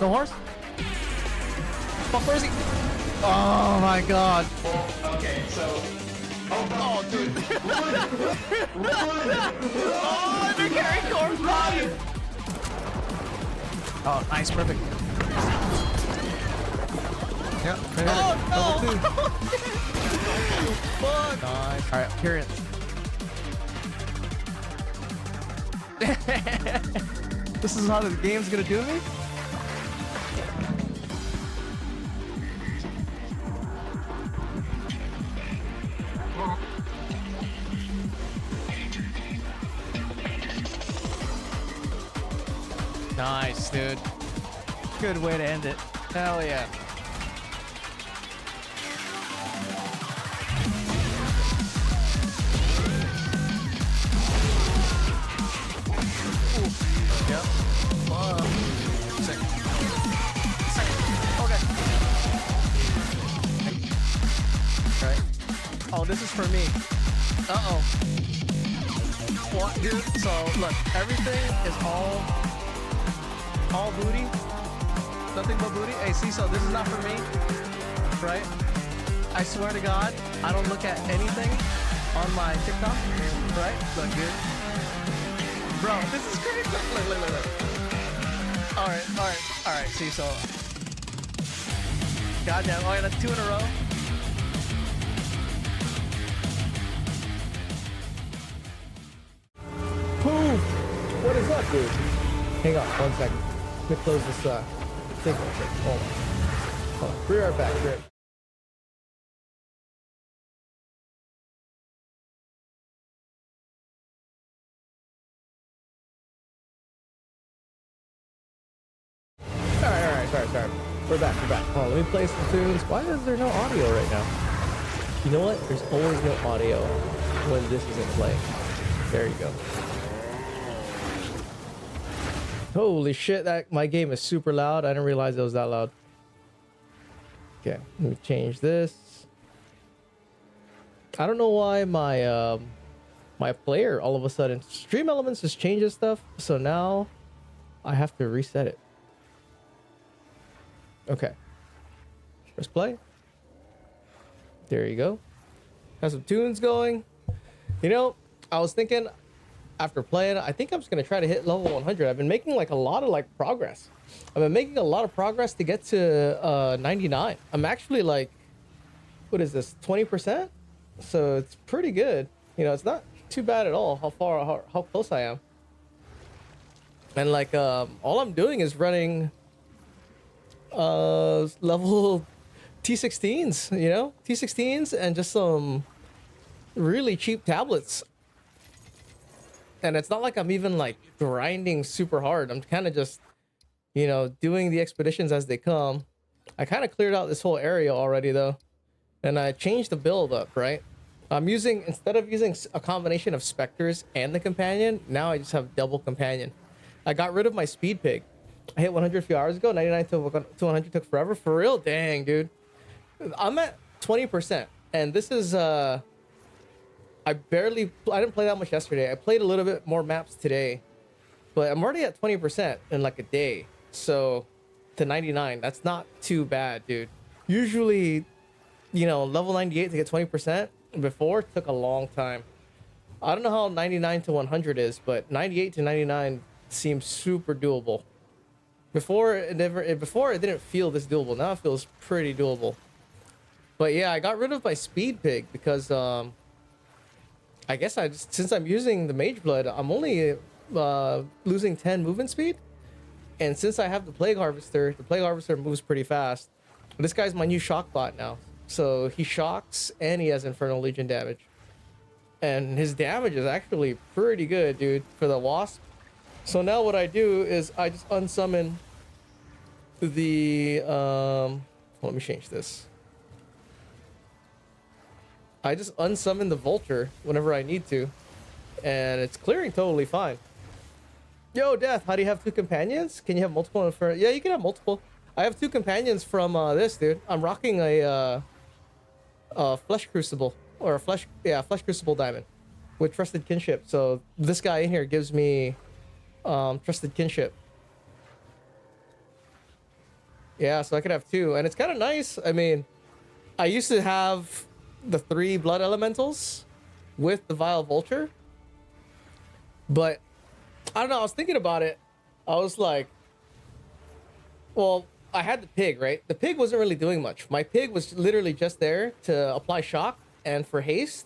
No horse? Fuck, where is he? Oh my god. Well, okay, so... Oh, dude. Oh, undercarried corpse body. Oh, nice, perfect. Yep. Oh, no. Fuck. Nice. All right, period. This is how the game's gonna do me? Nice, dude. Good way to end it. Hell yeah. Yep. Sick. Okay. Right. Oh, this is for me. Uh-oh. What, dude? So, look, everything is all booty. Nothing but booty. Hey, see, so this is not for me. Right? I swear to God, I don't look at anything on my TikTok. Right? Look, dude. Bro, this is crazy. Look. Alright. See, so. Goddamn. Alright, that's 2 in a row. Poof! What is up, dude? Hang on, 1 second. Let me close this thing real quick. Hold on. Be right back. Alright. Sorry. We're back. Oh, let me play some tunes. Why is there no audio right now? You know what? There's always no audio when this isn't playing. There you go. Holy shit, my game is super loud. I didn't realize it was that loud. Okay, let me change this. I don't know why my my player all of a sudden Stream Elements just changes stuff, so now I have to reset it. Okay. Press play. There you go. Have some tunes going. You know, I was thinking after playing, I think I'm just gonna try to hit level 100. I've been making like a lot of like progress. I've been making a lot of progress to get to 99. I'm actually like, what is this, 20%? So it's pretty good. You know, it's not too bad at all how close I am. And like all I'm doing is running level T16s, you know, T16s and just some really cheap tablets. And it's not like I'm even like grinding super hard. I'm kind of just, you know, doing the expeditions as they come. I kind of cleared out this whole area already though. And I changed the build up, right? I'm using, instead of using a combination of Spectres and the Companion, now I just have double Companion. I got rid of my Speed Pig. I hit 100 a few hours ago. 99 to 100 took forever. For real? Dang, dude. I'm at 20%. And this is, I didn't play that much yesterday. I played a little bit more maps today. But I'm already at 20% in like a day. So, to 99, that's not too bad, dude. Usually, you know, level 98 to get 20% before took a long time. I don't know how 99 to 100 is, but 98 to 99 seems super doable. Before it didn't feel this doable. Now it feels pretty doable. But yeah, I got rid of my Speed Pig because I guess since I'm using the Mage Blood, I'm only losing 10 movement speed. And since I have the Plague Harvester moves pretty fast. This guy's my new shock bot now. So he shocks and he has Infernal Legion damage. And his damage is actually pretty good, dude, for the Wasp. So now what I do is I just unsummon the let me change this. I just unsummon the Vulture whenever I need to. And it's clearing totally fine. Yo, Death, how do you have 2 companions? Can you have multiple Inferno? Yeah, you can have multiple. I have 2 companions from this, dude. I'm rocking a Flesh Crucible. Or a Flesh Crucible Diamond. With Trusted Kinship. So this guy in here gives me Trusted Kinship. Yeah, so I could have two, and it's kind of nice. I mean, I used to have the 3 blood elementals with the vile vulture, but I don't know. I was thinking about it. I was like, well, I had the pig, right? The pig wasn't really doing much. My pig was literally just there to apply shock and for haste.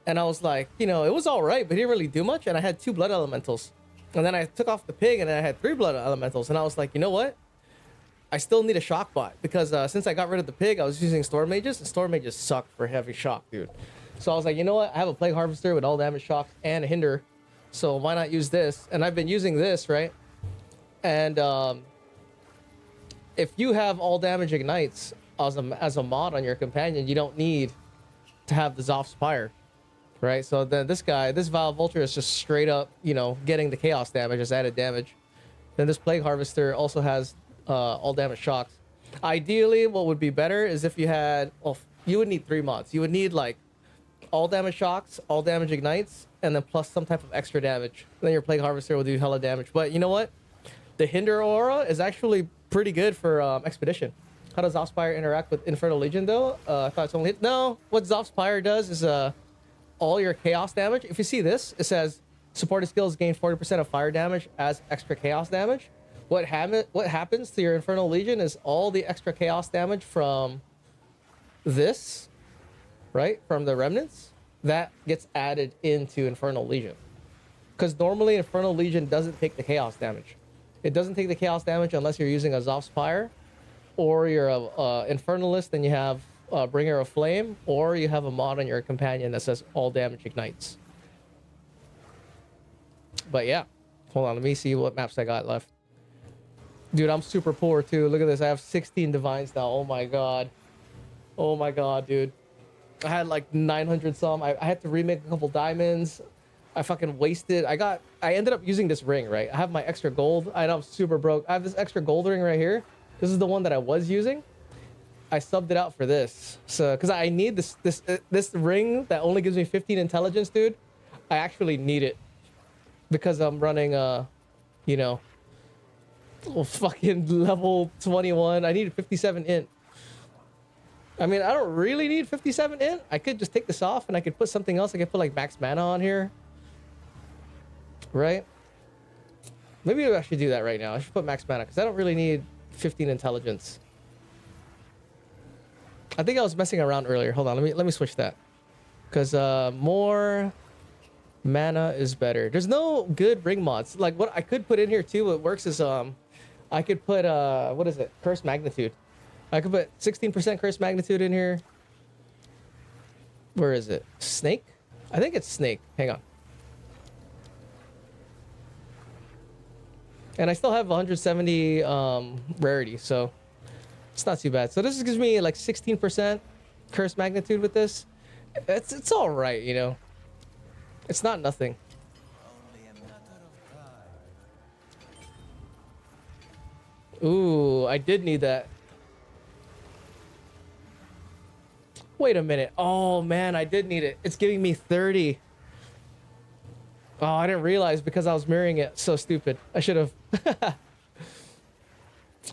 And I was like, you know, it was all right, but it didn't really do much. And I had 2 blood elementals. And then I took off the pig and I had 3 blood elementals. And I was like, you know what? I still need a shock bot because since I got rid of the pig, I was using storm mages, and storm mages suck for heavy shock, dude. So I was like, you know what? I have a plague harvester with all damage shocks and a hinder. So why not use this? And I've been using this, right? And if you have all damage ignites as a mod on your companion, you don't need to have the Zoff Spire, right? So then this Vile Vulture is just straight up, you know, getting the chaos damage as added damage. Then this Plague Harvester also has all damage shocks. Ideally, what would be better is if you had, well, you would need 3 mods. You would need like all damage shocks, all damage ignites, and then plus some type of extra damage. Then your Plague Harvester will do hella damage. But you know what? The Hinder Aura is actually pretty good for Expedition. How does Zoffspire interact with Infernal Legion though? I thought it's only no. What Zoffspire does is all your chaos damage. If you see this, it says supported skills gain 40% of fire damage as extra chaos damage. What happens to your Infernal Legion is all the extra chaos damage from this, right? From the remnants, that gets added into Infernal Legion. Because normally Infernal Legion doesn't take the chaos damage. It doesn't take the chaos damage unless you're using a Zoffspire, or you're a Infernalist and you have Bringer of Flame, or you have a mod on your companion that says all damage ignites. But yeah, hold on, let me see what maps I got left. Dude, I'm super poor too. Look at this. I have 16 divines now. Oh my god. Oh my god, dude. I had like 900 some. I had to remake a couple diamonds. I fucking wasted. I ended up using this ring, right? I have my extra gold. I know I'm super broke. I have this extra gold ring right here. This is the one that I was using. I subbed it out for this. So, because I need this ring that only gives me 15 intelligence, dude. I actually need it. Because I'm running, you know, fucking level 21. I need 57 int. I mean, I don't really need 57 int. I could just take this off and I could put something else. I could put like max mana on here. Right? Maybe I should do that right now. I should put max mana because I don't really need 15 intelligence. I think I was messing around earlier. Hold on, let me switch that. Because more mana is better. There's no good ring mods. Like what I could put in here too, what works is I could put what is it? Curse Magnitude. I could put 16% Curse Magnitude in here. Where is it? Snake? I think it's Snake. Hang on. And I still have 170 rarity, so it's not too bad. So this gives me like 16% Curse Magnitude with this. It's all right, you know. It's not nothing. Ooh, I did need that. Wait a minute. Oh man, I did need it. It's giving me 30. Oh, I didn't realize because I was mirroring it. So stupid. I should have.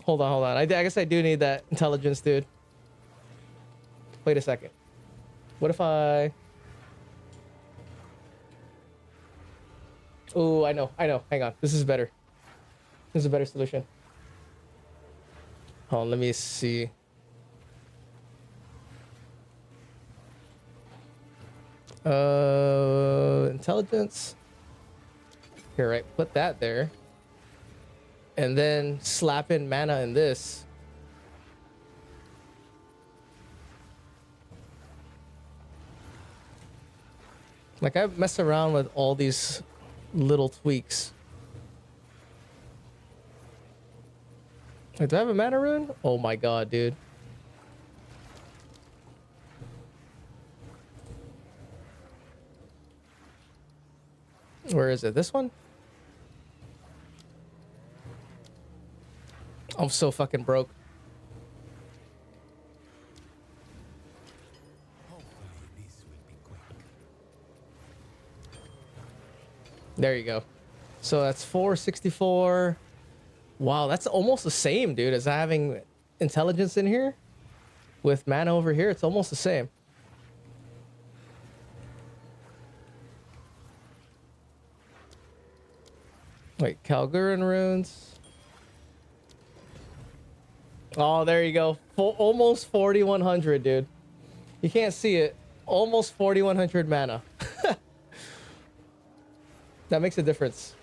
Hold on. I guess I do need that intelligence, dude. Wait a second. What if I... Oh, I know. Hang on. This is better. This is a better solution. Hold on, let me see. Intelligence. Here, right? Put that there. And then slap in mana in this. Like, I mess around with all these little tweaks. Wait, do I have a mana rune? Oh my god, dude. Where is it? This one? I'm so fucking broke. There you go. So that's 464. Wow, that's almost the same, dude, as having intelligence in here. With mana over here, it's almost the same. Wait, Kalguran runes. Oh, there you go. Almost 4,100, dude. You can't see it. Almost 4,100 mana. That makes a difference.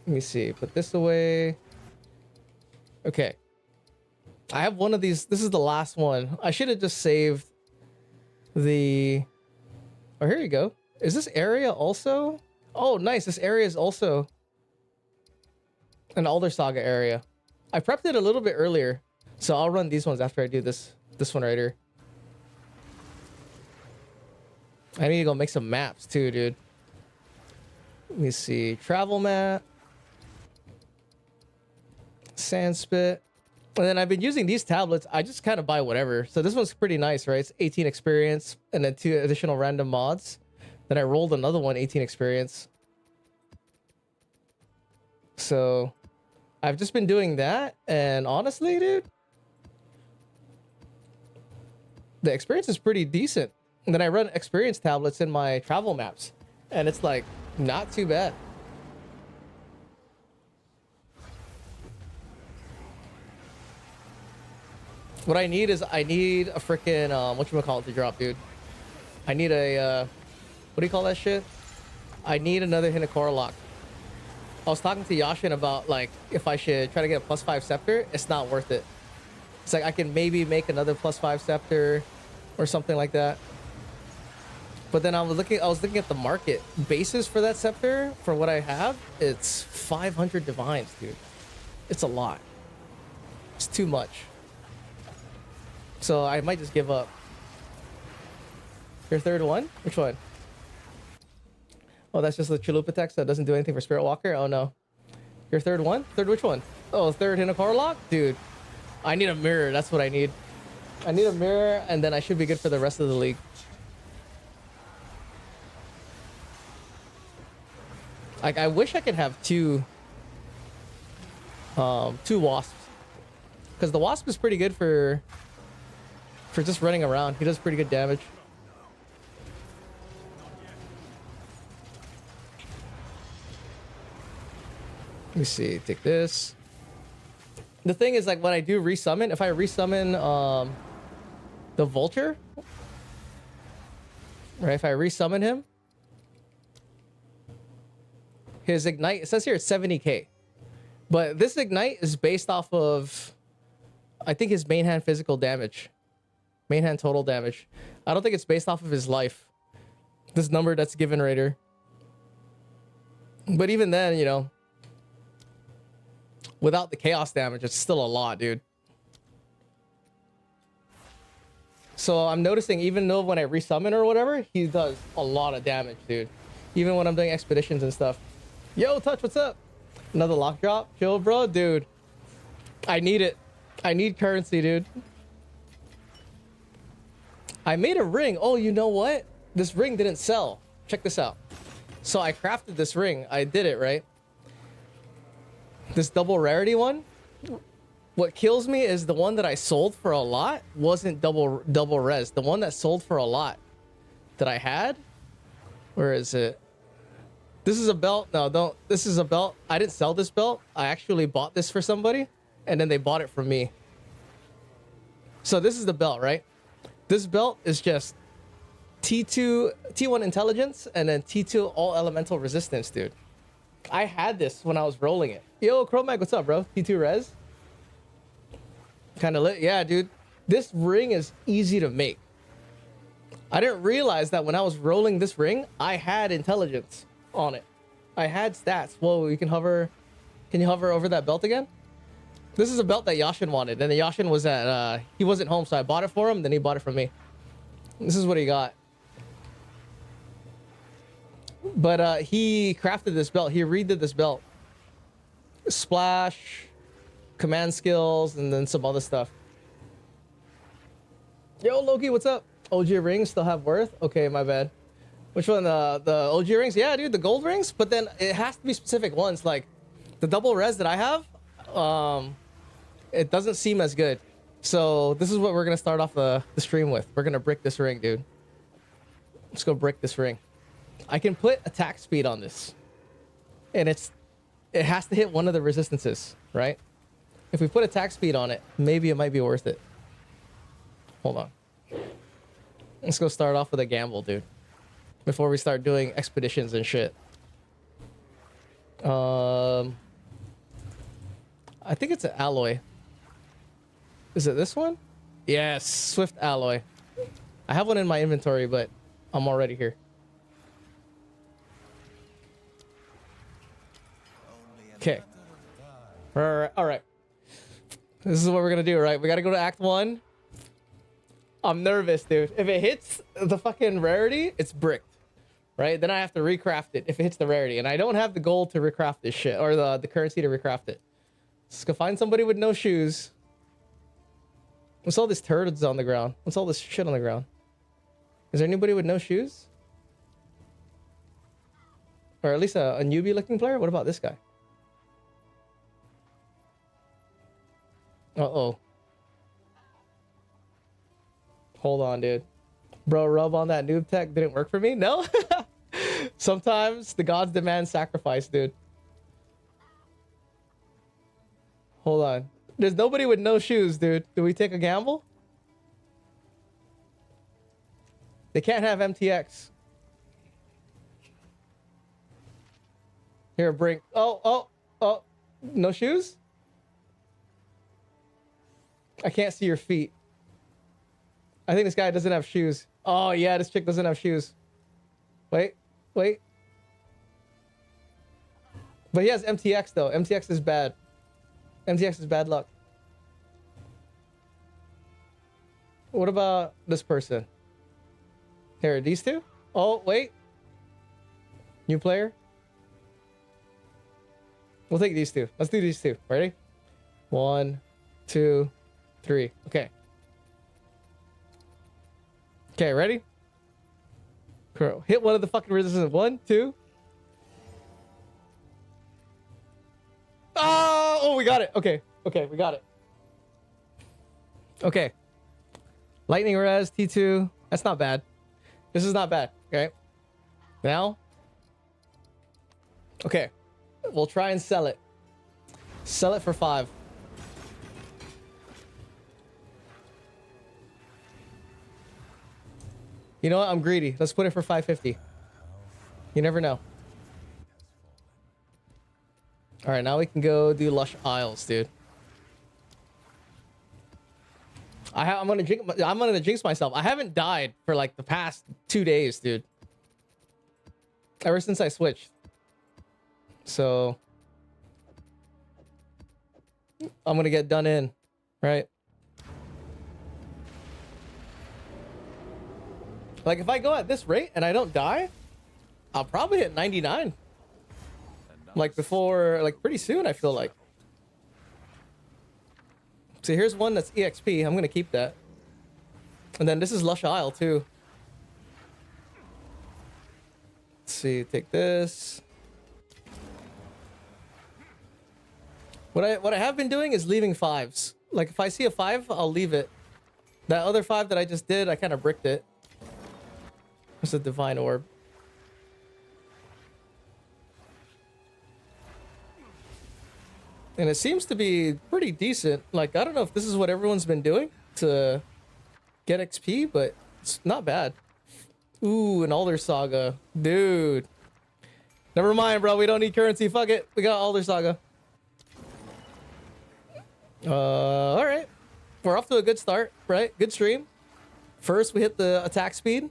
Let me see. Put this away. Okay. I have one of these. This is the last one. I should have just saved the... Oh, here you go. Is this area also? Oh, nice. This area is also an Alder Saga area. I prepped it a little bit earlier, so I'll run these ones after I do this one right here. I need to go make some maps too, dude. Let me see. Travel map. Sandspit. And then I've been using these tablets. I just kind of buy whatever. So this one's pretty nice, right? It's 18 experience and then 2 additional random mods. Then I rolled another one, 18 experience. So I've just been doing that. And honestly, dude, the experience is pretty decent. And then I run experience tablets in my travel maps. And it's like, not too bad. What I need is I need a freaking whatchamacallit to drop, dude. I need a what do you call that shit? I need another Hinekora lock. I was talking to Yashin about like if I should try to get a +5 scepter. It's not worth it. It's like I can maybe make another +5 scepter or something like that. But then I was looking at the market basis for that scepter for what I have. It's 500 divines, dude. It's a lot. It's too much. So I might just give up. Your third one? Which one? Oh, that's just the Chalupa text that doesn't do anything for Spirit Walker? Oh no. Your third one? Third which one? Oh, third Hinekora lock? Dude, I need a mirror. That's what I need. I need a mirror and then I should be good for the rest of the league. Like, I wish I could have two wasps. Because the wasp is pretty good for just running around. He does pretty good damage. Let me see. Take this. The thing is, like, when I do resummon, if I resummon the vulture, right? If I resummon him, his ignite, it says here it's 70k. But this ignite is based off of, I think, his main hand physical damage. Main hand total damage. I don't think it's based off of his life. This number that's given right here. But even then, you know, without the chaos damage, it's still a lot, dude. So I'm noticing, even though when I resummon or whatever, he does a lot of damage, dude. Even when I'm doing expeditions and stuff. Yo, Touch, what's up? Another lock drop? Chill, bro? Dude, I need it. I need currency, dude. I made a ring. Oh, you know what? This ring didn't sell. Check this out. So I crafted this ring. I did it, right? This double rarity one. What kills me is the one that I sold for a lot wasn't double res. The one that sold for a lot that I had. Where is it? This is a belt. No, don't. This is a belt. I didn't sell this belt. I actually bought this for somebody, and then they bought it from me. So this is the belt, right? This belt is just T1 intelligence, and then T2 all elemental resistance, dude. I had this when I was rolling it. Yo, Chromag, what's up, bro? T2 res? Kind of lit. Yeah, dude. This ring is easy to make. I didn't realize that when I was rolling this ring, I had intelligence on it. I had stats. Whoa, you can hover. Can you hover over that belt again? This is a belt that Yashin wanted, and the Yashin was at he wasn't home, so I bought it for him, then he bought it from me. This is what he got. But he crafted this belt. He redid this belt. Splash, command skills, and then some other stuff. Yo, Loki, what's up? OG rings still have worth? Okay, my bad. Which one? The OG rings? Yeah, dude, the gold rings. But then it has to be specific ones. Like the double res that I have, it doesn't seem as good. So this is what we're gonna start off the stream with. We're gonna brick this ring, dude. Let's go brick this ring. I can put attack speed on this, and it has to hit one of the resistances, right? If we put attack speed on it, maybe it might be worth it. Hold on. Let's go start off with a gamble, dude. Before we start doing expeditions and shit. I think it's an alloy. Is it this one? Yes, Swift alloy. I have one in my inventory, but I'm already here. Okay. All right. This is what we're gonna do, right? We gotta go to Act 1. I'm nervous, dude. If it hits the fucking rarity, it's bricked. Right? Then I have to recraft it if it hits the rarity. And I don't have the gold to recraft this shit. Or the currency to recraft it. Let's go find somebody with no shoes. What's all this turds on the ground? What's all this shit on the ground? Is there anybody with no shoes? Or at least a newbie looking player? What about this guy? Uh-oh. Hold on, dude. Bro, rub on that noob tech didn't work for me? No? Sometimes the gods demand sacrifice, dude. Hold on. There's nobody with no shoes, dude. Do we take a gamble? They can't have MTX. Here, bring. Oh. No shoes? I can't see your feet. I think this guy doesn't have shoes. Oh, yeah, this chick doesn't have shoes. Wait. But he has MTX, though. MTX is bad. MTX is bad luck. What about this person? Here, these two? Oh, wait. New player? We'll take these two. Let's do these two. Ready? 1, 2, 3. Okay. Okay, ready? Cool. Hit one of the fucking resistance. 1, 2. Oh, we got it. Okay, we got it. Okay. Lightning res, T2. That's not bad. This is not bad. Okay. Now. Okay. We'll try and sell it. Sell it for 5. You know what? I'm greedy. Let's put it for 550. You never know. All right, now we can go do Lush Isles, dude. I'm gonna jinx myself. I haven't died for like the past 2 days, dude. Ever since I switched. So I'm gonna get done in, right? Like if I go at this rate and I don't die, I'll probably hit 99. Like before, like pretty soon, I feel like. So here's one that's EXP. I'm gonna keep that. And then this is Lush Isle too. Let's see, take this. What I have been doing is leaving 5s. Like if I see a 5, I'll leave it. That other 5 that I just did, I kind of bricked it. It's a divine orb. And it seems to be pretty decent. Like, I don't know if this is what everyone's been doing to get XP, but it's not bad. Ooh, an Alder Saga. Dude. Never mind, bro. We don't need currency. Fuck it. We got Alder Saga. All right. We're off to a good start, right? Good stream. First, we hit the attack speed.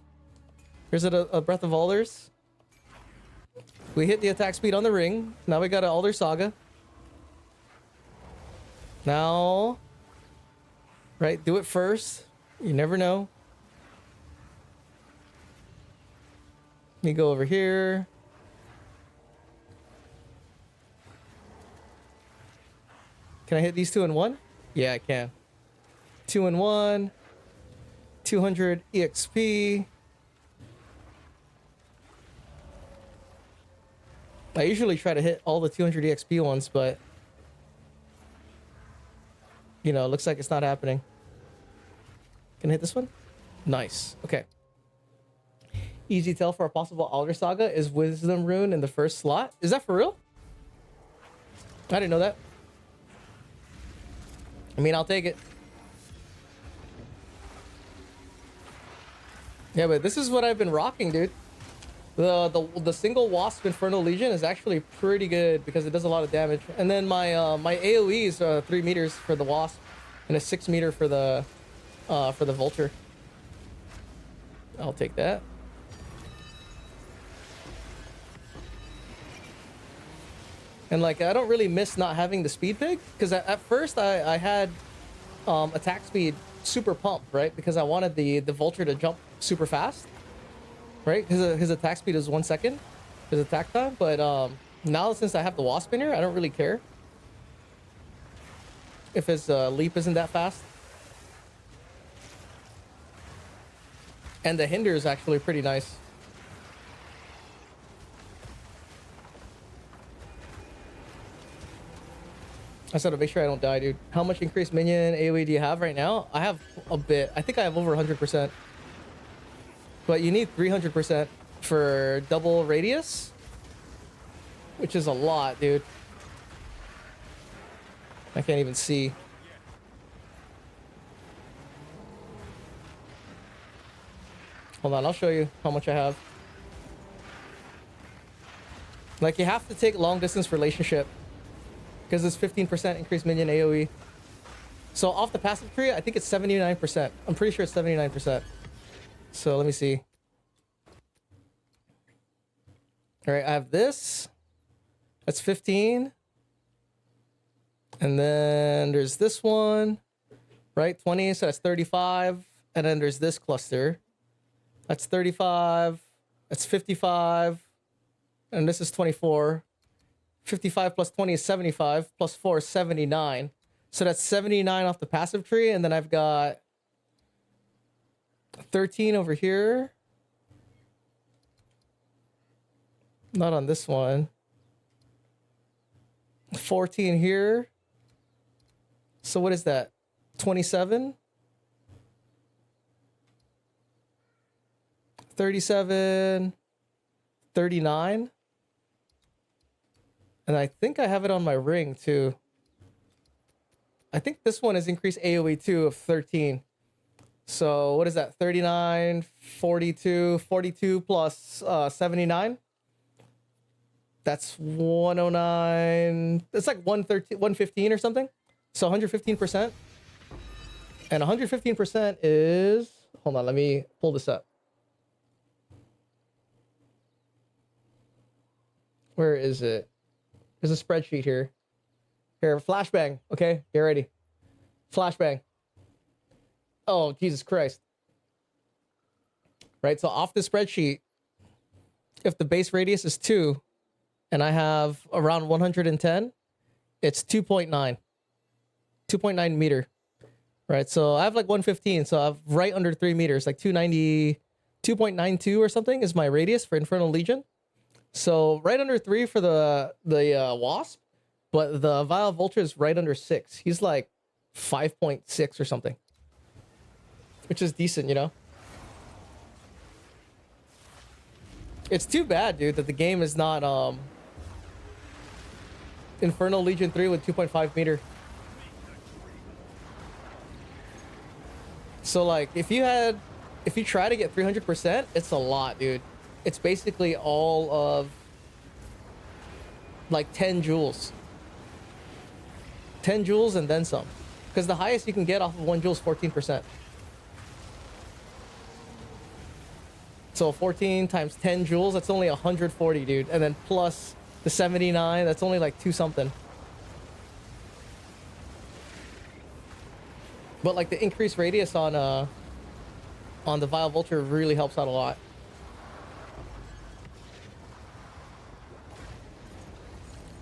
Here's a Breath of Alders. We hit the attack speed on the ring. Now we got an Alder Saga. Now, right, do it first. You never know. Let me go over here. Can I hit these 2 in 1? Yeah, I can. 2 in 1. 200 EXP. I usually try to hit all the 200 EXP ones, but you know, looks like it's not happening. Can I hit this one? Nice. Okay. Easy tell for a possible Alder Saga is Wisdom Rune in the first slot. Is that for real? I didn't know that. I mean, I'll take it. Yeah, but this is what I've been rocking, dude. The single Wasp Infernal Legion is actually pretty good because it does a lot of damage. And then my my AoE is 3 meters for the Wasp and a 6 meter for the Vulture. I'll take that. And like, I don't really miss not having the speed pig because at first I had attack speed super pumped, right? Because I wanted the Vulture to jump super fast, right? His attack speed is 1 second, his attack time. But now since I have the Wasp in here, I don't really care if his leap isn't that fast. And the hinder is actually pretty nice. I just gotta make sure I don't die, dude. How much increased minion AoE do you have right now? I have a bit. I think I have over 100%. But you need 300% for double radius, which is a lot, dude. I can't even see. Hold on, I'll show you how much I have. Like, you have to take long distance relationship because it's 15% increased minion AoE. So off the passive tree, I think it's 79%. I'm pretty sure it's 79%. So let me see. All right, I have this. That's 15. And then there's this one, right? 20, so that's 35. And then there's this cluster. That's 35. That's 55. And this is 24. 55 plus 20 is 75. Plus 4 is 79. So that's 79 off the passive tree. And then I've got 13 over here. Not on this one. 14 here. So what is that? 27? 37? 39? And I think I have it on my ring too. I think this one is increased AoE too of 13. So what is that? 39, 42, 42 plus 79. That's 109. It's like 113, 115 or something. So 115%. And 115% is, hold on, let me pull this up. Where is it? There's a spreadsheet here. Here, flashbang. Okay, get ready. Flashbang. Oh, Jesus Christ. Right, so off the spreadsheet, if the base radius is 2, and I have around 110, it's 2.9. 2.9 meter. Right, so I have like 115, so I have right under 3 meters, like 290, 2.92 or something is my radius for Infernal Legion. So right under 3 for the Wasp, but the Vile Vulture is right under 6. He's like 5.6 or something, which is decent, you know? It's too bad, dude, that the game is not Infernal Legion 3 with 2.5 meter. So like, if you try to get 300%, it's a lot, dude. It's basically all of like 10 joules. 10 joules and then some. Because the highest you can get off of 1 joule is 14%. So 14 times 10 joules, that's only 140, dude. And then plus the 79, that's only like 2 something. But like the increased radius on the Vile Vulture really helps out a lot.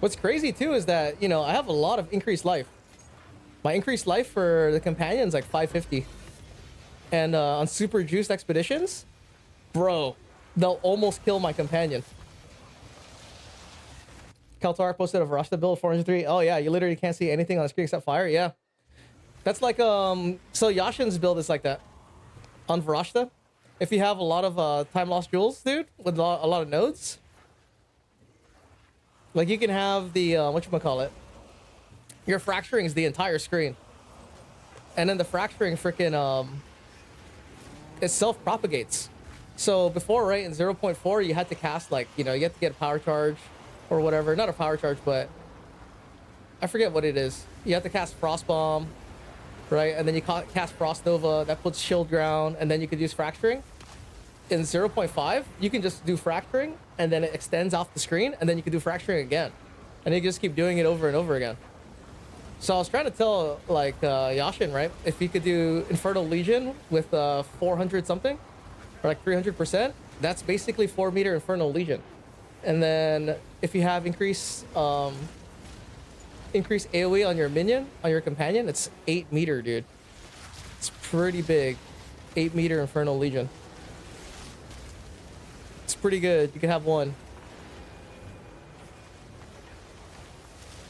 What's crazy too is that, you know, I have a lot of increased life. My increased life for the companion's like 550. And on super juiced expeditions, bro, they'll almost kill my companion. Kaltar posted a Varashta build 403. Oh yeah, you literally can't see anything on the screen except fire. Yeah, that's like so Yashin's build is like that on Varashta. If you have a lot of time lost jewels, dude, with a lot of nodes, like you can have the whatchamacallit, your fracturing is the entire screen, and then the fracturing freaking it self propagates. So before, right, in 0.4 you had to cast like, you had to get a power charge or whatever, not a power charge, but I forget what it is. You have to cast Frost Bomb, right? And then you cast Frost Nova, that puts Shield Ground, and then you could use Fracturing. In 0.5, you can just do Fracturing, and then it extends off the screen, and then you can do Fracturing again. And you just keep doing it over and over again. So I was trying to tell, like, Yashin, right? If he could do Infernal Legion with 400 something, or like 300%, that's basically 4 meter Infernal Legion. And then if you have increase AoE on your minion, on your companion, it's 8 meter, dude. It's pretty big. 8 meter Infernal Legion. It's pretty good. You can have one.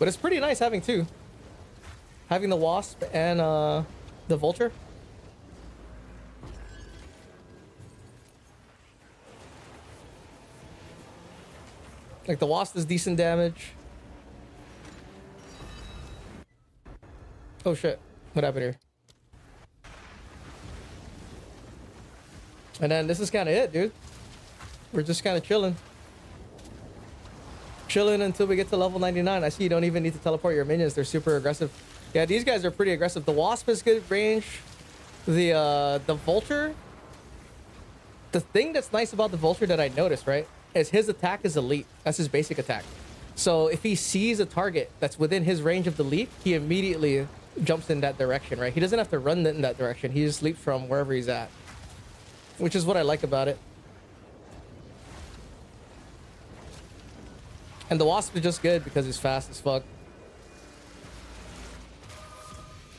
But it's pretty nice having two. Having the Wasp and the Vulture. Like the Wasp is decent damage. Oh shit. What happened here? And then this is kind of it, dude. We're just kind of chilling. Chilling until we get to level 99. I see you don't even need to teleport your minions. They're super aggressive. Yeah, these guys are pretty aggressive. The Wasp is good range. The Vulture. The thing that's nice about the Vulture that I noticed, right, is his attack is elite. That's his basic attack. So if he sees a target that's within his range of the leap, he immediately jumps in that direction, right? He doesn't have to run in that direction. He just leaps from wherever he's at, which is what I like about it. And the Wasp is just good because he's fast as fuck.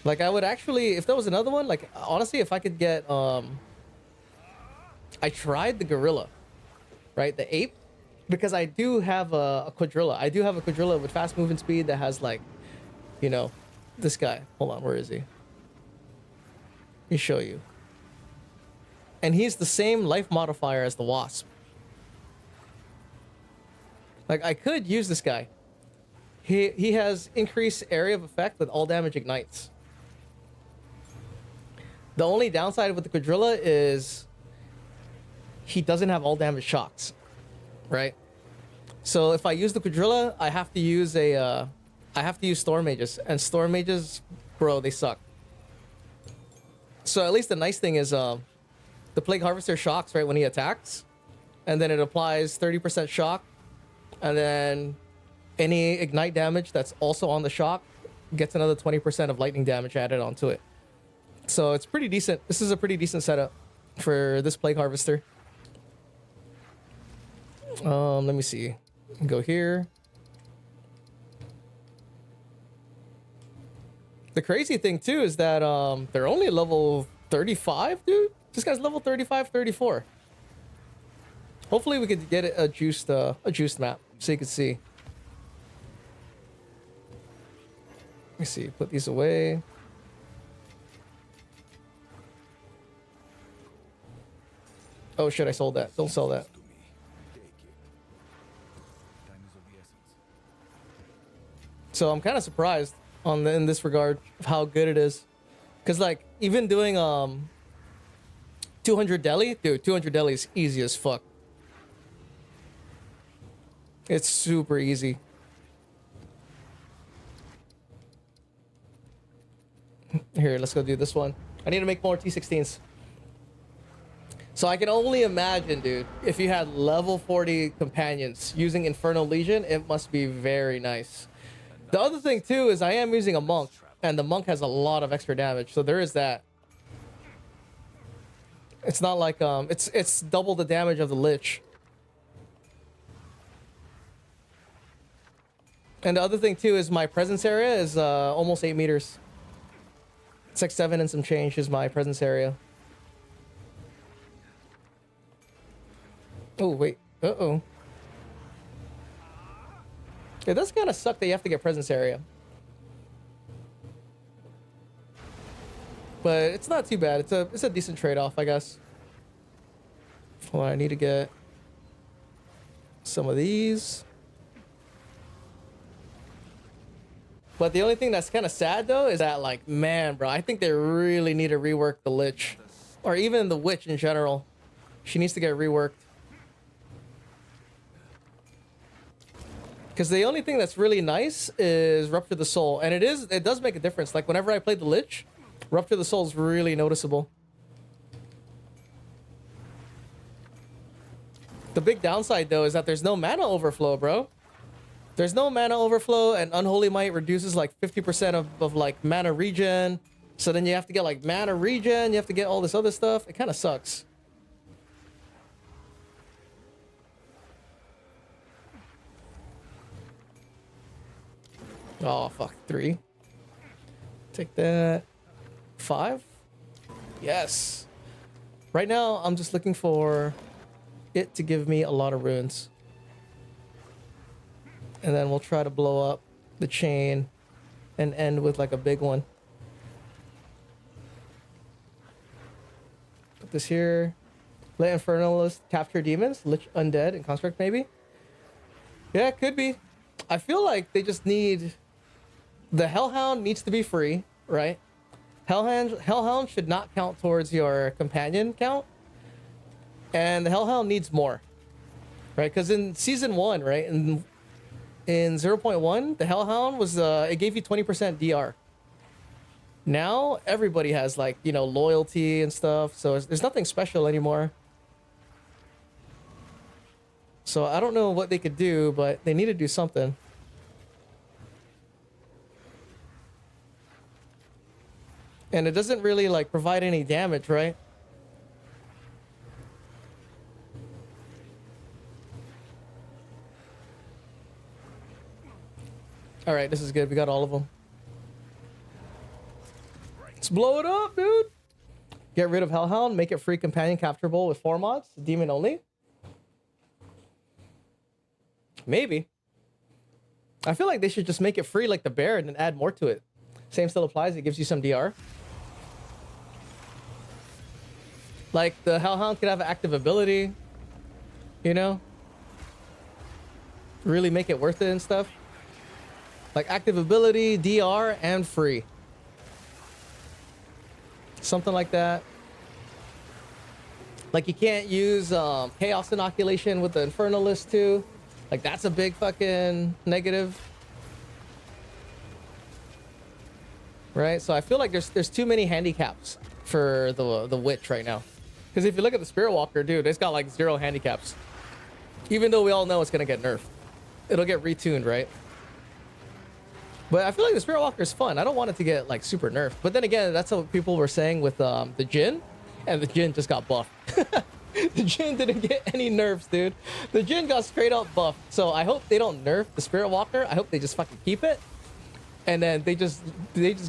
Like, I would actually, if there was another one, like, honestly, if I could get, I tried the Gorilla, right? The Ape, because I do have a Quadrilla. I do have a Quadrilla with fast movement speed that has, like, this guy. Hold on, where is he? Let me show you. And he's the same life modifier as the Wasp. Like, I could use this guy. He has increased area of effect with all damage ignites. The only downside with the Quadrilla is he doesn't have all damage shocks, right? So if I use the Quadrilla, I have to use Storm Mages, and Storm Mages, bro, they suck. So at least the nice thing is the Plague Harvester shocks right when he attacks, and then it applies 30% shock, and then any ignite damage that's also on the shock gets another 20% of lightning damage added onto it. So it's pretty decent. This is a pretty decent setup for this Plague Harvester. Let me see. Go here. The crazy thing too is that they're only level 35, dude. This guy's level 35, 34. Hopefully we could get a juiced map so you can see. Let me see. Put these away. Oh shit, I sold that. Don't sell that. So I'm kind of surprised in this regard of how good it is. Cause like even doing 200 deli, dude, 200 deli is easy as fuck. It's super easy. Here, let's go do this one. I need to make more T16s. So I can only imagine, dude, if you had level 40 companions using Infernal Legion, it must be very nice. The other thing too is I am using a monk, and the monk has a lot of extra damage, so there is that. It's not like it's double the damage of the Lich. And the other thing too is my presence area is almost 8 meters. It's like 7 and some change is my presence area. Oh wait. Uh-oh. It does kind of suck that you have to get presence area. But it's not too bad. It's a decent trade-off, I guess. Hold on, I need to get some of these. But the only thing that's kind of sad though is that, like, man, bro, I think they really need to rework the Lich, or even the Witch in general. She needs to get reworked. Because the only thing that's really nice is Rupture the Soul, and it does make a difference. Like whenever I played the Lich, Rupture the Soul is really noticeable. The big downside though is that there's no mana overflow, bro. There's no mana overflow, and Unholy Might reduces like 50% of like mana regen. So then you have to get like mana regen, you have to get all this other stuff. It kind of sucks. Oh, fuck. 3. Take that. 5. Yes. Right now, I'm just looking for it to give me a lot of runes. And then we'll try to blow up the chain and end with like a big one. Put this here. Let Infernalist capture demons, Lich undead, and construct maybe. Yeah, it could be. I feel like they just need... The Hellhound needs to be free, right? Hellhound should not count towards your companion count. And the Hellhound needs more, right? Because in Season 1, right? In 0.1, the Hellhound was... it gave you 20% DR. Now, everybody has, like, you know, loyalty and stuff. So there's nothing special anymore. So I don't know what they could do, but they need to do something. And it doesn't really, like, provide any damage, right? All right, this is good. We got all of them. Let's blow it up, dude. Get rid of Hellhound. Make it free companion capturable with 4 mods. Demon only. Maybe. I feel like they should just make it free like the bear and then add more to it. Same still applies. It gives you some DR. Like, the Hellhound could have an active ability, you know? Really make it worth it and stuff. Like, active ability, DR, and free. Something like that. Like, you can't use Chaos Inoculation with the Infernalist, too. Like, that's a big fucking negative. Right? So I feel like there's too many handicaps for the Witch right now. Because if you look at the Spirit Walker, dude, it's got like 0 handicaps. Even though we all know it's going to get nerfed. It'll get retuned, right? But I feel like the Spirit Walker is fun. I don't want it to get like super nerfed. But then again, that's what people were saying with the Djinn. And the Djinn just got buffed. The Djinn didn't get any nerfs, dude. The Djinn got straight up buffed. So I hope they don't nerf the Spirit Walker. I hope they just fucking keep it. And then they just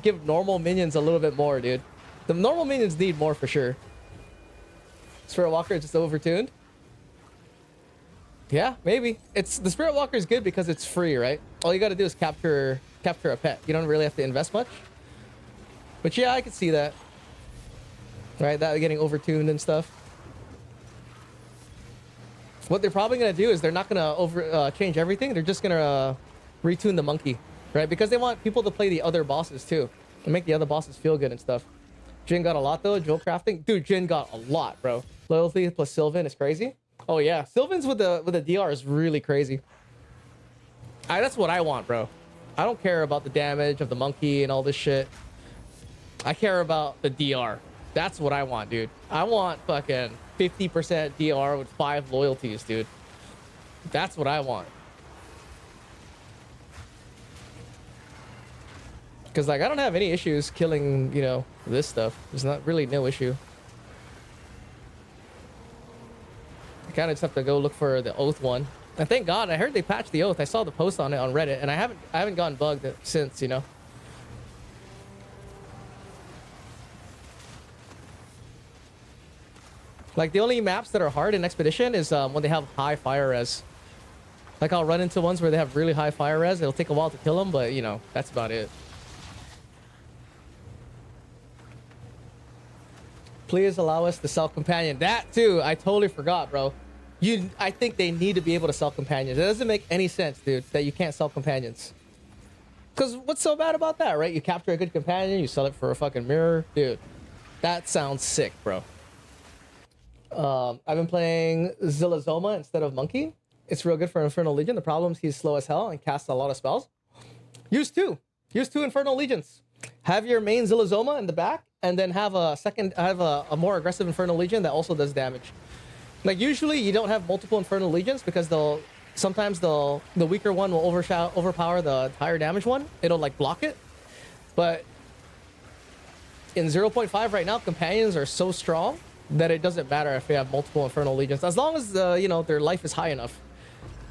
give normal minions a little bit more, dude. The normal minions need more for sure. Spirit Walker just overtuned. Yeah, maybe. The Spirit Walker is good because it's free, right? All you got to do is capture a pet. You don't really have to invest much. But yeah, I could see that. Right, that getting overtuned and stuff. What they're probably gonna do is they're not gonna change everything. They're just gonna retune the monkey, right? Because they want people to play the other bosses too, and make the other bosses feel good and stuff. Jhin got a lot though. Jewel crafting, dude. Jhin got a lot, bro. Loyalty plus Sylvan is crazy. Oh yeah, Sylvan's with the DR is really crazy. That's what I want, bro. I don't care about the damage of the monkey and all this shit. I care about the DR. That's what I want, dude. I want fucking 50% DR with 5 loyalties, dude. That's what I want. Because, like, I don't have any issues killing, you know, this stuff. There's not really no issue. I kind of just have to go look for the Oath one. And thank God, I heard they patched the Oath. I saw the post on it on Reddit, and I haven't gotten bugged since, you know. Like, the only maps that are hard in Expedition is when they have high fire res. Like I'll run into ones where they have really high fire res. It'll take a while to kill them, but you know, that's about it. Please allow us to sell companion. That too, I totally forgot, bro. I think they need to be able to sell companions. It doesn't make any sense, dude, that you can't sell companions. Because what's so bad about that, right? You capture a good companion, you sell it for a fucking mirror. Dude, that sounds sick, bro. I've been playing Zillazoma instead of Monkey. It's real good for Infernal Legion. The problem is he's slow as hell and casts a lot of spells. Use two Infernal Legions. Have your main Zillazoma in the back, and then have a more aggressive Infernal Legion that also does damage. Like usually you don't have multiple Infernal Legions because sometimes the weaker one will overpower the higher damage one. It'll like block it. But in 0.5 right now, companions are so strong that it doesn't matter if you have multiple Infernal Legions, as long as you know, their life is high enough.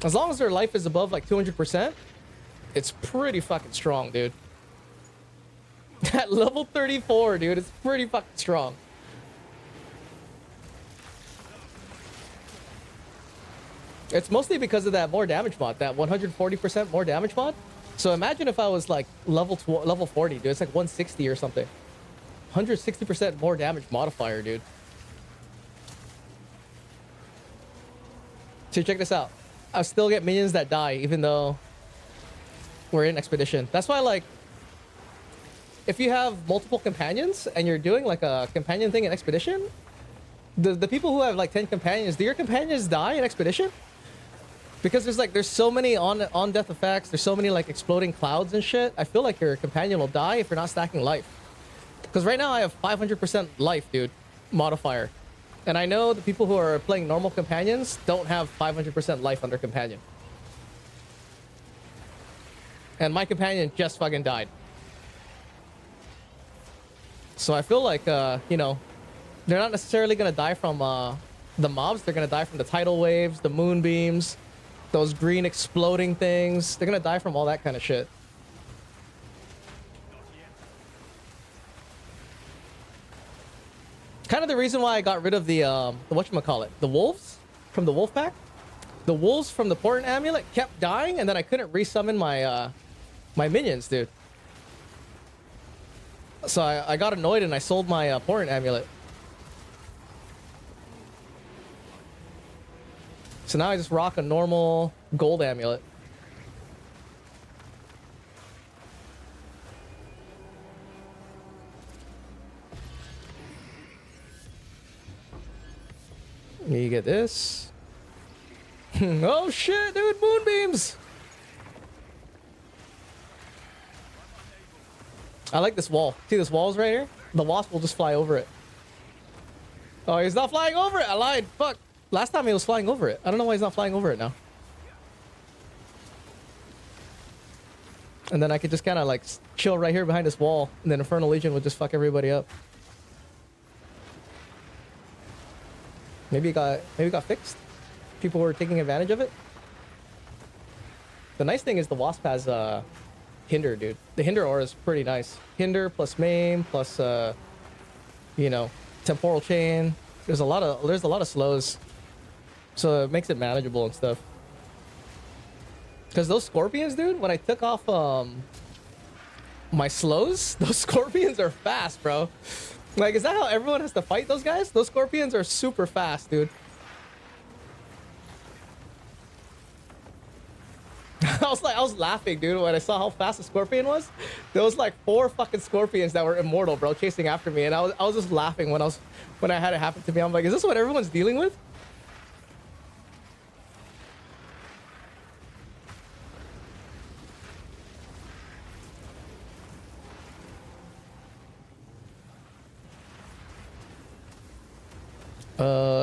As long as their life is above like 200%, it's pretty fucking strong, dude. At level 34, dude, it's pretty fucking strong. It's mostly because of that more damage mod, that 140% more damage mod. So imagine if I was like level 40, dude. It's like 160 or something. 160% more damage modifier, dude. So check this out. I still get minions that die even though we're in expedition. That's why, like, if you have multiple companions and you're doing like a companion thing in expedition, the people who have like 10 companions, do your companions die in expedition? Because there's so many on death effects, there's so many like exploding clouds and shit. I feel like your companion will die if you're not stacking life. Because right now I have 500% life, dude, modifier. And I know the people who are playing normal companions don't have 500% life on their companion. And my companion just fucking died. So I feel like, you know, they're not necessarily going to die from the mobs. They're going to die from the tidal waves, the moonbeams, those green exploding things. They're going to die from all that kind of shit. Kind of the reason why I got rid of the whatchamacallit, the wolves from the wolf pack. The wolves from the Portent Amulet kept dying, and then I couldn't resummon my my minions, dude. So I got annoyed and I sold my Portent Amulet. So now I just rock a normal gold amulet. You get this. Oh shit, dude, moonbeams! I like this wall. See this wall's right here? The wasp will just fly over it. Oh, he's not flying over it. I lied. Fuck. Last time he was flying over it. I don't know why he's not flying over it now. And then I could just kind of like chill right here behind this wall, and then Infernal Legion would just fuck everybody up. Maybe it got fixed. People were taking advantage of it. The nice thing is the wasp has hinder, dude. The hinder aura is pretty nice. Hinder plus maim plus you know, temporal chain. There's a lot of slows, so it makes it manageable and stuff. Because those scorpions, dude, when I took off my slows, those scorpions are fast, bro. Like, is that how everyone has to fight those guys? Those scorpions are super fast, dude. I was laughing, dude, when I saw how fast the scorpion was. There was like 4 fucking scorpions that were immortal, bro, chasing after me, and I was just laughing when I had it happen to me. I'm like, is this what everyone's dealing with?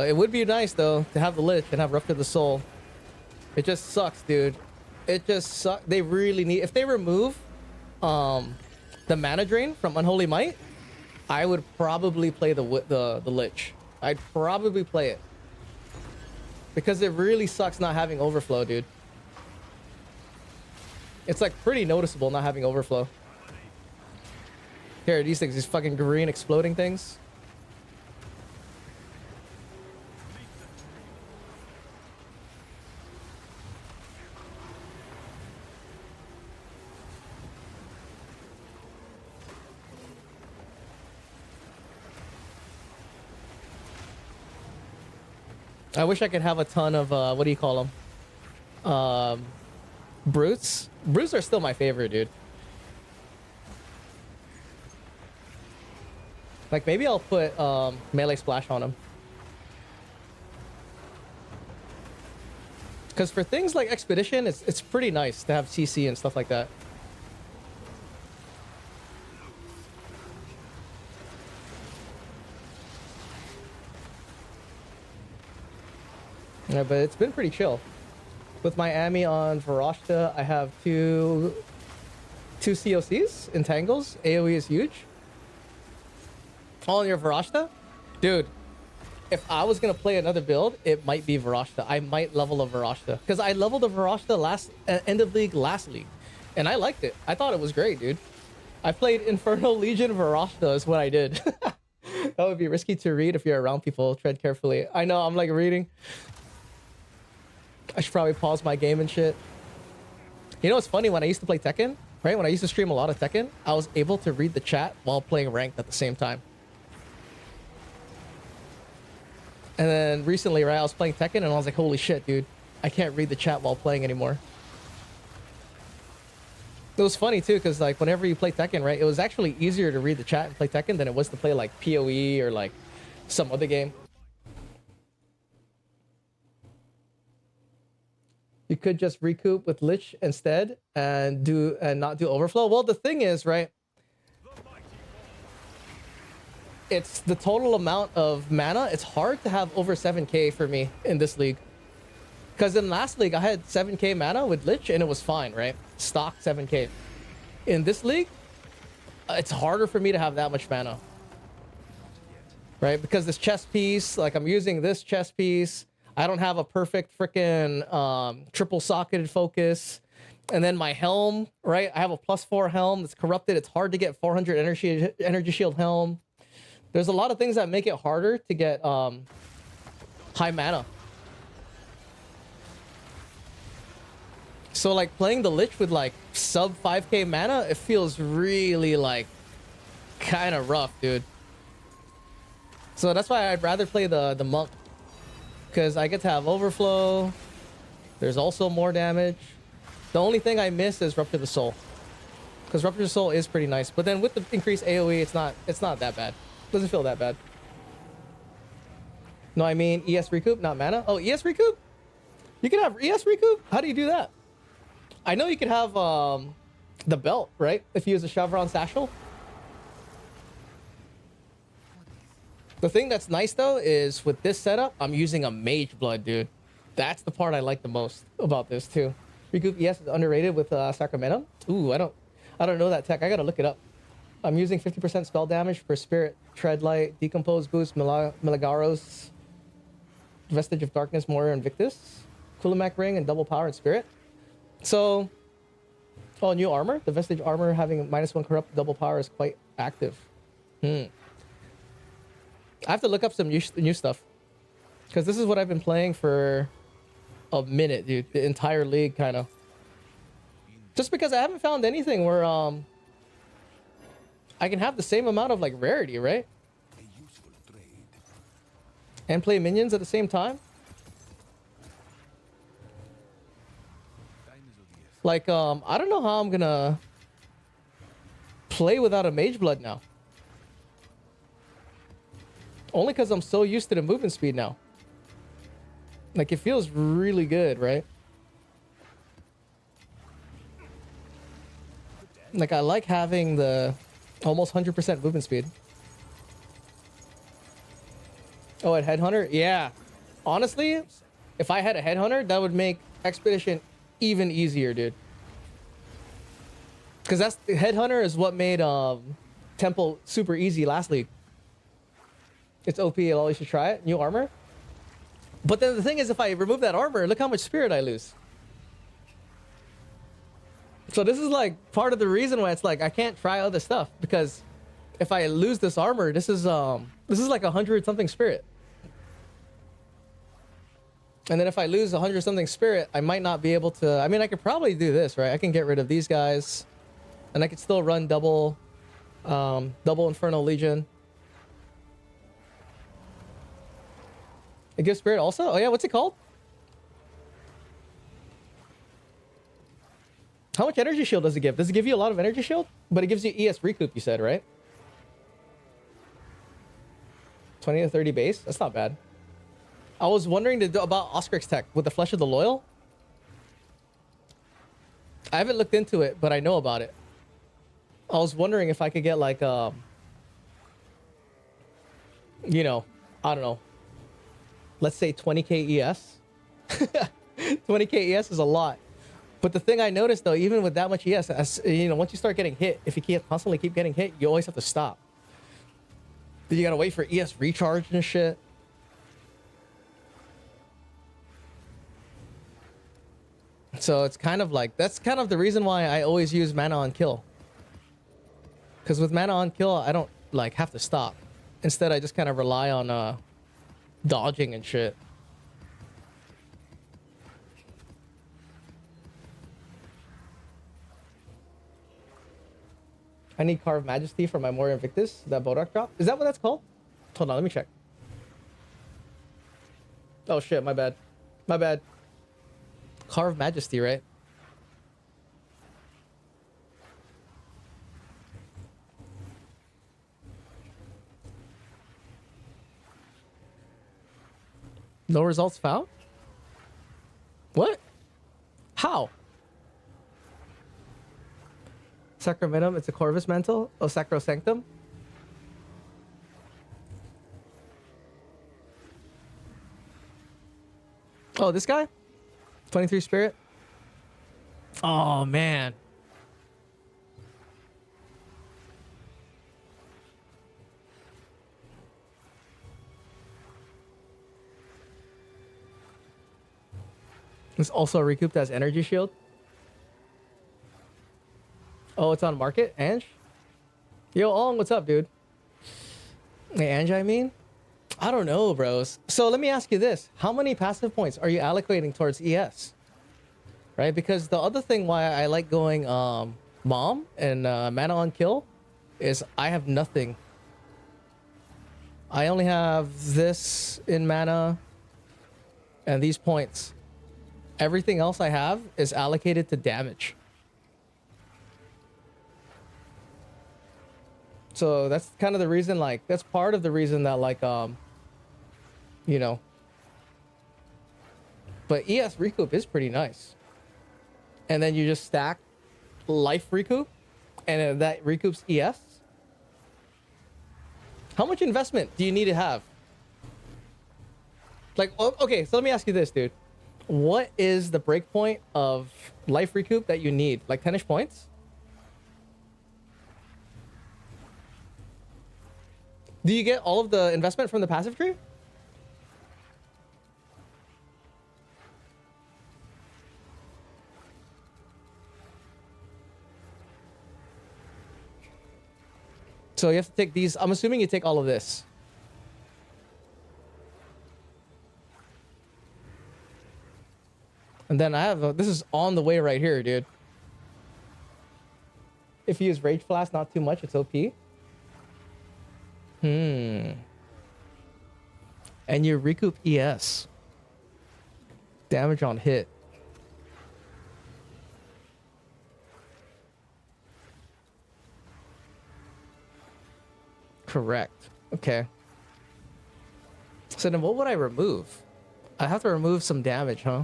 It would be nice though to have the Lich and have Rough of the Soul. It just sucks, dude. It just sucks. They really need, if they remove the mana drain from Unholy Might, I would probably play the Lich. I'd probably play it. Because it really sucks not having overflow, dude. It's like pretty noticeable not having overflow. Here, these things, these fucking green exploding things. I wish I could have a ton of what do you call them? Brutes. Brutes are still my favorite, dude. Like maybe I'll put melee splash on them. Because for things like expedition, it's pretty nice to have CC and stuff like that. Yeah, but it's been pretty chill. With my Ami on Varashta, I have two COCs, Entangles. AoE is huge. All on your Varashta? Dude, if I was going to play another build, it might be Varashta. I might level a Varashta. Because I leveled a Varashta end of league last league. And I liked it. I thought it was great, dude. I played Infernal Legion Varashta is what I did. That would be risky to read if you're around people. Tread carefully. I know, I'm like reading. I should probably pause my game and shit. You know what's funny? When I used to play Tekken, right? When I used to stream a lot of Tekken, I was able to read the chat while playing ranked at the same time. And then recently, right, I was playing Tekken and I was like, holy shit, dude. I can't read the chat while playing anymore. It was funny too, because like whenever you play Tekken, right, it was actually easier to read the chat and play Tekken than it was to play like PoE or like some other game. You could just recoup with Lich instead and not do overflow. Well, the thing is, right, it's the total amount of mana. It's hard to have over 7k for me in this league. Because in last league, I had 7k mana with Lich and it was fine, right? Stock 7k. In this league, it's harder for me to have that much mana. Right? Because this chest piece, like I'm using this chest piece. I don't have a perfect freaking triple socketed focus. And then my helm, right? I have a +4 helm that's corrupted. It's hard to get 400 energy shield helm. There's a lot of things that make it harder to get high mana. So like playing the Lich with like sub 5k mana, it feels really like kind of rough, dude. So that's why I'd rather play the monk. Because I get to have overflow. There's also more damage. The only thing I miss is Rupture the Soul. Because Rupture the Soul is pretty nice. But then with the increased AoE, it's not that bad. Doesn't feel that bad. No, I mean ES recoup, not mana. Oh, ES recoup? You can have ES recoup? How do you do that? I know you can have the belt, right? If you use a Chevron Satchel. The thing that's nice though is with this setup, I'm using a Mage Blood, dude. That's the part I like the most about this too. Recoup ES is underrated with Sacramento. Ooh, I don't know that tech. I gotta look it up. I'm using 50% spell damage per Spirit, Treadlight, Decompose Boost, Milagaros, Vestige of Darkness, Moira, Invictus, Kulimak Ring, and Double Power and Spirit. So, oh, new armor. The Vestige armor having -1 corrupt double power is quite active. I have to look up some new stuff. Because this is what I've been playing for a minute, dude. The entire league, kind of. Just because I haven't found anything where I can have the same amount of like rarity, right? And play minions at the same time. Like, I don't know how I'm gonna play without a Mage Blood now. Only because I'm so used to the movement speed now. Like, it feels really good, right? Like, I like having the almost 100% movement speed. Oh, at Headhunter? Yeah. Honestly, if I had a Headhunter, that would make Expedition even easier, dude. Because Headhunter is what made Temple super easy last league. It's OP, you should try it. New armor. But then the thing is, if I remove that armor, look how much spirit I lose. So this is like part of the reason why it's like I can't try other stuff, because if I lose this armor, this is like 100 something spirit. And then if I lose 100 something spirit, I might not be able to. I mean, I could probably do this, right? I can get rid of these guys, and I could still run double Infernal Legion. It gives spirit also? Oh yeah, what's it called? How much energy shield does it give? Does it give you a lot of energy shield? But it gives you ES recoup, you said, right? 20 to 30 base? That's not bad. I was wondering about Oscaric's tech with the Flesh of the Loyal. I haven't looked into it, but I know about it. I was wondering if I could get like, you know, I don't know. Let's say 20k ES. 20k ES is a lot. But the thing I noticed though, even with that much ES, as you know, once you start getting hit, if you constantly keep getting hit, you always have to stop. Then you gotta wait for ES recharge and shit. So it's kind of like, that's kind of the reason why I always use mana on kill. Because with mana on kill, I don't like have to stop. Instead, I just kind of rely on dodging and shit. I need Carve Majesty for my Moria Invictus, that Bodak drop. Is that what that's called? Hold on, let me check. Oh shit, my bad. My bad. Carve Majesty, right? No results found? What? How? Sacramentum, it's a Corvus Mantle? Oh, Sacrosanctum? Oh, this guy? 23 Spirit? Oh, man. It's also recouped as energy shield. Oh, it's on market? Ange? Yo, Ong, what's up, dude? Hey, Ange, I mean? I don't know, bros. So let me ask you this. How many passive points are you allocating towards ES? Right? Because the other thing why I like going Mom and mana on kill is I have nothing. I only have this in mana and these points. Everything else I have is allocated to damage. So that's kind of the reason, like, that's part of the reason that, like, you know. But ES recoup is pretty nice. And then you just stack life recoup, and that recoups ES. How much investment do you need to have? Like, okay, so let me ask you this, dude. What is the breakpoint of life recoup that you need? Like 10-ish points? Do you get all of the investment from the passive tree? So you have to take these. I'm assuming you take all of this. And then I have this is on the way right here, dude. If you use Rage Blast, not too much, it's OP. And you recoup ES. Damage on hit. Correct. Okay. So then what would I remove? I have to remove some damage, huh?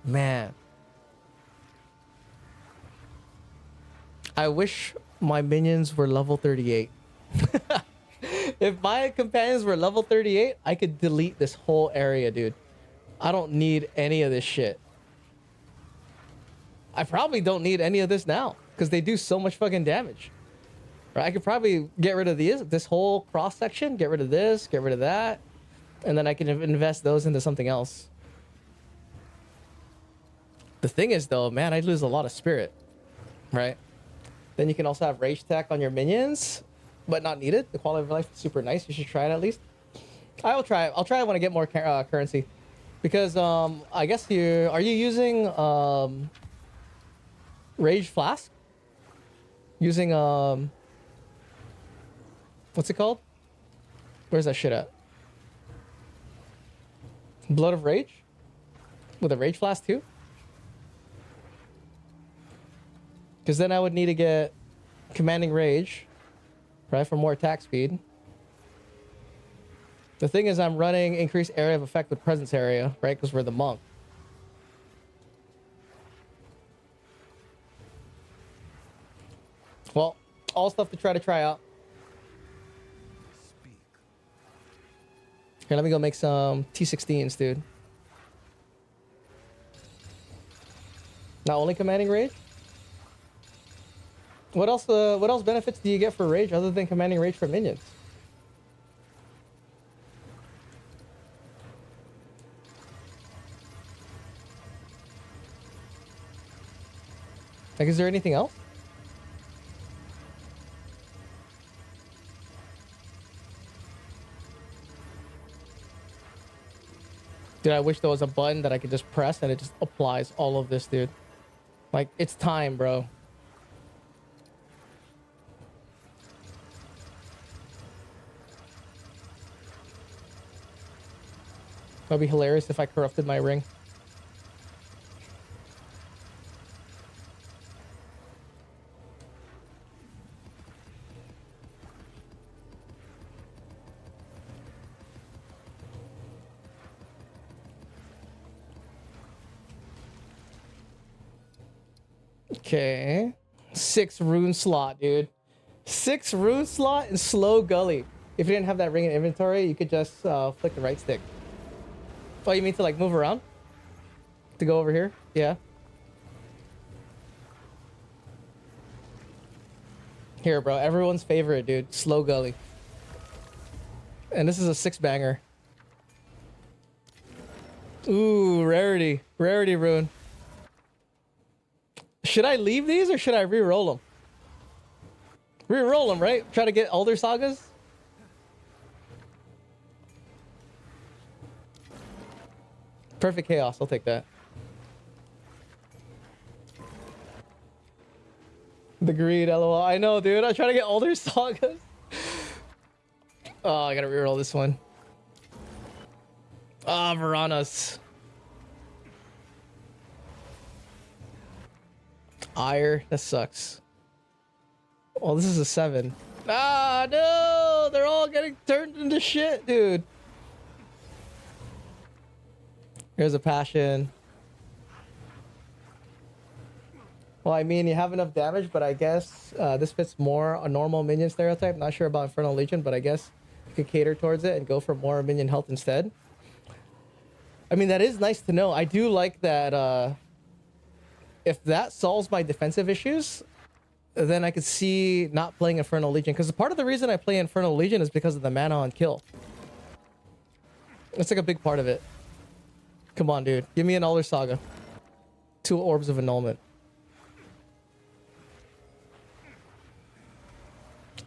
Man. I wish my minions were level 38. If my companions were level 38, I could delete this whole area, dude. I don't need any of this shit. I probably don't need any of this now because they do so much fucking damage. Right? I could probably get rid of this whole cross section, get rid of this, get rid of that, and then I can invest those into something else. The thing is, though, man, I'd lose a lot of spirit, right? Then you can also have rage attack on your minions, but not needed. The quality of life is super nice. You should try it at least. I will try it. I'll try it when I get more currency, because I guess are you using rage flask? Using what's it called? Where's that shit at? Blood of Rage? With a Rage Flask too? Because then I would need to get Commanding Rage, right, for more attack speed. The thing is, I'm running increased area of effect with presence area, right, because we're the monk. Well, all stuff to try out. Here, let me go make some T16s, dude. Not only Commanding Rage? What else benefits do you get for Rage other than Commanding Rage for minions? Like, is there anything else? Dude, I wish there was a button that I could just press and it just applies all of this, dude. Like, it's time, bro. That'd be hilarious if I corrupted my ring. Okay. 6 rune slot, dude. 6 rune slot and slow gully. If you didn't have that ring in inventory, you could just flick the right stick. Oh, you mean to like move around? To go over here? Yeah. Here, bro. Everyone's favorite, dude. Slow gully. And this is a 6-banger. Ooh, rarity. Rarity rune. Should I leave these or should I re-roll them? Re-roll them, right? Try to get older sagas? Perfect chaos. I'll take that. The greed, lol. I know, dude. I'm trying to get older sagas. Oh, I gotta re-roll this one. Ah, Varanas. Ire. That sucks. Well, this is a 7. Ah, no! They're all getting turned into shit, dude. Here's a passion. Well, I mean, you have enough damage, but I guess this fits more a normal minion stereotype. Not sure about Infernal Legion, but I guess you could cater towards it and go for more minion health instead. I mean, that is nice to know. I do like that if that solves my defensive issues, then I could see not playing Infernal Legion. Because part of the reason I play Infernal Legion is because of the mana on kill. It's like a big part of it. Come on, dude. Give me an Alder Saga. 2 Orbs of Annulment.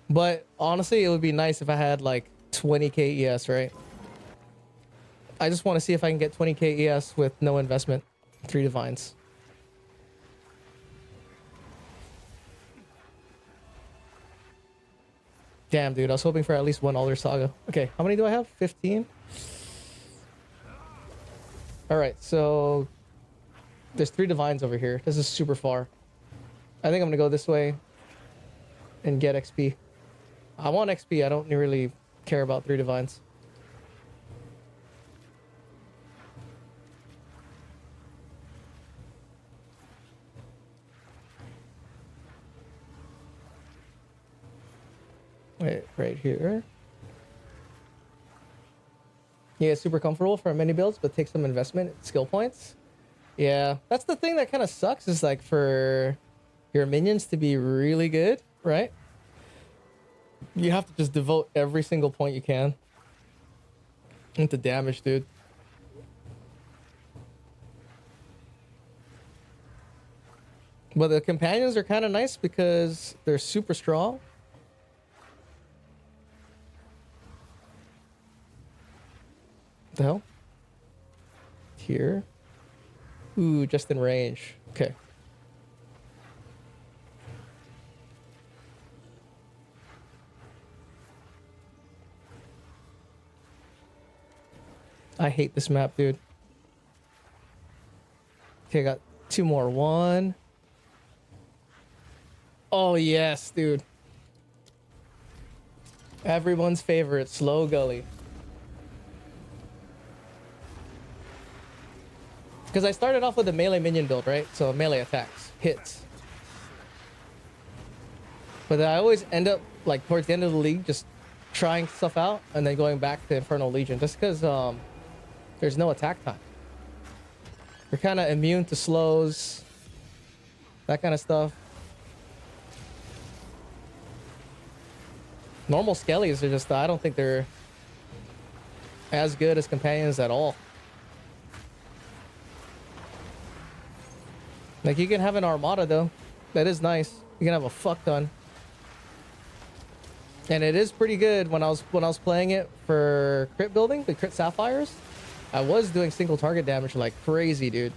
But honestly, it would be nice if I had like 20k ES, right? I just want to see if I can get 20k ES with no investment. 3 Divines. Damn, dude. I was hoping for at least 1 Alder Saga. Okay, how many do I have? 15? Alright, so... there's 3 Divines over here. This is super far. I think I'm gonna go this way and get XP. I want XP. I don't really care about 3 Divines. Wait, right here. Yeah, it's super comfortable for mini builds, but take some investment skill points. Yeah, that's the thing that kind of sucks is like for your minions to be really good, right? You have to just devote every single point you can into damage, dude. But the companions are kind of nice because they're super strong. The hell? Here. Ooh, just in range. Okay. I hate this map, dude. Okay, I got 2 more. 1. Oh, yes, dude. Everyone's favorite, slow gully. Because I started off with a melee minion build, right? So melee attacks, hits. But then I always end up, like, towards the end of the league, just trying stuff out and then going back to Infernal Legion just because there's no attack time. You're kind of immune to slows, that kind of stuff. Normal skellies are just, I don't think they're as good as companions at all. Like, you can have an armada though. That is nice. You can have a fuck ton. And it is pretty good when I was playing it for crit building, the crit sapphires. I was doing single target damage like crazy, dude.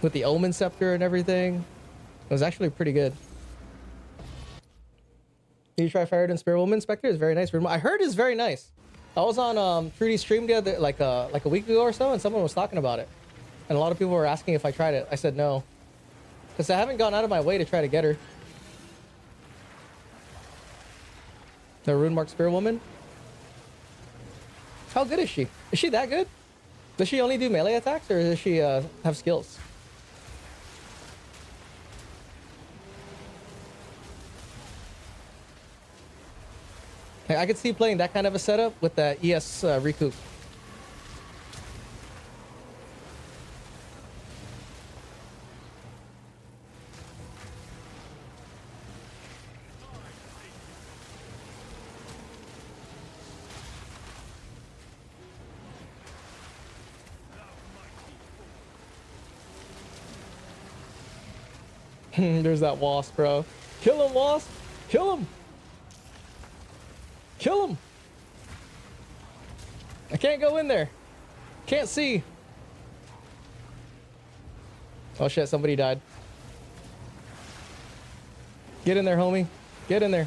With the Omen Scepter and everything. It was actually pretty good. Did you try Faradin Spearwoman Spectre? It's very nice. I heard it's very nice. I was on Trudy's stream the other like a week ago or so, and someone was talking about it. And a lot of people were asking if I tried it. I said no. Because I haven't gone out of my way to try to get her. The Runemark Spearwoman. How good is she? Is she that good? Does she only do melee attacks, or does she have skills? I could see playing that kind of a setup with that ES recoup. There's that wasp, bro. Kill him, wasp! Kill him! Kill him! I can't go in there. Can't see. Oh shit, somebody died. Get in there, homie. Get in there.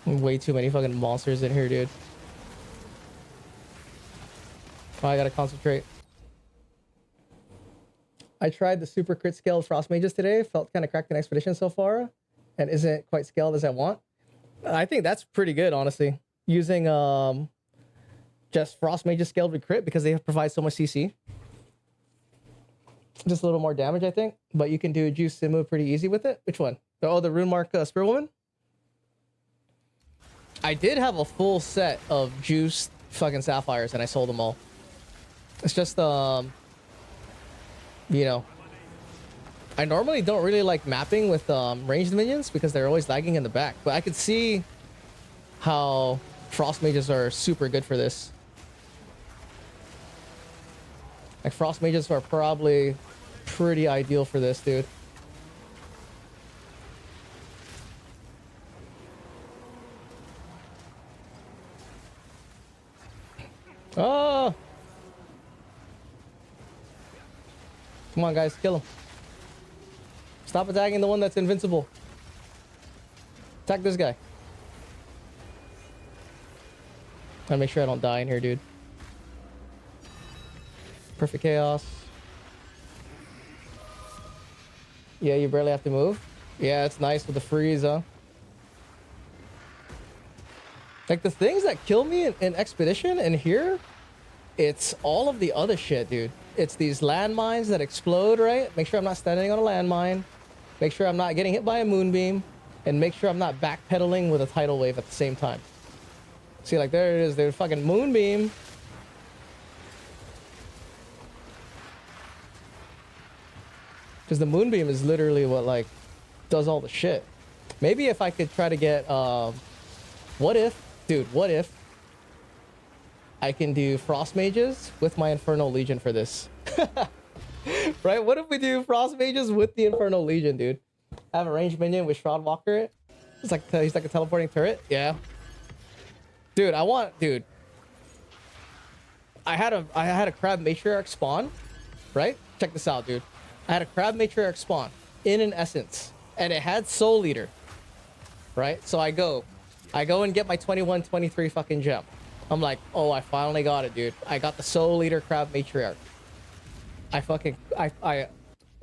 Way too many fucking monsters in here, dude. Oh, I gotta concentrate. I tried the super crit scaled frost mages today. Felt kind of cracked in expedition so far, and isn't quite scaled as I want. I think that's pretty good, honestly. Using just frost mages scaled with crit because they provide so much CC. Just a little more damage, I think. But you can do Juice Simu pretty easy with it. Which one? Oh, the Runemark Spearwoman? I did have a full set of juiced fucking sapphires and I sold them all. It's just, you know, I normally don't really like mapping with ranged minions because they're always lagging in the back. But I could see how frost mages are super good for this. Like, frost mages are probably pretty ideal for this, dude. Oh! Come on, guys, kill him. Stop attacking the one that's invincible. Attack this guy. Gotta make sure I don't die in here, dude. Perfect chaos. Yeah, you barely have to move. Yeah, it's nice with the freeze, huh? Like, the things that kill me in Expedition and here, it's all of the other shit, dude. It's these landmines that explode, right? Make sure I'm not standing on a landmine. Make sure I'm not getting hit by a moonbeam. And make sure I'm not backpedaling with a tidal wave at the same time. See, like, there it is. There's fucking moonbeam. Because the moonbeam is literally what, like, does all the shit. Maybe if I could try to get, what if, dude, what if I can do Frost Mages with my Infernal Legion for this? Right? What if we do Frost Mages with the Infernal Legion, dude? I have a ranged minion with Shroud Walker it. It's like, he's like a teleporting turret. Yeah. Dude, dude, I had a crab matriarch spawn, right? Check this out, dude. I had a crab matriarch spawn in an essence, and it had soul eater, right? So I go and get my 21, 23 fucking gem. I'm like, oh, I finally got it, dude. I got the soul eater crab matriarch.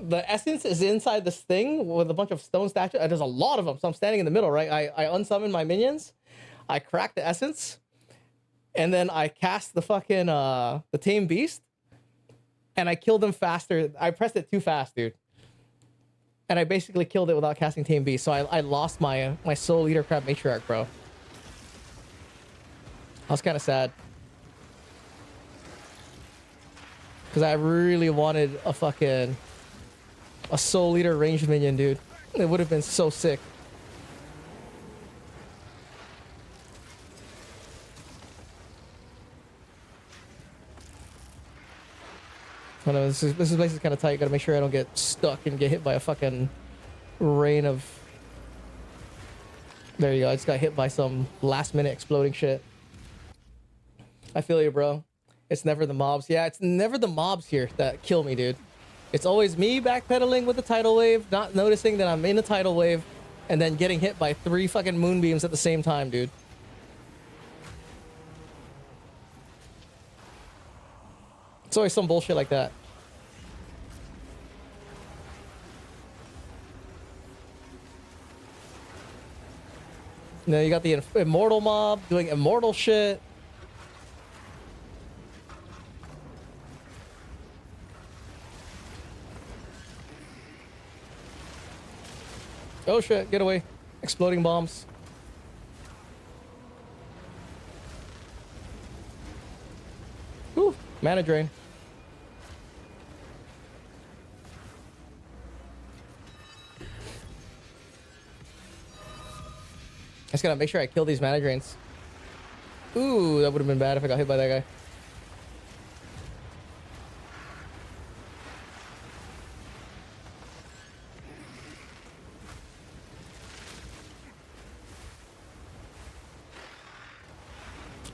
The essence is inside this thing with a bunch of stone statues. There's a lot of them, so I'm standing in the middle, right? I unsummon my minions, I crack the essence, and then I cast the fucking the tame beast, and I killed them faster. I pressed it too fast, dude, and I basically killed it without casting tame beast. So I lost my soul eater crab matriarch, bro. I was kind of sad because I really wanted a soul eater ranged minion, dude. It would have been so sick. I know this place is kind of tight. Gotta make sure I don't get stuck and get hit by a fucking rain of. There you go. I just got hit by some last minute exploding shit. I feel you, bro. It's never the mobs. Yeah, it's never the mobs here that kill me, dude. It's always me backpedaling with the tidal wave, not noticing that I'm in a tidal wave, and then getting hit by 3 fucking moonbeams at the same time, dude. It's always some bullshit like that. You know, you got the immortal mob doing immortal shit. Oh shit, get away. Exploding bombs. Whew, mana drain. I just gotta make sure I kill these mana drains. Ooh, that would have been bad if I got hit by that guy.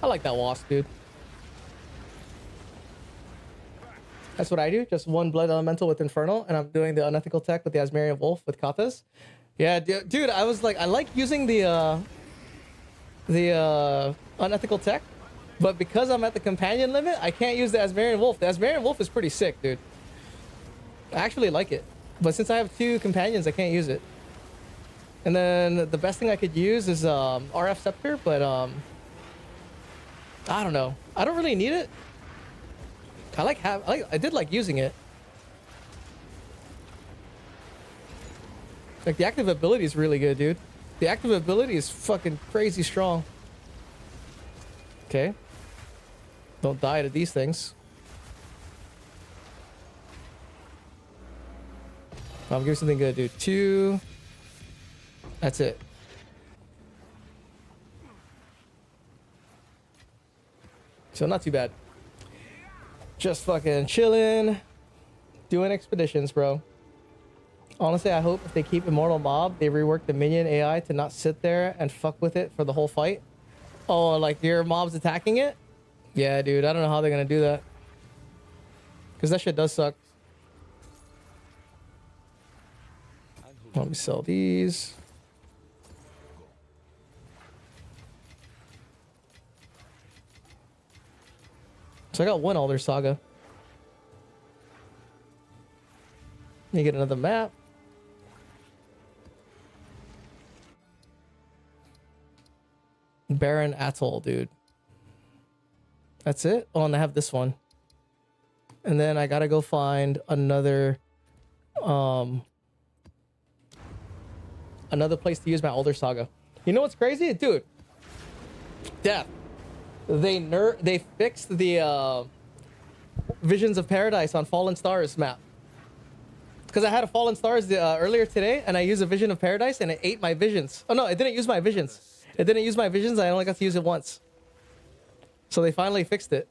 I like that wasp, dude. That's what I do. Just 1 blood elemental with Infernal, and I'm doing the unethical tech with the Asmarian Wolf with Katas. Yeah, dude, I was like, I like using the unethical tech, but because I'm at the companion limit, I can't use the Asmarian Wolf. The Asmarian Wolf is pretty sick, dude. I actually like it, but since I have 2 companions, I can't use it. And then the best thing I could use is RF Scepter, but I don't know. I don't really need it. I did like using it. Like, the active ability is really good, dude. The active ability is fucking crazy strong. Okay. Don't die to these things. I'll give you something good, dude. 2. That's it. So not too bad. Just fucking chilling, doing expeditions, bro. Honestly, I hope if they keep Immortal Mob, they rework the minion AI to not sit there and fuck with it for the whole fight. Oh, like your mob's attacking it? Yeah, dude, I don't know how they're gonna do that. Because that shit does suck. Let me sell these. So I got 1 Alder Saga. Let me get another map. Barren Atoll, dude. That's it? Oh, and I have this one. And then I gotta go find another place to use my Alder Saga. You know what's crazy? Dude. Death. They fixed the Visions of Paradise on Fallen Stars map. Because I had a Fallen Stars earlier today, and I used a Vision of Paradise, and it ate my visions. Oh no, it didn't use my visions. It didn't use my visions. I only got to use it once. So they finally fixed it.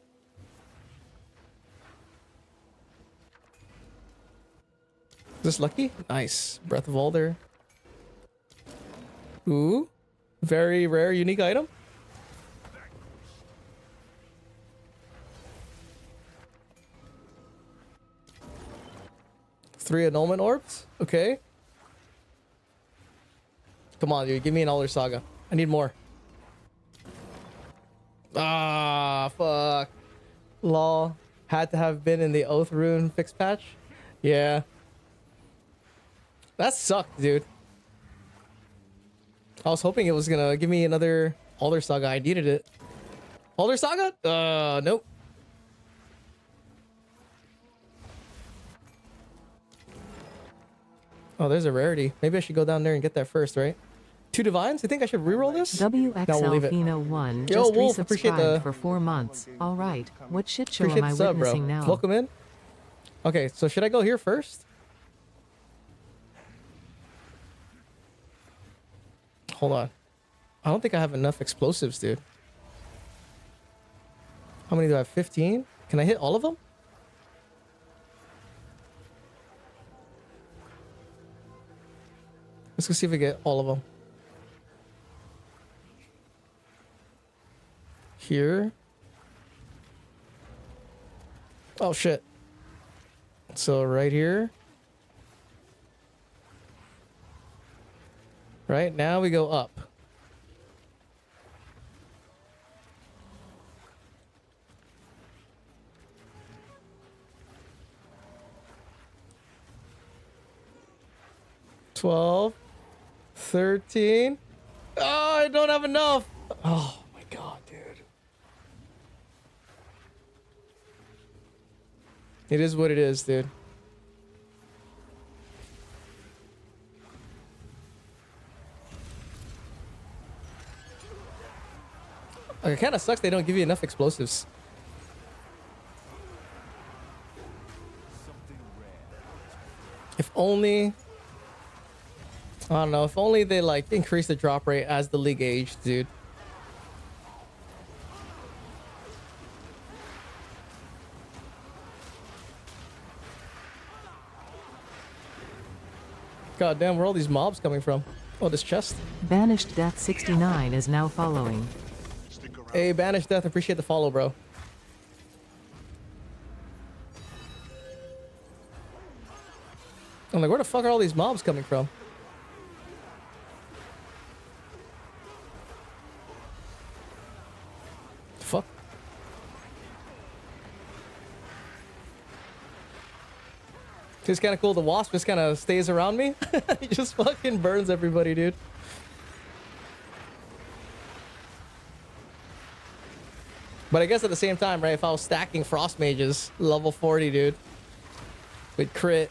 Is this lucky? Nice. Breath of Alder. Ooh. Very rare, unique item. 3 annulment orbs. Okay. Come on, dude. Give me an Elder Saga. I need more. Ah, fuck. Lol. Had to have been in the Oath Rune fix patch. Yeah. That sucked, dude. I was hoping it was gonna give me another Elder Saga. I needed it. Elder Saga? Nope. Oh, there's a rarity. Maybe I should go down there and get that first, right? 2 divines? You think I should reroll this? WXL No, we'll leave it. Fino 1 Yo, just Wolf, appreciate resubscribed the... for 4 months. All right, what shit show Appreciate am I the sub, bro. witnessing now? Welcome in. Okay, so should I go here first? Hold on. I don't think I have enough explosives, dude. How many do I have? 15? Can I hit all of them? Let's go see if we get all of them. Here. Oh, shit. So right here. Right now we go up. $12, $13. Oh, I don't have enough. Oh my god, dude. It is what it is, dude. Like, it kind of sucks they don't give you enough explosives. If only... I don't know. If only they, like, increase the drop rate as the league aged, dude. God damn, where are all these mobs coming from? Oh, this chest. Banished Death 69 is now following. Hey, Banished Death, appreciate the follow, bro. I'm like, where the fuck are all these mobs coming from? The fuck? It's kind of cool. The wasp just kind of stays around me. He just fucking burns everybody, dude. But I guess at the same time, right, if I was stacking frost mages level 40, dude, with crit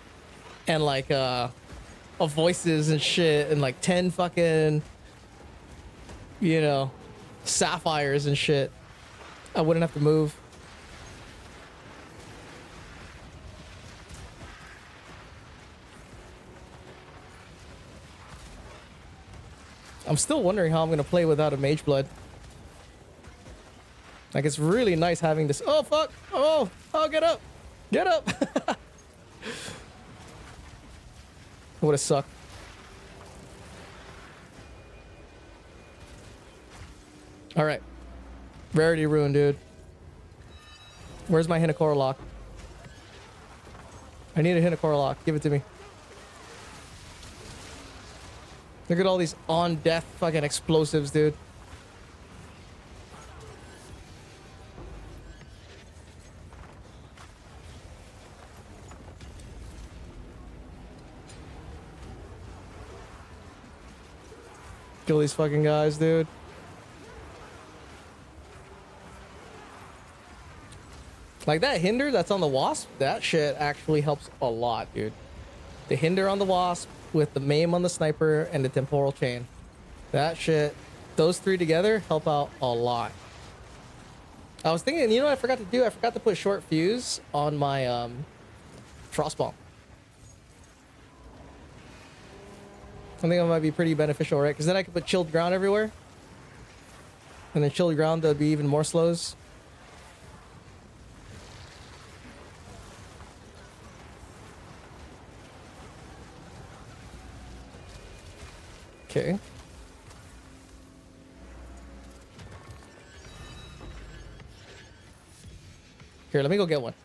and like voices and shit and like 10 fucking, you know, sapphires and shit, I wouldn't have to move. I'm still wondering how I'm gonna play without a mage blood. Like, it's really nice having this. Oh fuck! Oh, get up! Get up! Would have sucked. All right, rarity rune, dude. Where's my Hinakora lock? I need a Hinakora lock. Give it to me. Look at all these on death fucking explosives, dude. Kill these fucking guys, dude. Like that hinder that's on the wasp, that shit actually helps a lot, dude. The hinder on the wasp with the maim on the sniper and the temporal chain. That shit, those 3 together help out a lot. I was thinking, you know what I forgot to do? I forgot to put short fuse on my frostbomb. I think that might be pretty beneficial, right? Because then I could put chilled ground everywhere. And then chilled ground, there'll be even more slows. Okay. Here, let me go get one.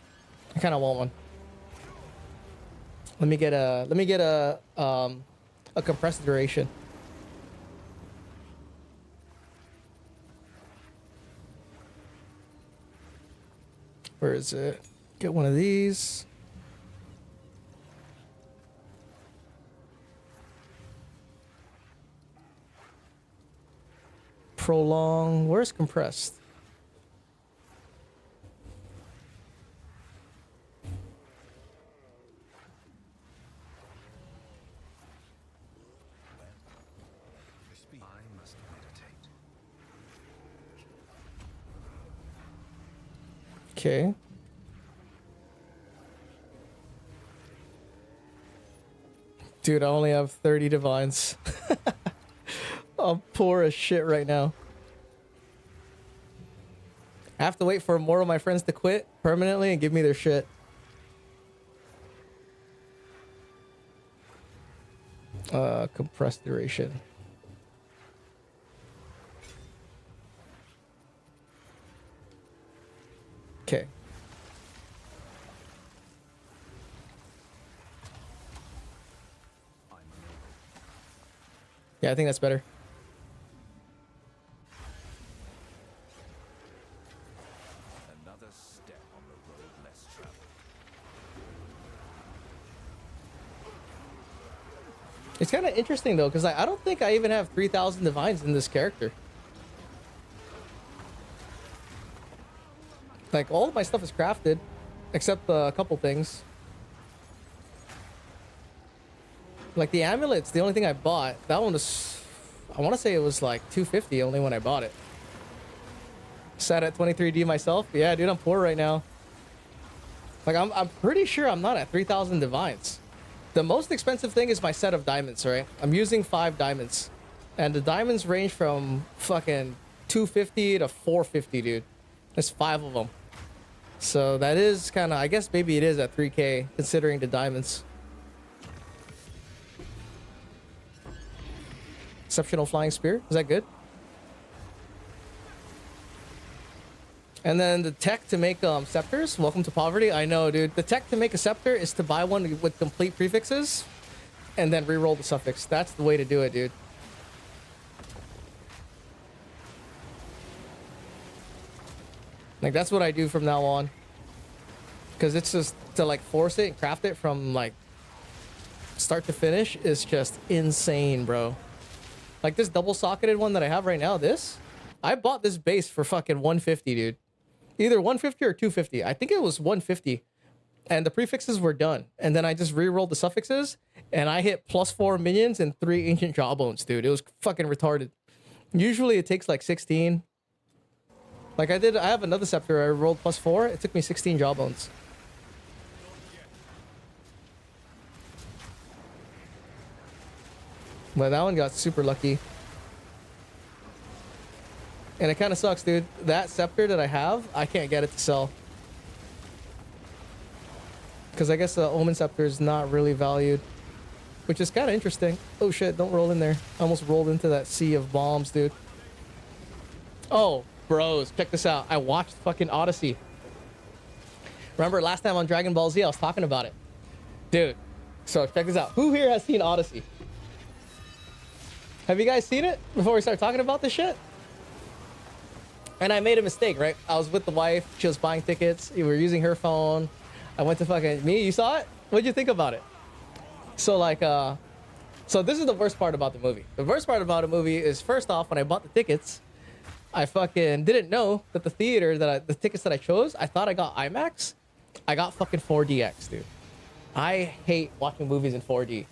I kind of want one. Let me get a compressed duration. Where is it? Get one of these. Prolong. Where's compressed? I must meditate. Okay. Dude, I only have 30 divines. I'm poor as shit right now. I have to wait for more of my friends to quit permanently and give me their shit. Compressed duration. Okay. Yeah, I think that's better. Another step on the road less traveled. It's kind of interesting though, because I don't think I even have 3,000 divines in this character. Like, all of my stuff is crafted, except a couple things. Like the amulet's the only thing I bought. That one was, I want to say it was like 250 only when I bought it. Sat at 23D myself. Yeah, dude, I'm poor right now. Like, I'm pretty sure I'm not at 3,000 divines. The most expensive thing is my set of diamonds, right? I'm using 5 diamonds. And the diamonds range from fucking 250 to 450, dude. There's 5 of them. So that is kind of, I guess maybe it is at 3K considering the diamonds. Exceptional flying spear. Is that good? And then the tech to make scepters. Welcome to poverty. I know, dude. The tech to make a scepter is to buy one with complete prefixes and then re-roll the suffix. That's the way to do it, dude. Like, that's what I do from now on. Because it's just to, like, force it and craft it from, like, start to finish is just insane, bro. Like, this double-socketed one that I have right now, this, I bought this base for fucking 150, dude. Either 150 or 250. I think it was 150. And the prefixes were done. And then I just re-rolled the suffixes, and I hit +4 minions and 3 ancient jawbones, dude. It was fucking retarded. Usually it takes, like, 16. Like, I have another scepter. I rolled +4. It took me 16 jawbones. But that one got super lucky. And it kind of sucks, dude. That scepter that I have, I can't get it to sell. Because I guess the Omen Scepter is not really valued. Which is kind of interesting. Oh shit, don't roll in there. I almost rolled into that sea of bombs, dude. Oh, bros, check this out. I watched fucking Odyssey. Remember last time on Dragon Ball Z, I was talking about it. Dude, so check this out. Who here has seen Odyssey? Have you guys seen it before we start talking about this shit? And I made a mistake, right? I was with the wife. She was buying tickets. We were using her phone. I went to fucking... Me, you saw it? What'd you think about it? So, like, so this is the worst part about the movie. The worst part about the movie is, first off, when I bought the tickets, I fucking didn't know that the theater the tickets that I chose, I thought I got IMAX. I got fucking 4DX, dude. I hate watching movies in 4D.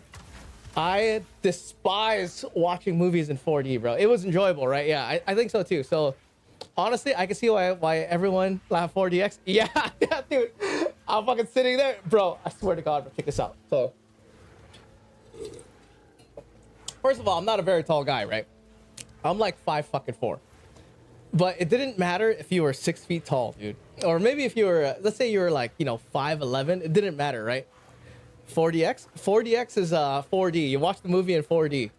I despise watching movies in 4D, bro. It was enjoyable, right? Yeah, I think so too. So honestly, I can see why everyone laugh 4DX. Yeah, yeah, dude. I'm fucking sitting there, bro. I swear to God, bro, check this out. So first of all, I'm not a very tall guy, right? I'm like 5'4". But it didn't matter if you were 6 feet tall, dude. Or maybe if you were, let's say you were like, 5'11". It didn't matter, right? 4DX? 4DX is 4D. You watch the movie in 4D,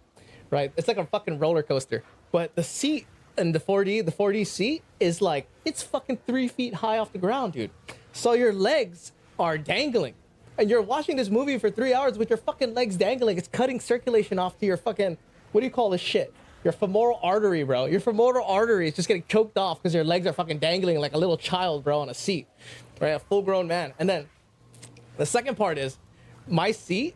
right? It's like a fucking roller coaster. But the seat in the 4D seat is like, it's fucking 3 feet high off the ground, dude. So your legs are dangling. and you're watching this movie for 3 hours with your fucking legs dangling. It's cutting circulation off to your fucking, what do you call this shit? Your femoral artery, bro. Your femoral artery is just getting choked off because your legs are fucking dangling like a little child, bro, on a seat, right? A full-grown man. And then the second part is my seat.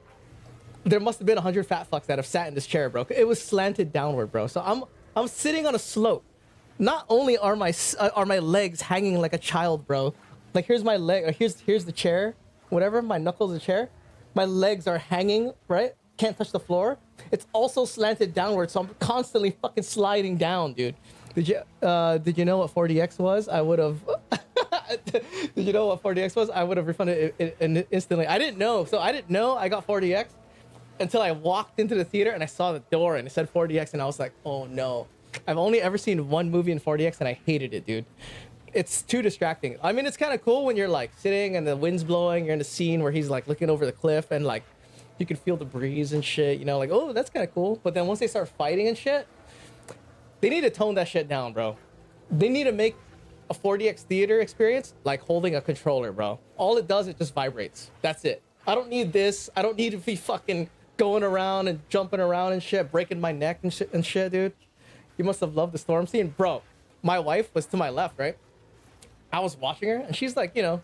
There must have been 100 fat fucks that have sat in this chair, bro. It was slanted downward, bro. So I'm sitting on a slope. Not only are my legs hanging like a child, bro. Like here's my leg. Or here's the chair. Whatever. My knuckles, the chair. My legs are hanging, right? Can't touch the floor. It's also slanted downward, so I'm constantly fucking sliding down, dude. Did you know what 4DX was? I would have. Did you know what 4DX was? I would have refunded it instantly. I didn't know, so I didn't know I got 4DX until I walked into the theater and I saw the door and it said 4DX and I was like, oh no. I've only ever seen one movie in 4DX and I hated it, dude. It's too distracting. I mean, it's kind of cool when you're like sitting and the wind's blowing. You're in a scene where he's like looking over the cliff and like you can feel the breeze and shit. You know, like, oh, that's kind of cool. But then once they start fighting and shit, they need to tone that shit down, bro. They need to make a 4DX theater experience like holding a controller, bro. All it does, it just vibrates. That's it. I don't need this. I don't need to be fucking going around and jumping around and shit, breaking my neck and shit, dude. You must have loved the storm scene. Bro, my wife was to my left, right? I was watching her, and she's like, you know,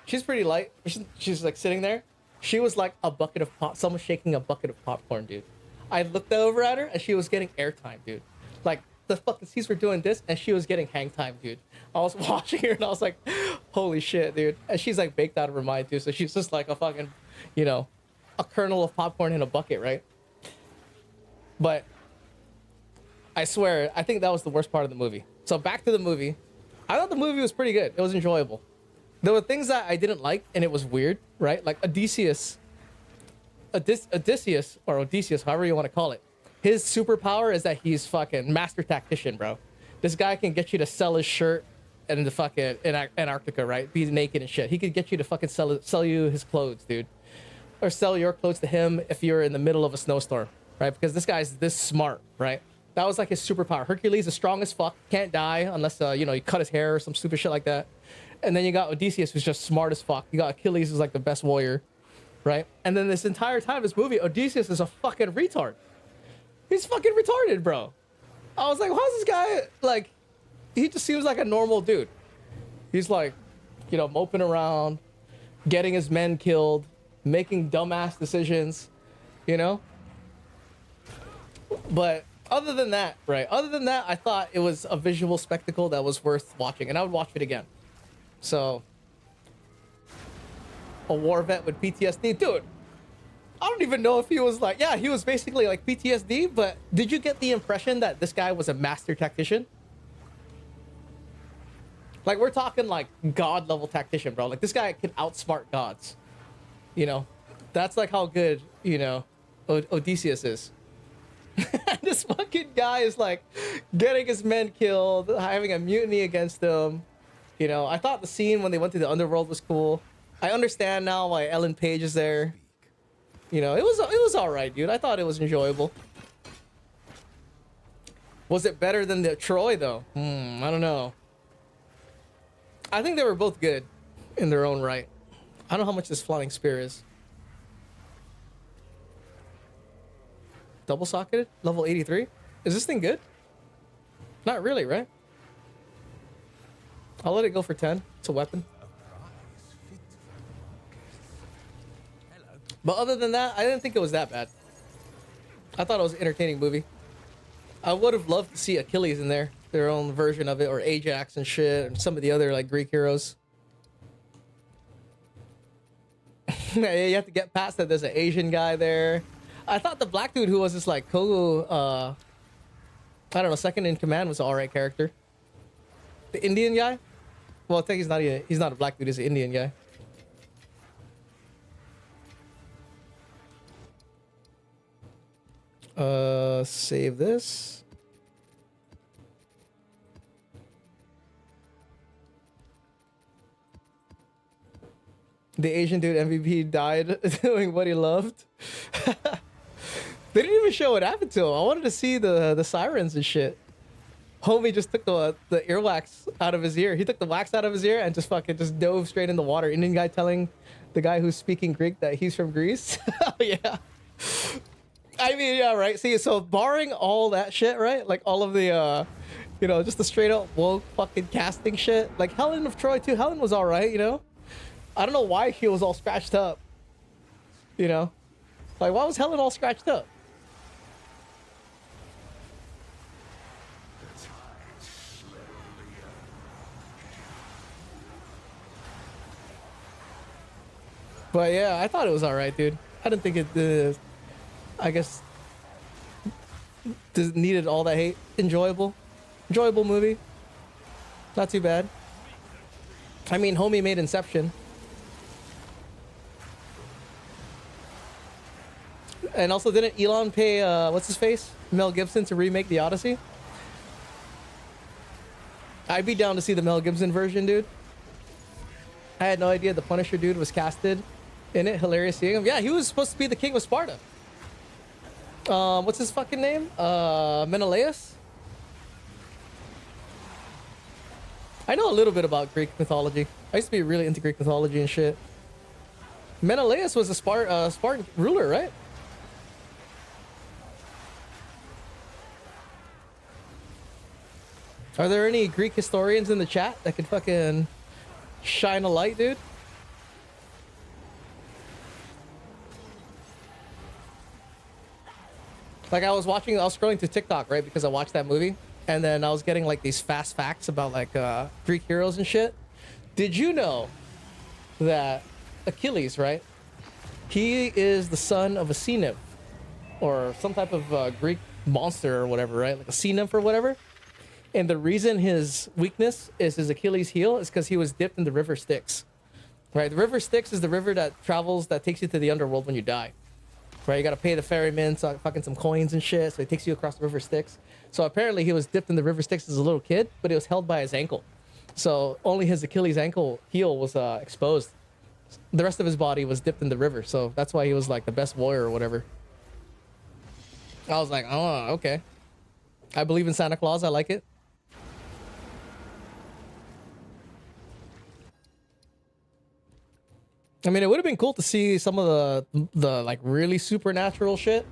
she's pretty light. She's like sitting there. She was like a bucket of pop. Someone shaking a bucket of popcorn, dude. I looked over at her, and she was getting airtime, dude. Like, the fucking seats were doing this, and she was getting hang time, dude. I was watching her, and I was like, holy shit, dude. And she's like baked out of her mind, too. So she's just like a fucking, you know, a kernel of popcorn in a bucket, right? But I swear, I think that was the worst part of the movie. So back to the movie. I thought the movie was pretty good. It was enjoyable. There were things that I didn't like, and it was weird, right? Like Odysseus, however you want to call it. His superpower is that he's fucking master tactician, bro. This guy can get you to sell his shirt in the fucking Antarctica, right? Be naked and shit. He could get you to fucking sell you his clothes, dude. Or sell your clothes to him if you're in the middle of a snowstorm, right? Because this guy's this smart, right? That was like his superpower. Hercules is strong as fuck, can't die unless, you know, you cut his hair or some stupid shit like that. And then you got Odysseus, who's just smart as fuck. You got Achilles, who's like the best warrior, right? And then this entire time, this movie, Odysseus is a fucking retard. He's fucking retarded, bro. I was like, how's this guy, like, he just seems like a normal dude. He's like, you know, moping around, getting his men killed, making dumbass decisions, you know? But other than that, I thought it was a visual spectacle that was worth watching, and I would watch it again. So, a war vet with PTSD, dude. I don't even know if he was like, yeah, he was basically like PTSD, but did you get the impression that this guy was a master tactician? Like, we're talking like god level tactician, bro. Like, this guy can outsmart gods. You know, that's like how good, you know, Odysseus is. This fucking guy is like getting his men killed, having a mutiny against them. You know, I thought the scene when they went to the underworld was cool. I understand now why Ellen Page is there. You know, it was all right, dude. I thought it was enjoyable. Was it better than the Troy though? I don't know. I think they were both good in their own right. I don't know how much this flying spear is. Double socketed, level 83. Is this thing good? Not really, right? I'll let it go for 10. It's a weapon. But other than that, I didn't think it was that bad. I thought it was an entertaining movie. I would have loved to see Achilles in there, their own version of it, or Ajax and shit, and some of the other like Greek heroes. You have to get past that. There's an Asian guy there. I thought the black dude who was just like I don't know, second in command was an alright character. The Indian guy? Well, I think he's not a black dude, he's an Indian guy. Save this. The Asian dude MVP died doing what he loved. They didn't even show what happened to him. I wanted to see the sirens and shit. Homie just took the earwax out of his ear. He took the wax out of his ear and just fucking just dove straight in the water. Indian guy telling the guy who's speaking Greek that he's from Greece. Oh yeah. I mean, yeah, right. See, so barring all that shit, right? Like all of the you know, just the straight up woke fucking casting shit. Like Helen of Troy too. Helen was all right, you know. I don't know why she was all scratched up. You know, like why was Helen all scratched up? But yeah, I thought it was all right, dude. I didn't think it. I guess needed all that hate. Enjoyable movie. Not too bad. I mean, homie made Inception. And also, didn't Elon pay what's his face, Mel Gibson, to remake The Odyssey? I'd be down to see the Mel Gibson version, dude. I had no idea the Punisher dude was casted in it. Hilarious seeing him. Yeah, he was supposed to be the king of Sparta. What's his fucking name? Menelaus? I know a little bit about Greek mythology. I used to be really into Greek mythology and shit. Menelaus was a Spartan ruler, right? Are there any Greek historians in the chat that could fucking shine a light, dude? Like I was scrolling through TikTok, right? Because I watched that movie. And then I was getting like these fast facts about like Greek heroes and shit. Did you know that Achilles, right? He is the son of a sea nymph or some type of Greek monster or whatever, right? Like a sea nymph or whatever. And the reason his weakness is his Achilles heel is because he was dipped in the river Styx, right? The river Styx is the river that takes you to the underworld when you die, right? You got to pay the ferryman fucking some coins and shit. So he takes you across the river Styx. So apparently he was dipped in the river Styx as a little kid, but it was held by his ankle. So only his Achilles ankle heel was exposed. The rest of his body was dipped in the river. So that's why he was like the best warrior or whatever. I was like, oh, okay. I believe in Santa Claus. I like it. I mean, it would have been cool to see some of the like really supernatural shit.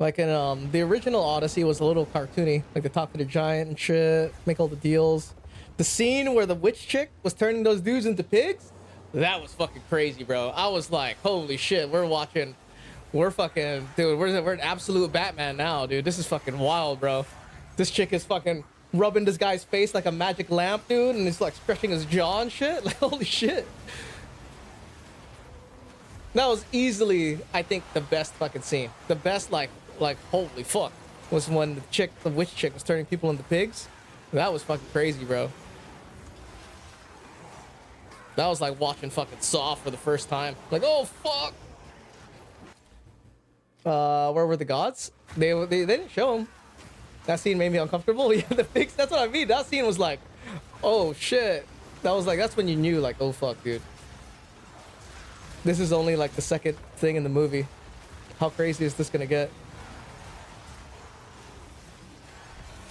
Like in the original Odyssey was a little cartoony, like the Talk to the Giant and shit, make all the deals. The scene where the witch chick was turning those dudes into pigs, that was fucking crazy, bro. I was like, holy shit, we're fucking, dude, we're an absolute Batman now, dude. This is fucking wild, bro. This chick is fucking rubbing this guy's face like a magic lamp, dude, and it's like stretching his jaw and shit. Like, holy shit. That was easily, I think, the best fucking scene. The best, like holy fuck, was when the witch chick was turning people into pigs. That was fucking crazy, bro. That was like watching fucking Saw for the first time. Like, oh fuck. Where were the gods? They didn't show them. That scene made me uncomfortable. Yeah, the pigs. That's what I mean. That scene was like, oh shit. That was like, that's when you knew, like, oh fuck, dude. This is only like the second thing in the movie. How crazy is this gonna get?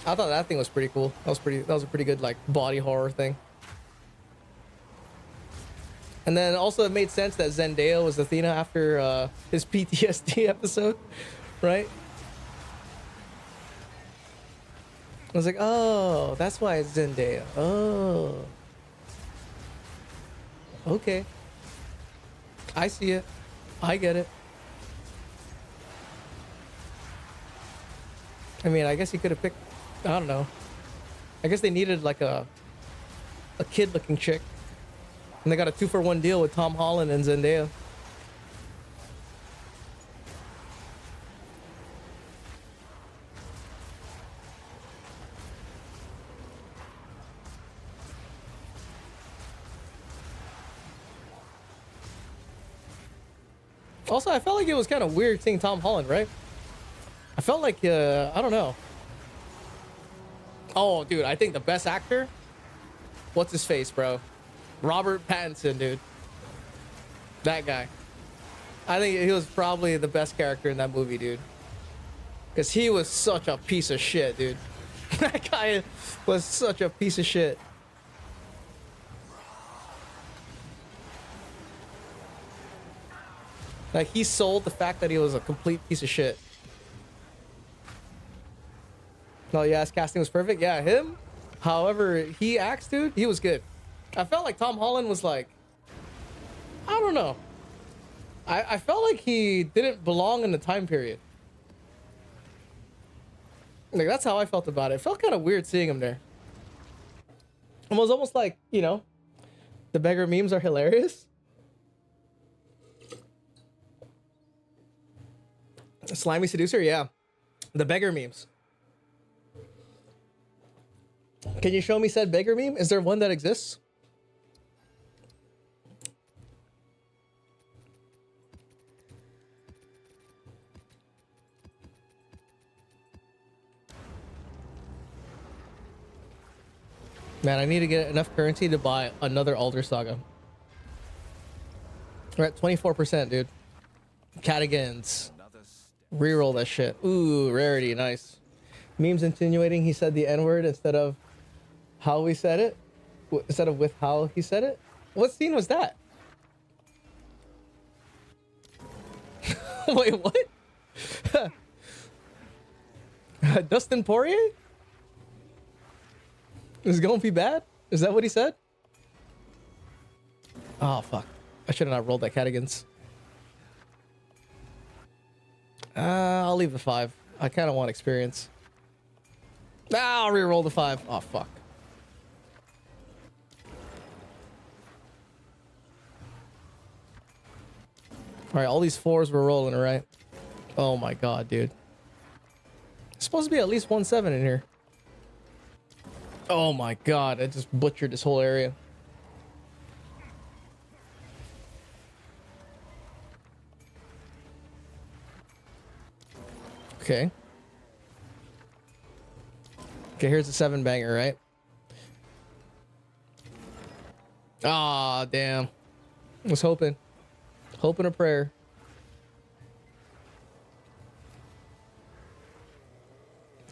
I thought that thing was pretty cool. That was a pretty good like body horror thing. And then also it made sense that Zendaya was Athena after his PTSD episode, right? I was like, oh, that's why it's Zendaya. Oh. Okay. I see it. I get it. I mean, I guess he could have picked, I don't know. I guess they needed like a kid-looking chick. And they got a 2-for-1 deal with Tom Holland and Zendaya. Also, I felt like it was kind of weird seeing Tom Holland, right? I felt like, I don't know. Oh, dude, I think the best actor? What's his face, bro? Robert Pattinson, dude. That guy. I think he was probably the best character in that movie, dude. Because he was such a piece of shit, dude. That guy was such a piece of shit. Like, he sold the fact that he was a complete piece of shit. Oh, yeah, his casting was perfect. Yeah, him. However, he acts, dude, he was good. I felt like Tom Holland was like, I don't know. I felt like he didn't belong in the time period. Like, that's how I felt about it. It felt kind of weird seeing him there. It was almost like, you know, the beggar memes are hilarious. Slimy Seducer, yeah. The beggar memes. Can you show me said beggar meme? Is there one that exists? Man, I need to get enough currency to buy another Alder Saga. We're at 24%, dude. Catigans. Reroll that shit. Ooh, rarity, nice. Memes insinuating he said the N-word instead of how we said it. Instead of with how he said it. What scene was that? Wait, what? Dustin Poirier? Is it gonna be bad? Is that what he said? Oh, fuck. I should have not rolled that Catigans. I'll leave the 5. I kind of want experience. I'll re-roll the 5. Oh, fuck. All right, all these 4s were rolling, right? Oh my god, dude. It's supposed to be at least 1-7 in here. Oh my god, I just butchered this whole area. Okay. Okay, here's the 7 banger, right? Ah, damn. Was hoping. Hoping a prayer.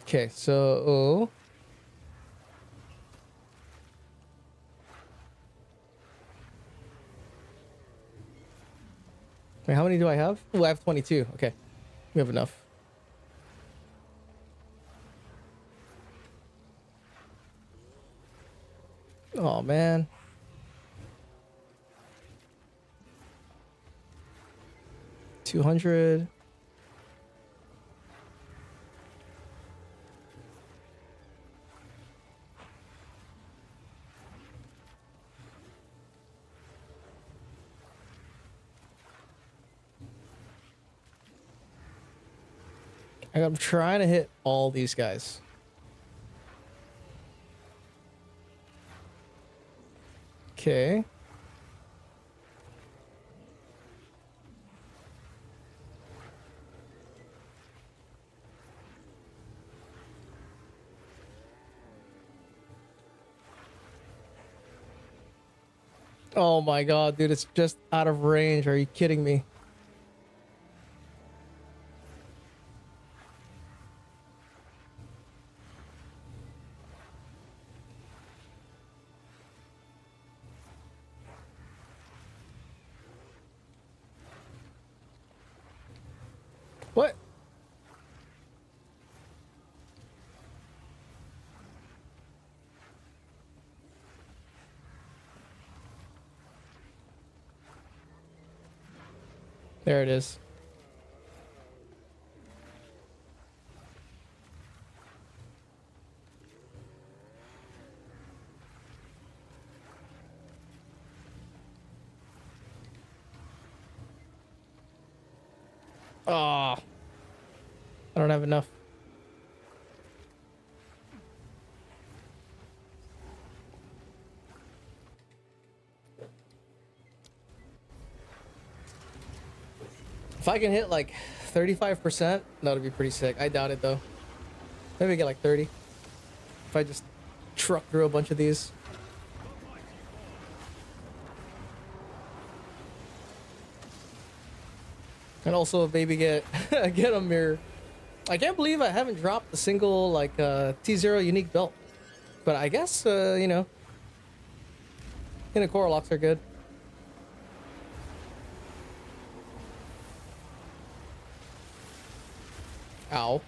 Okay, so... Wait, how many do I have? Oh, I have 22. Okay. We have enough. Oh, man. $200. I'm trying to hit all these guys. Okay. Oh my god, dude, it's just out of range. Are you kidding me? What? There it is. Oh, I don't have enough. If I can hit like 35%, that would be pretty sick. I doubt it though. Maybe get like 30. If I just truck through a bunch of these. And also maybe get get a mirror. I can't believe I haven't dropped a single like T0 unique belt. But I guess you know, coral locks are good. Ow.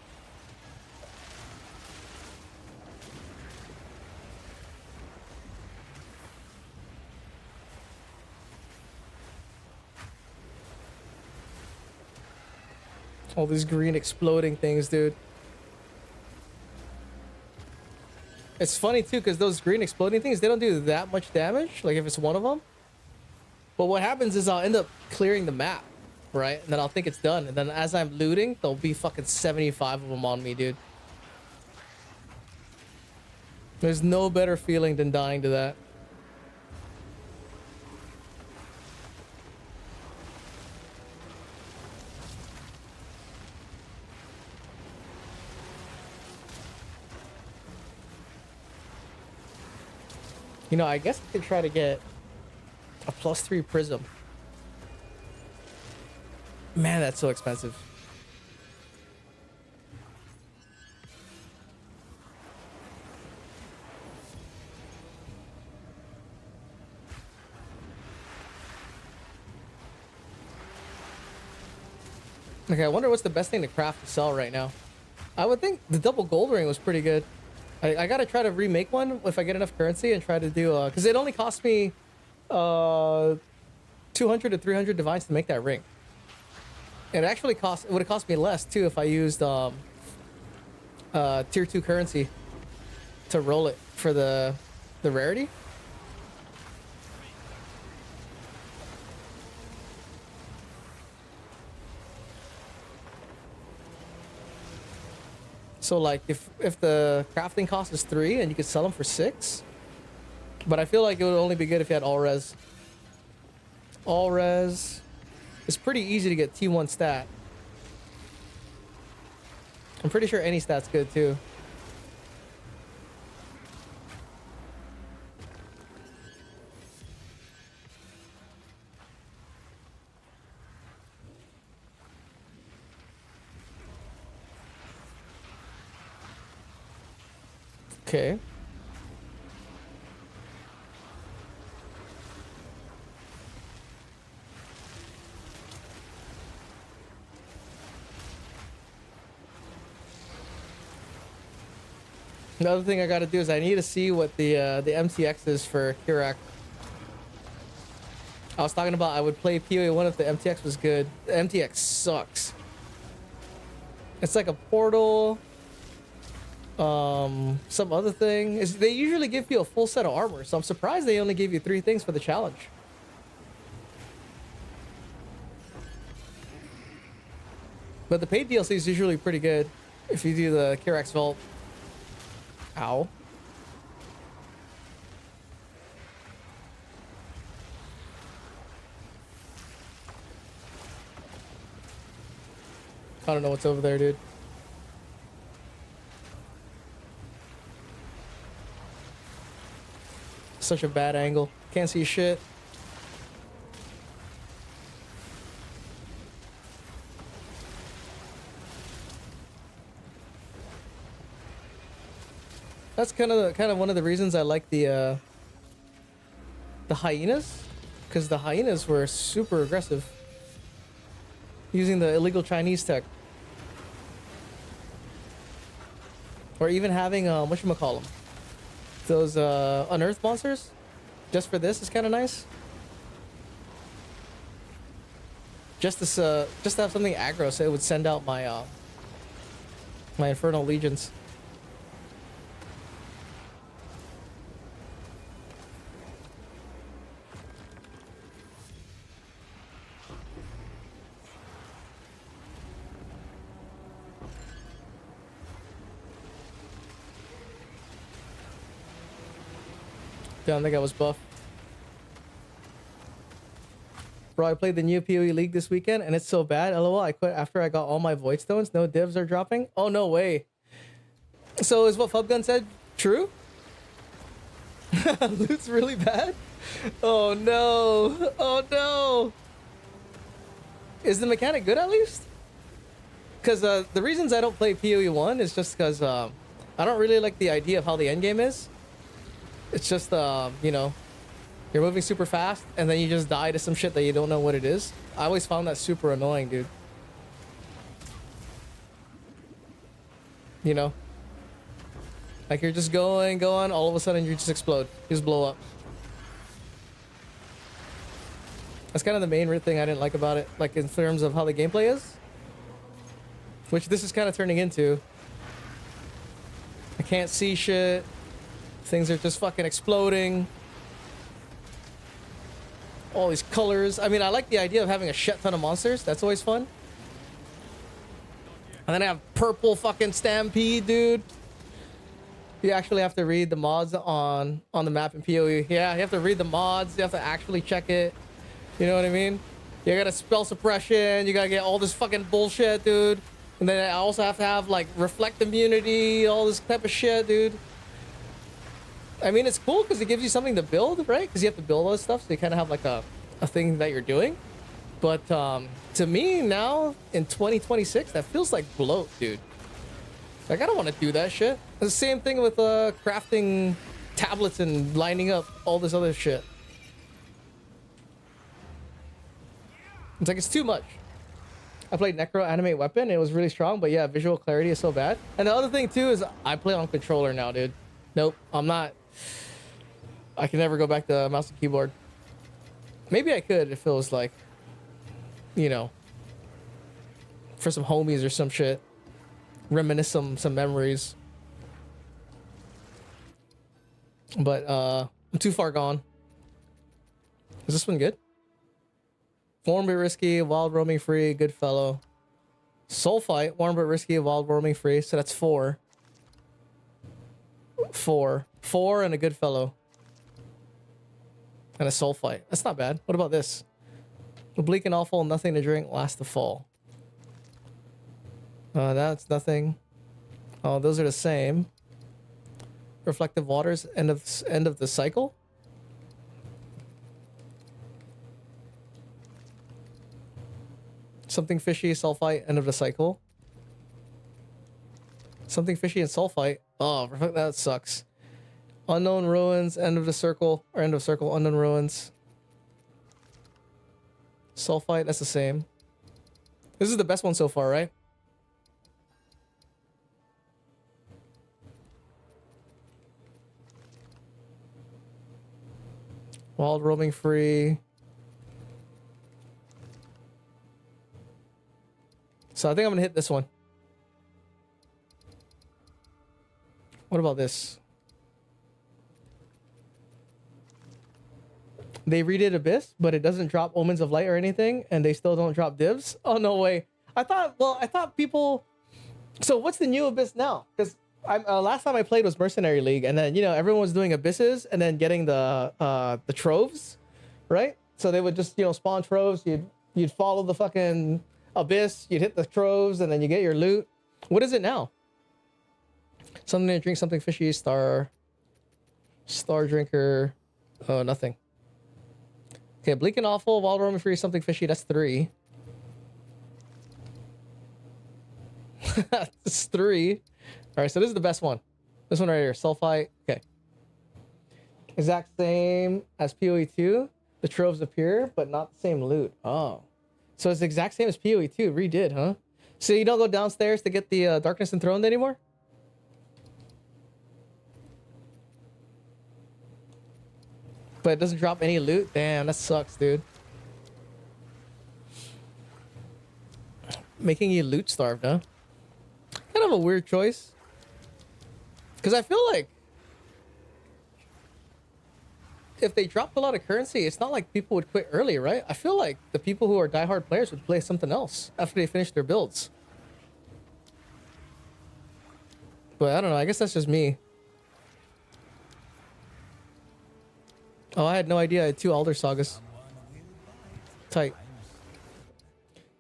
All these green exploding things, dude. It's funny too, because those green exploding things, they don't do that much damage, like if it's one of them. But what happens is I'll end up clearing the map, right? And then I'll think it's done. And then as I'm looting, there'll be fucking 75 of them on me, dude. There's no better feeling than dying to that. You know, I guess I could try to get a +3 prism. Man, that's so expensive. Okay, I wonder what's the best thing to craft to sell right now. I would think the double gold ring was pretty good. I gotta try to remake one if I get enough currency and try to do because it only cost me 200 to 300 divines to make that ring. It actually would have cost me less too if I used tier 2 currency to roll it for the rarity. So like if the crafting cost is 3 and you could sell them for 6, but I feel like it would only be good if you had all res. All res. It's pretty easy to get T1 stat. I'm pretty sure any stat's good too. Okay. Another thing I gotta do is I need to see what the MTX is for Kirak. I was talking about I would play PoE 1 if the MTX was good. The MTX sucks. It's like a portal. Some other thing is they usually give you a full set of armor, so I'm surprised they only gave you 3 things for the challenge. But the paid DLC is usually pretty good if you do the Kirak's Vault. Ow. I don't know what's over there, dude. Such a bad angle. Can't see shit. That's kind of one of the reasons I like the hyenas, because the hyenas were super aggressive using the illegal Chinese tech, or even having whatchamacallem, those unearthed monsters just for this is kind of nice. Just to have something aggro, so it would send out my my infernal legions. Don't think I was buff. Bro, I played the new PoE League this weekend and it's so bad. LOL, I quit after I got all my void stones. No divs are dropping. Oh, no way. So is what Fubgun said true? Loot's really bad? Oh no. Oh no. Is the mechanic good at least? because the reasons I don't play PoE 1 is just because I don't really like the idea of how the end game is. It's just you know, you're moving super fast and then you just die to some shit that you don't know what it is. I always found that super annoying, dude. You know, like you're just going, all of a sudden you just explode, you just blow up. That's kind of the main thing I didn't like about it, like in terms of how the gameplay is, which this is kind of turning into. I can't see shit. Things are just fucking exploding. All these colors. I mean, I like the idea of having a shit ton of monsters. That's always fun. And then I have purple fucking stampede, dude. You actually have to read the mods on the map in PoE. Yeah, you have to read the mods. You have to actually check it. You know what I mean? You gotta spell suppression. You gotta get all this fucking bullshit, dude. And then I also have to have like reflect immunity, all this type of shit, dude. I mean, it's cool because it gives you something to build, right? Because you have to build all this stuff, so you kind of have like a thing that you're doing. But to me now in 2026, that feels like bloat, dude. Like I don't want to do that shit. It's the same thing with crafting tablets and lining up all this other shit. It's like it's too much. I played Necro Animate Weapon. It was really strong, but yeah, visual clarity is so bad. And the other thing too is I play on controller now, dude. Nope, I'm not. I can never go back to mouse and keyboard. Maybe I could if it was like, you know, for some homies or some shit. Reminisce some memories. But I'm too far gone. Is this one good? Warm but risky, wild roaming free, good fellow. Soul fight, warm but risky, wild roaming free. So that's 4. 4 and a good fellow. And a soul fight. That's not bad. What about this? Bleak and awful, nothing to drink, last to fall. That's nothing. Oh, those are the same. Reflective waters, end of the cycle. Something fishy, sulfite, end of the cycle. Something fishy and sulfite. Oh, that sucks. Unknown ruins, end of the circle, or end of circle, unknown ruins. Sulfite, that's the same. This is the best one so far, right? Wild roaming free. So I think I'm gonna hit this one. What about this? They redid Abyss, but it doesn't drop Omens of Light or anything, and they still don't drop divs. Oh no way! I thought people. So what's the new Abyss now? Because last time I played was Mercenary League, and then you know everyone was doing Abysses and then getting the troves, right? So they would just spawn troves. You'd follow the fucking Abyss, you'd hit the troves, and then you get your loot. What is it now? Something to drink, something fishy, star drinker. Oh, nothing. Okay, bleak and awful, wild roaming free, something fishy. That's 3. That's 3. All right, so this is the best one. This one right here, sulfite. Okay. Exact same as PoE 2. The troves appear, but not the same loot. Oh. So it's the exact same as PoE 2. Redid, huh? So you don't go downstairs to get the Darkness Enthroned anymore? But it doesn't drop any loot? Damn, that sucks, dude. Making you loot starved, huh? Kind of a weird choice. Because I feel like if they dropped a lot of currency, it's not like people would quit early, right? I feel like the people who are diehard players would play something else after they finish their builds. But I don't know. I guess that's just me. Oh, I had no idea I had 2 Alder Sagas. Tight.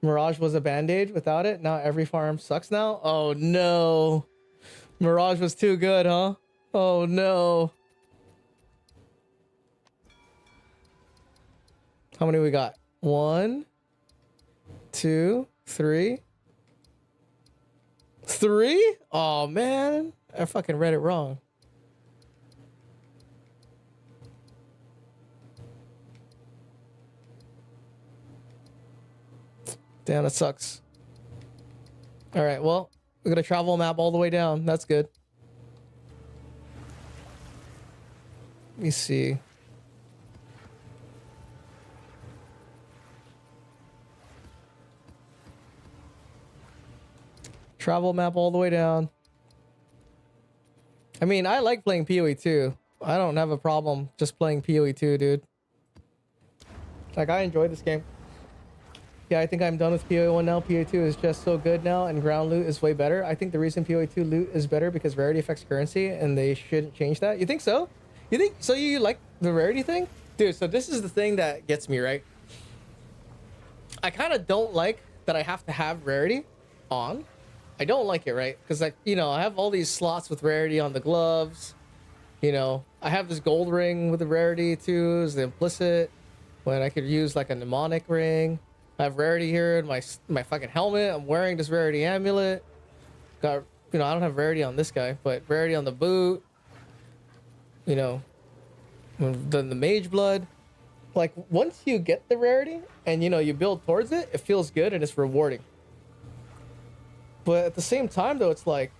Mirage was a band-aid without it. Now every farm sucks now. Oh no. Mirage was too good, huh? Oh no. How many we got? 1, 2, 3. 3? Oh man, I fucking read it wrong. Damn, that sucks. All right, well, we're gonna travel map all the way down. That's good. Let me see. Travel map all the way down. I mean, I like playing PoE 2. I don't have a problem just playing PoE 2, dude. Like, I enjoy this game. Yeah, I think I'm done with PoE 1 now. PoE 2 is just so good now, and ground loot is way better. I think the reason PoE 2 loot is better because rarity affects currency, and they shouldn't change that. You think so? You think so? You like the rarity thing? Dude, so this is the thing that gets me, right? I kind of don't like that I have to have rarity on. I don't like it, right? Because, like, you know, I have all these slots with rarity on the gloves. You know, I have this gold ring with the rarity too, is the implicit. When I could use like a mnemonic ring. I have rarity here in my fucking helmet. I'm wearing this rarity amulet. Got, you know, I don't have rarity on this guy, but rarity on the boot. You know, then the mage blood. Like, once you get the rarity and, you know, you build towards it, it feels good and it's rewarding. But at the same time, though, it's like,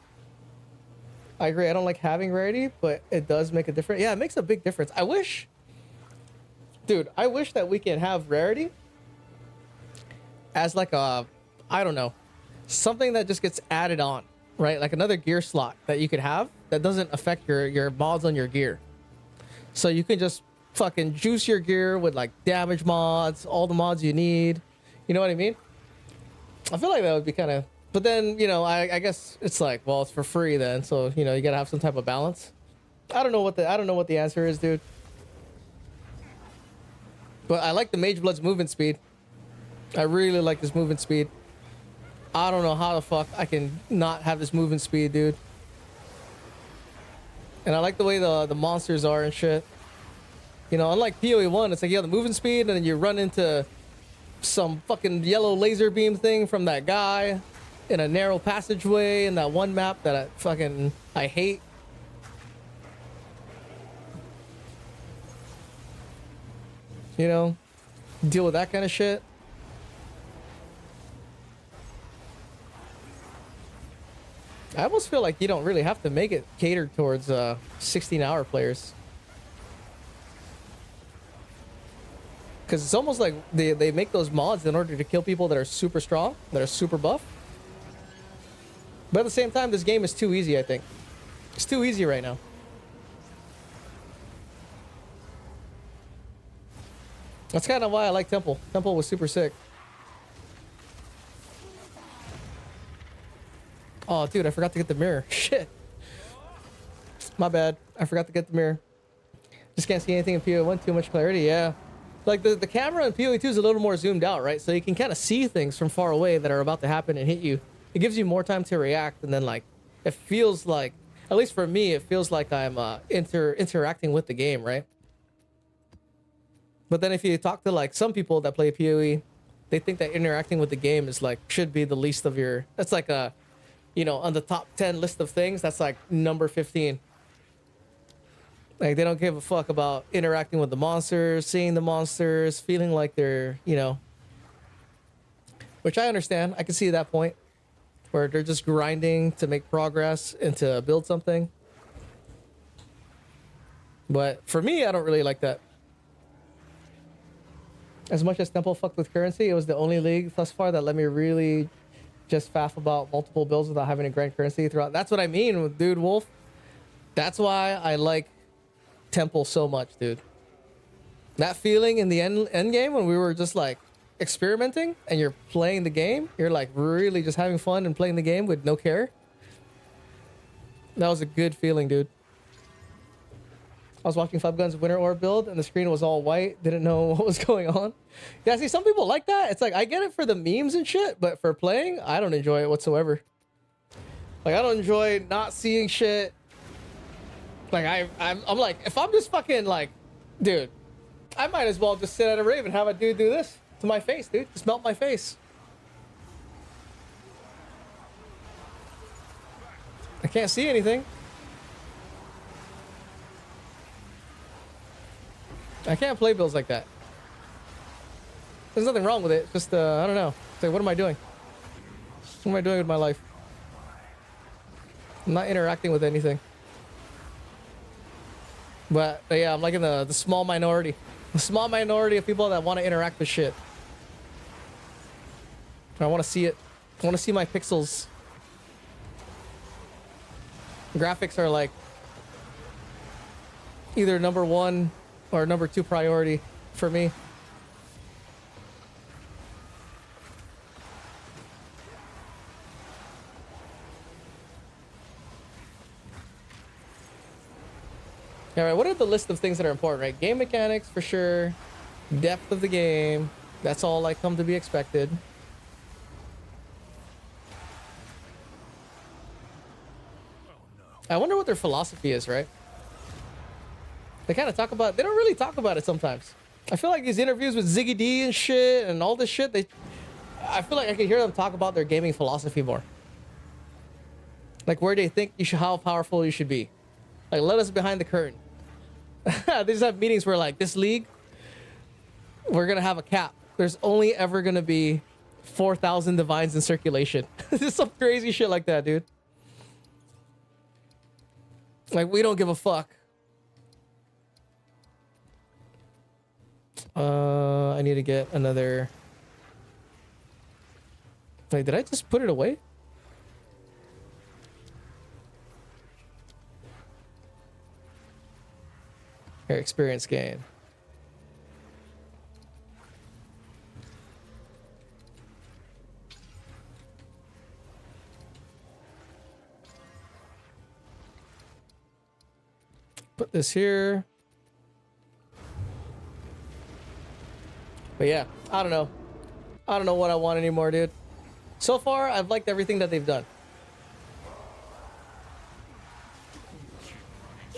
I agree, I don't like having rarity, but it does make a difference. Yeah, it makes a big difference. I wish, dude, I wish that we can have rarity as like a, I don't know, something that just gets added on, right? Like another gear slot that you could have that doesn't affect your mods on your gear. So you can just fucking juice your gear with like damage mods, all the mods you need. You know what I mean? I feel like that would be kind of, but then, you know, I guess it's like, well, it's for free then. So, you know, you gotta have some type of balance. I don't know what the answer is, dude. But I like the Mage Blood's movement speed. I really like this movement speed. I don't know how the fuck I can not have this movement speed, dude. And I like the way the monsters are and shit. You know, unlike PoE 1, it's like you have the movement speed and then you run into some fucking yellow laser beam thing from that guy in a narrow passageway in that one map that I hate. You know, deal with that kind of shit. I almost feel like you don't really have to make it catered towards 16-hour players. Because it's almost like they make those mods in order to kill people that are super strong, that are super buff. But at the same time, this game is too easy, I think. It's too easy right now. That's kind of why I like Temple. Temple was super sick. Oh, dude, I forgot to get the mirror. Shit. My bad. I forgot to get the mirror. Just can't see anything in PoE 1. Too much clarity. Yeah. Like, the camera in PoE 2 is a little more zoomed out, right? So you can kind of see things from far away that are about to happen and hit you. It gives you more time to react. And then, like, it feels like, at least for me, it feels like I'm interacting with the game, right? But then if you talk to, like, some people that play PoE, they think that interacting with the game is, like, should be the least of your... That's like a... You know, on the top 10 list of things, that's like number 15. Like, they don't give a fuck about interacting with the monsters, seeing the monsters, feeling like they're, you know... Which I understand. I can see that point. Where they're just grinding to make progress and to build something. But for me, I don't really like that. As much as Temple fucked with currency, it was the only league thus far that let me really just faff about multiple builds without having to grind currency throughout. That's what I mean with Dude Wolf. That's why I like Temple so much, dude. That feeling in the end game when we were just like experimenting and you're playing the game, you're like really just having fun and playing the game with no care. That was a good feeling, dude. I was watching Five Guns Winter Orb build and the screen was all white. Didn't know what was going on. Yeah, see, some people like that. It's like, I get it for the memes and shit, but for playing, I don't enjoy it whatsoever. Like, I don't enjoy not seeing shit. Like, I'm like, if I'm just fucking like, dude, I might as well just sit at a rave and have a dude do this to my face, dude. Just melt my face. I can't see anything. I can't play builds like that. There's nothing wrong with it. Just, I don't know. It's like, what am I doing? What am I doing with my life? I'm not interacting with anything. But yeah, I'm like in the small minority. The small minority of people that want to interact with shit. I want to see it. I want to see my pixels. Graphics are like either number 1 or number 2 priority for me. All right, what are the list of things that are important, right? Game mechanics, for sure. Depth of the game. That's all like come to be expected. I wonder what their philosophy is, right? They kind of talk about, they don't really talk about it sometimes. I feel like these interviews with Ziggy D and shit and all this shit, I feel like I could hear them talk about their gaming philosophy more. Like where they think you should, how powerful you should be. Like let us behind the curtain. They just have meetings where like this league, we're gonna have a cap. There's only ever gonna be 4,000 divines in circulation. Just some crazy shit like that, dude. Like we don't give a fuck. I need to get another. Wait, did I just put it away? Here, experience gain. Put this here. But yeah, I don't know. I don't know what I want anymore, dude. So far, I've liked everything that they've done.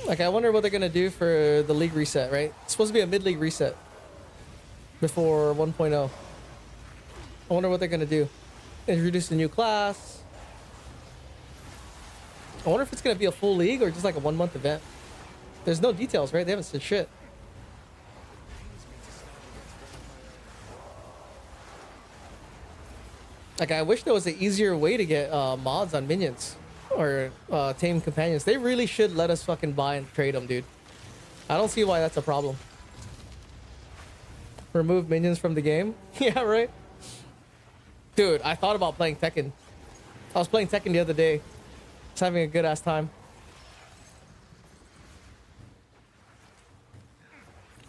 Like, I wonder what they're gonna do for the league reset, right? It's supposed to be a mid-league reset before 1.0. I wonder what they're gonna do. Introduce a new class. I wonder if it's gonna be a full league or just like a 1 month event. There's no details, right? They haven't said shit. Like, I wish there was an easier way to get mods on minions or tame companions. They really should let us fucking buy and trade them, dude. I don't see why that's a problem. Remove minions from the game? Yeah, right? Dude, I thought about playing Tekken. I was playing Tekken the other day. Just having a good ass time.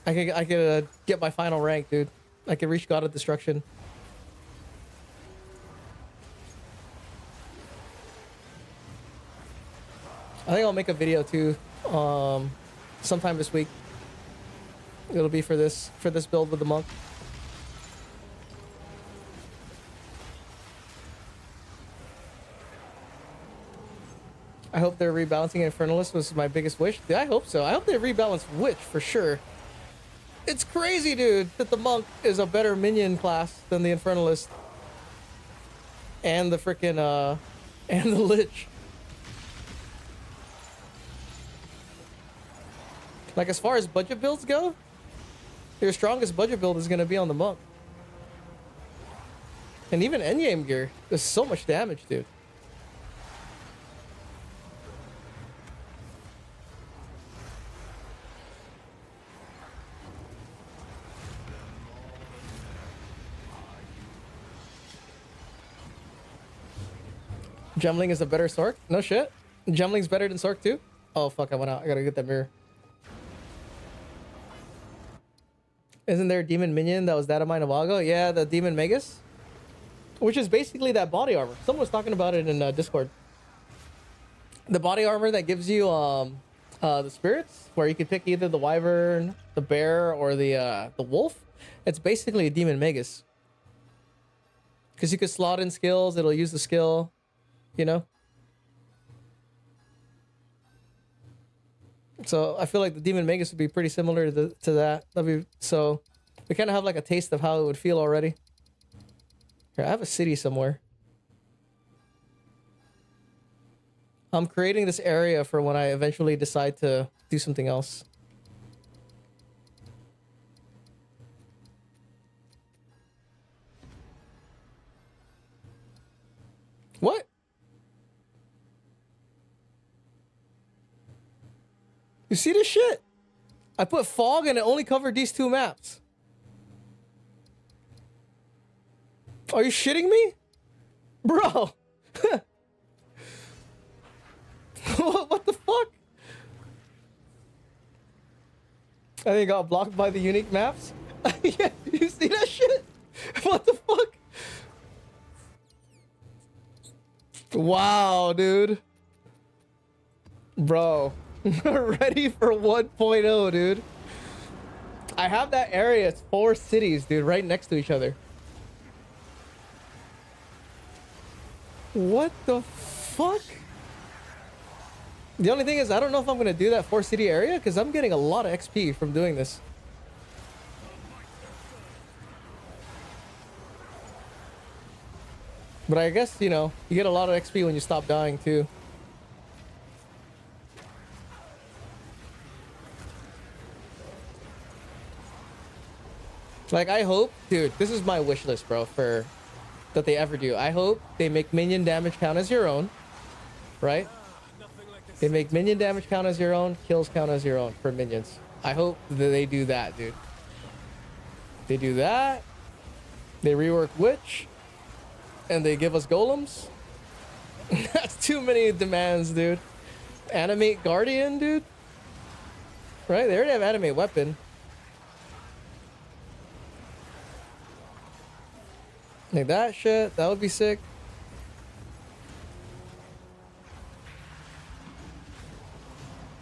I could get my final rank, dude. I could reach God of Destruction. I think I'll make a video too, sometime this week. It'll be for this build with the monk. I hope they're rebalancing Infernalist was my biggest wish. Yeah, I hope so. I hope they rebalance Witch for sure. It's crazy, dude, that the monk is a better minion class than the Infernalist. And the frickin' and the Lich. Like, as far as budget builds go, your strongest budget build is going to be on the monk. And even endgame gear, there's so much damage, dude. Gemling is a better Sork? No shit. Gemling's better than Sork too? Oh fuck, I went out. I gotta get that mirror. Isn't there a demon minion that was that of mine a while ago? Yeah, the demon Magus. Which is basically that body armor. Someone was talking about it in Discord. The body armor that gives you the spirits, where you can pick either the wyvern, the bear, or the wolf. It's basically a demon Magus. Because you could slot in skills, it'll use the skill, you know? So I feel like the demon Magus would be pretty similar to that. So we kind of have like a taste of how it would feel already. Here, I have a city somewhere. I'm creating this area for when I eventually decide to do something else. What? You see this shit? I put fog and it only covered these two maps. Are you shitting me? Bro. What the fuck? I think it got blocked by the unique maps. Yeah, you see that shit? What the fuck? Wow, dude. Bro. Ready for 1.0, dude. I have that area. It's 4 cities, dude, right next to each other. What the fuck? The only thing is, I don't know if I'm going to do that 4-city area because I'm getting a lot of XP from doing this. But I guess, you know, you get a lot of XP when you stop dying too. Like, I hope, dude, this is my wish list, bro, for that they ever do. I hope they make minion damage count as your own, right? They make minion damage count as your own, kills count as your own for minions. I hope that they do that, dude. They do that. They rework Witch. And they give us golems. That's too many demands, dude. Animate Guardian, dude. Right? They already have animate weapon. Like that shit. That would be sick.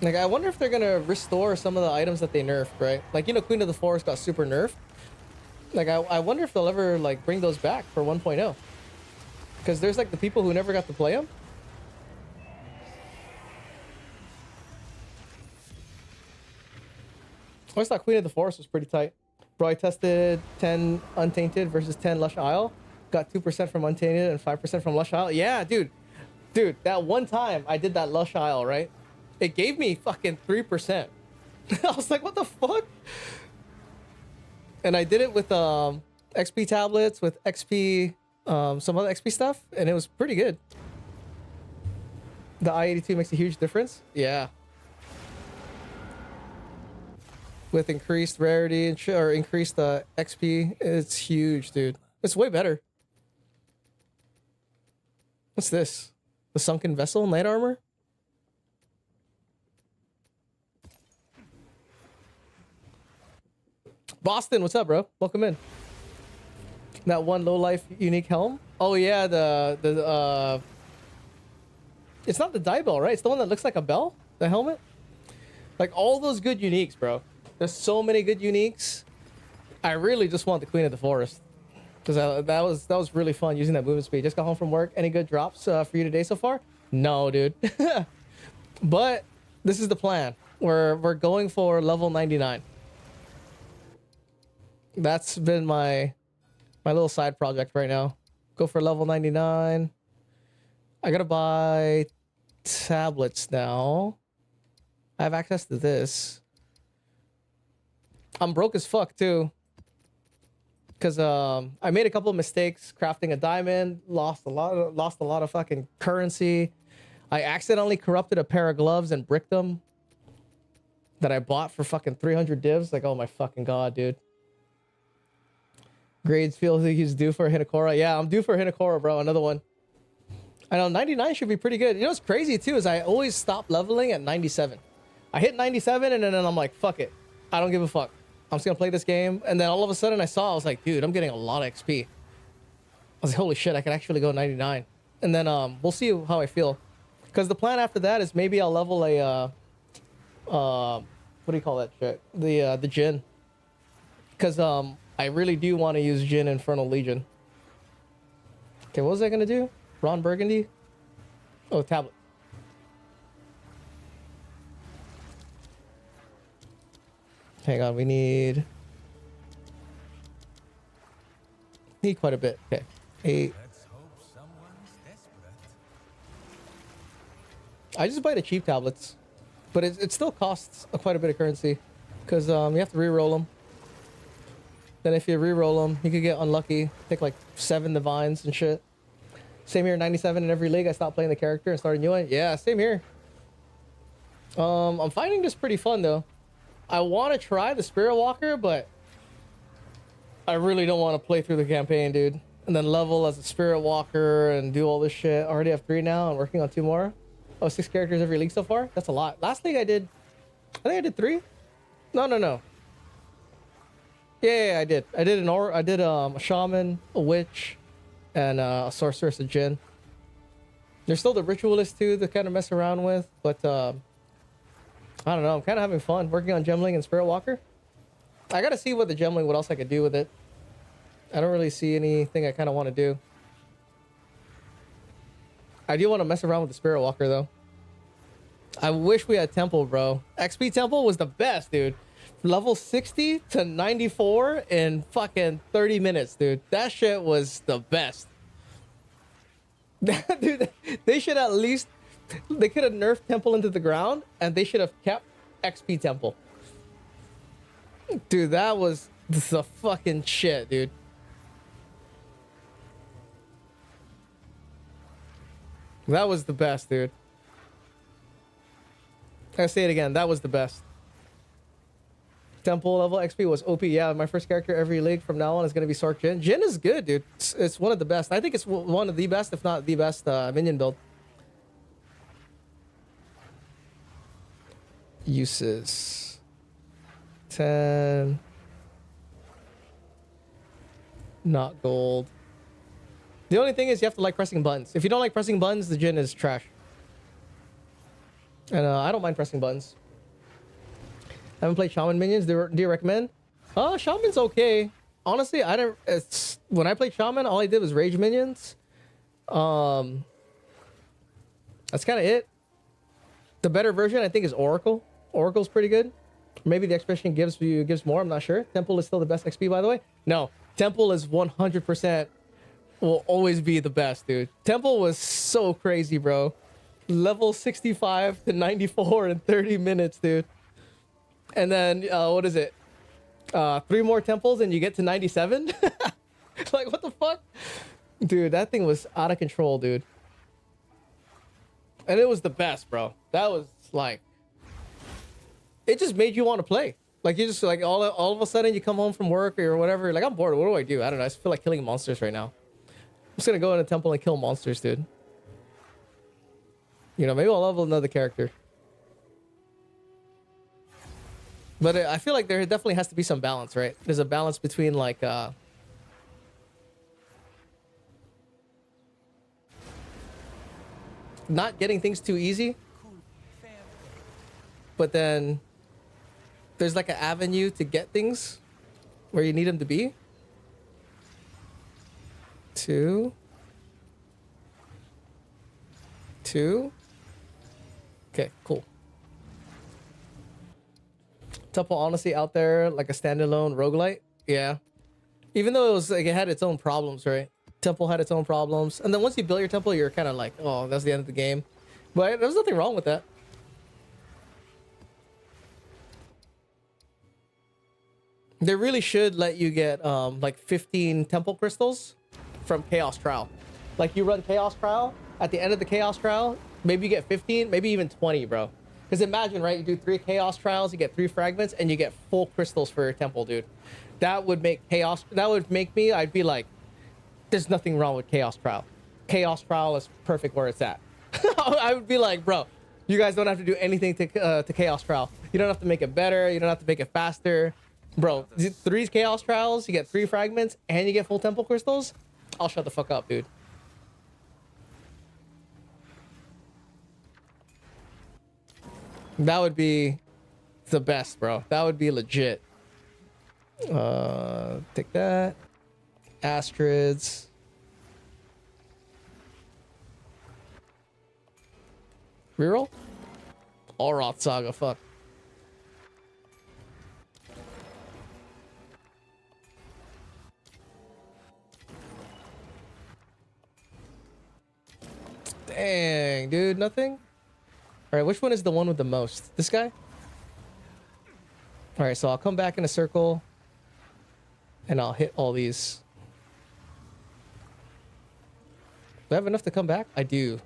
Like, I wonder if they're gonna restore some of the items that they nerfed, right? Like, you know, Queen of the Forest got super nerfed. Like, I wonder if they'll ever, like, bring those back for 1.0. Because there's, like, the people who never got to play them. I always thought Queen of the Forest was pretty tight. Bro, I tested 10 Untainted versus 10 Lush Isle. Got 2% from Untainted and 5% from Lush Isle. Yeah, dude. Dude, that one time I did that Lush Isle, right? It gave me fucking 3%. I was like, what the fuck? And I did it with XP tablets, with XP, some other XP stuff, and it was pretty good. The I-82 makes a huge difference. Yeah. With increased rarity and or increased XP, it's huge, dude. It's way better. What's this? The Sunken Vessel, Knight Armor? Boston, what's up, bro? Welcome in. That one low life unique helm. Oh yeah, it's not the die bell, right? It's the one that looks like a bell. The helmet. Like all those good uniques, bro. There's so many good uniques. I really just want the Queen of the Forest because that was really fun using that movement speed. Just got home from work. Any good drops for you today so far? No, dude. But this is the plan. We're going for level 99. That's been my little side project right now. Go for level 99. I gotta buy tablets now. I have access to this. I'm broke as fuck too. Cause I made a couple of mistakes crafting a diamond, lost a lot of fucking currency. I accidentally corrupted a pair of gloves and bricked them that I bought for fucking 300 divs. Like, oh my fucking god, dude. Grades feel like he's due for a Hinokora. Yeah, I'm due for a Hinokora, bro. Another one. I know 99 should be pretty good. You know what's crazy too is I always stop leveling at 97. I hit 97 and then I'm like, fuck it. I don't give a fuck. I'm just gonna play this game. And then all of a sudden I was like, dude, I'm getting a lot of XP. I was like, holy shit, I could actually go 99. And then we'll see how I feel. Because the plan after that is maybe I'll level a what do you call that shit? The Jin. Because I really do want to use Jin Infernal Legion. Okay, what was I gonna do? Ron Burgundy? Oh, tablet. Hang on, we need quite a bit. Okay. 8. Let's hope someone's desperate. I just buy the cheap tablets, but it still costs quite a bit of currency because you have to re-roll them. Then if you re-roll them, you could get unlucky, take like 7 divines and shit. Same here, 97 in every league. I stopped playing the character and started a new one. Yeah, same here. I'm finding this pretty fun though. I want to try the Spirit Walker, but I really don't want to play through the campaign, dude. And then level as a Spirit Walker and do all this shit. I already have 3 now. I'm working on 2 more. Oh, 6 characters every league so far? That's a lot. Last league I think I did 3. No. Yeah, I did. I did a shaman, a witch, and a sorceress, a djinn. There's still the ritualist too to kind of mess around with, but I don't know. I'm kind of having fun working on Gemling and Spirit Walker. I gotta see what the Gemling, what else I could do with it. I don't really see anything I kind of want to do. I do want to mess around with the Spirit Walker though. I wish we had Temple, bro. XP Temple was the best, dude. Level 60 to 94 in fucking 30 minutes, dude. That shit was the best. Dude, they should at least... They could have nerfed Temple into the ground, and they should have kept XP Temple. Dude, that was the fucking shit, dude. That was the best, dude. I say it again. That was the best. Temple level XP was OP. Yeah, my first character every league from now on is going to be Sork Jin. Jin is good, dude. It's one of the best. I think it's one of the best, if not the best, minion build. Uses. 10. Not gold. The only thing is you have to like pressing buttons. If you don't like pressing buttons, the Jin is trash. And I don't mind pressing buttons. I haven't played Shaman minions. Do you recommend? Shaman's okay. Honestly, I don't. It's when I played Shaman, all I did was rage minions. That's kind of it. The better version, I think, is Oracle. Oracle's pretty good. Maybe the expression gives more. I'm not sure. Temple is still the best XP, by the way. No, Temple is 100% will always be the best, dude. Temple was so crazy, bro. Level 65 to 94 in 30 minutes, dude. And then, what is it? 3 more temples and you get to 97? Like, what the fuck? Dude, that thing was out of control, dude. And it was the best, bro. That was, like... It just made you want to play. Like, you just, like, all of a sudden you come home from work or whatever. You're like, I'm bored. What do I do? I don't know. I just feel like killing monsters right now. I'm just gonna go in a temple and kill monsters, dude. You know, maybe I'll level another character. But I feel like there definitely has to be some balance, right? There's a balance between like not getting things too easy, but then there's like an avenue to get things where you need them to be. 2. Okay, cool. Temple honestly out there like a standalone roguelite. Yeah. Even though it was like it had its own problems, right? Temple had its own problems. And then once you build your temple, you're kind of like, oh, that's the end of the game. But there's nothing wrong with that. They really should let you get like 15 temple crystals from Chaos Trial. Like you run Chaos Trial, at the end of the Chaos Trial, maybe you get 15, maybe even 20, bro. Because imagine, right? You do 3 Chaos Trials, you get 3 fragments, and you get full crystals for your temple, dude. That would make Chaos... That would make me... I'd be like, there's nothing wrong with Chaos Trial. Chaos Trial is perfect where it's at. I would be like, bro, you guys don't have to do anything to Chaos Trial. You don't have to make it better. You don't have to make it faster. Bro, 3 Chaos Trials, you get 3 fragments, and you get full temple crystals. I'll shut the fuck up, dude. That would be the best, bro. That would be legit. Take that. Astrids. Reroll? Oroth Saga, fuck. Dang, dude, nothing? All right, which one is the one with the most? This guy? All right, so I'll come back in a circle and I'll hit all these. Do I have enough to come back? I do.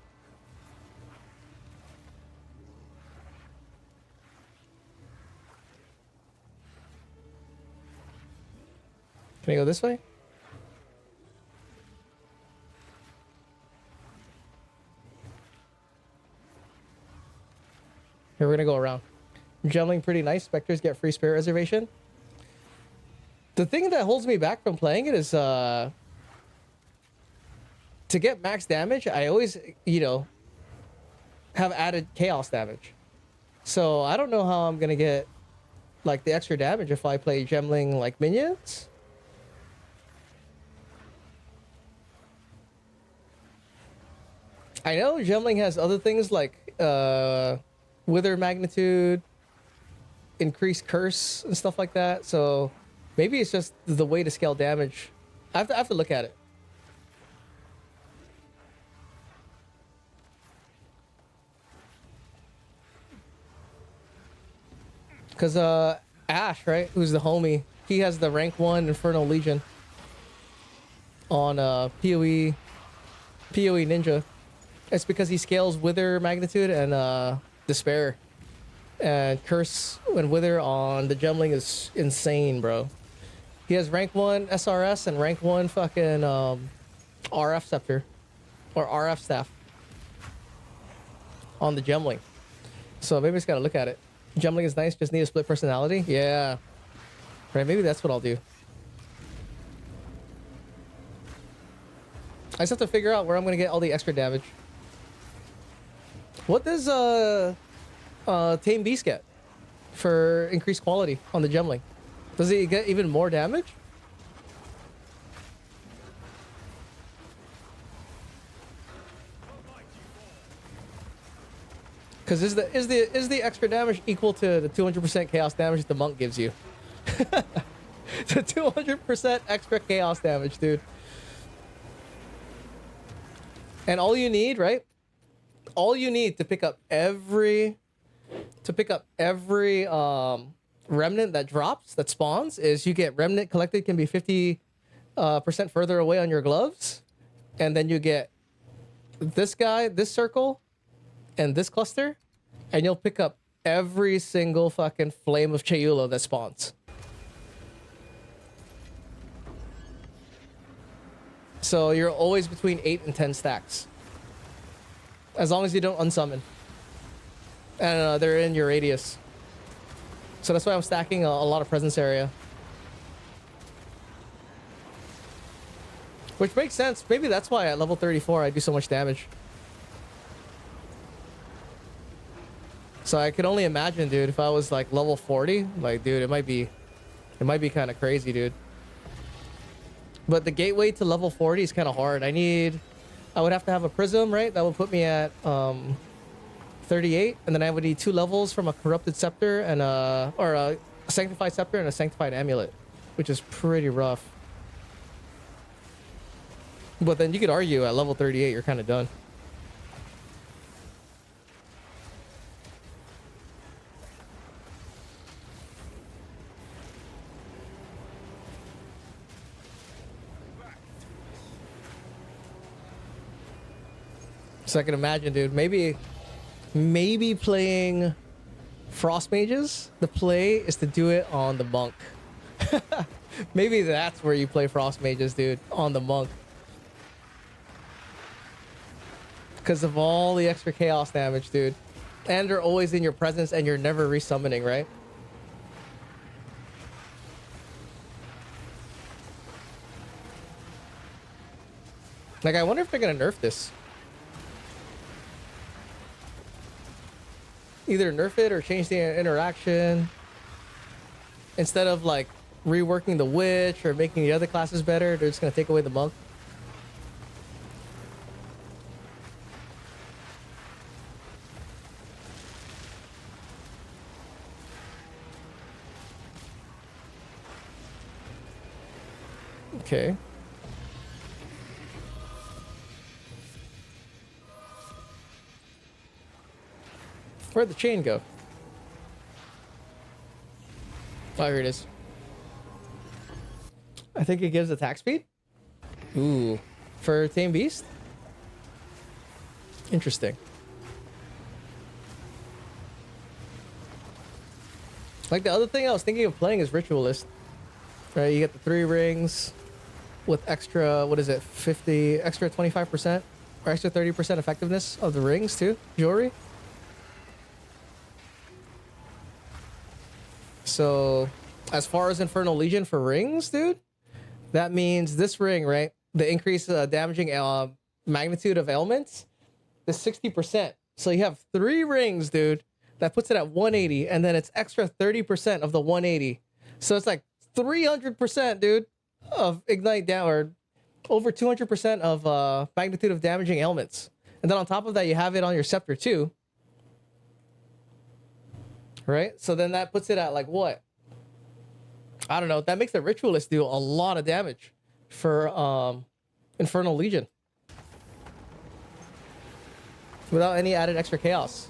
Can I go this way? Here, we're gonna go around. Jumbling pretty nice. Specters get free spirit reservation. The thing that holds me back from playing it is to get max damage, I always, you know, have added chaos damage. So I don't know how I'm gonna get like the extra damage if I play Gemling like minions. I know Gemling has other things like wither magnitude, increased curse and stuff like that. So maybe it's just the way to scale damage. I have to look at it. Because Ash, right, who's the homie, he has the rank 1 Infernal Legion on PoE Ninja. It's because he scales Wither Magnitude and Despair. And Curse and Wither on the Gemling is insane, bro. He has rank 1 SRS and rank 1 fucking RF Scepter. Or RF Staff. On the Gemling. So maybe I just gotta look at it. Gemling is nice, just need a split personality? Yeah. Right, maybe that's what I'll do. I just have to figure out where I'm gonna get all the extra damage. What does Tame Beast get for increased quality on the Gemling? Does he get even more damage? Because is the extra damage equal to the 200% chaos damage that the monk gives you? The 200% extra chaos damage, dude. And all you need, right? All you need to pick up every remnant that drops, that spawns, is you get remnant collected can be 50% further away on your gloves, and then you get this guy, this circle, and this cluster, and you'll pick up every single fucking flame of Chalupa that spawns. So you're always between 8 and 10 stacks. As long as you don't unsummon. And they're in your radius. So that's why I'm stacking a lot of presence area. Which makes sense. Maybe that's why at level 34 I do so much damage. So I could only imagine, dude, if I was like level 40, like, dude, it might be kind of crazy, dude. But the gateway to level 40 is kind of hard. I would have to have a prism, right? That would put me at 38, and then I would need 2 levels from a corrupted scepter and a sanctified scepter and a sanctified amulet, which is pretty rough. But then you could argue at level 38 you're kind of done. So I can imagine, dude, maybe playing Frost Mages, the play is to do it on the monk. Maybe that's where you play Frost Mages, dude, on the monk. Because of all the extra chaos damage, dude. And they're always in your presence and you're never resummoning, right? Like, I wonder if they're gonna nerf this. Either nerf it or change the interaction. Instead of like reworking the witch or making the other classes better, they're just gonna take away the monk. Okay. Where'd the chain go? Oh, here it is. I think it gives attack speed. Ooh, for Tame Beast? Interesting. Like, the other thing I was thinking of playing is Ritualist. Right, you get the 3 rings with extra, what is it, 50, extra 25% or extra 30% effectiveness of the rings too, jewelry. So as far as Infernal Legion for rings, dude, that means this ring, right? The increased damaging magnitude of ailments is 60%. So you have 3 rings, dude. That puts it at 180, and then it's extra 30% of the 180. So it's like 300%, dude, of ignite down, or over 200% of magnitude of damaging ailments. And then on top of that, you have it on your scepter too. Right? So then that puts it at like what? I don't know. That makes the Ritualist do a lot of damage for Infernal Legion without any added extra chaos.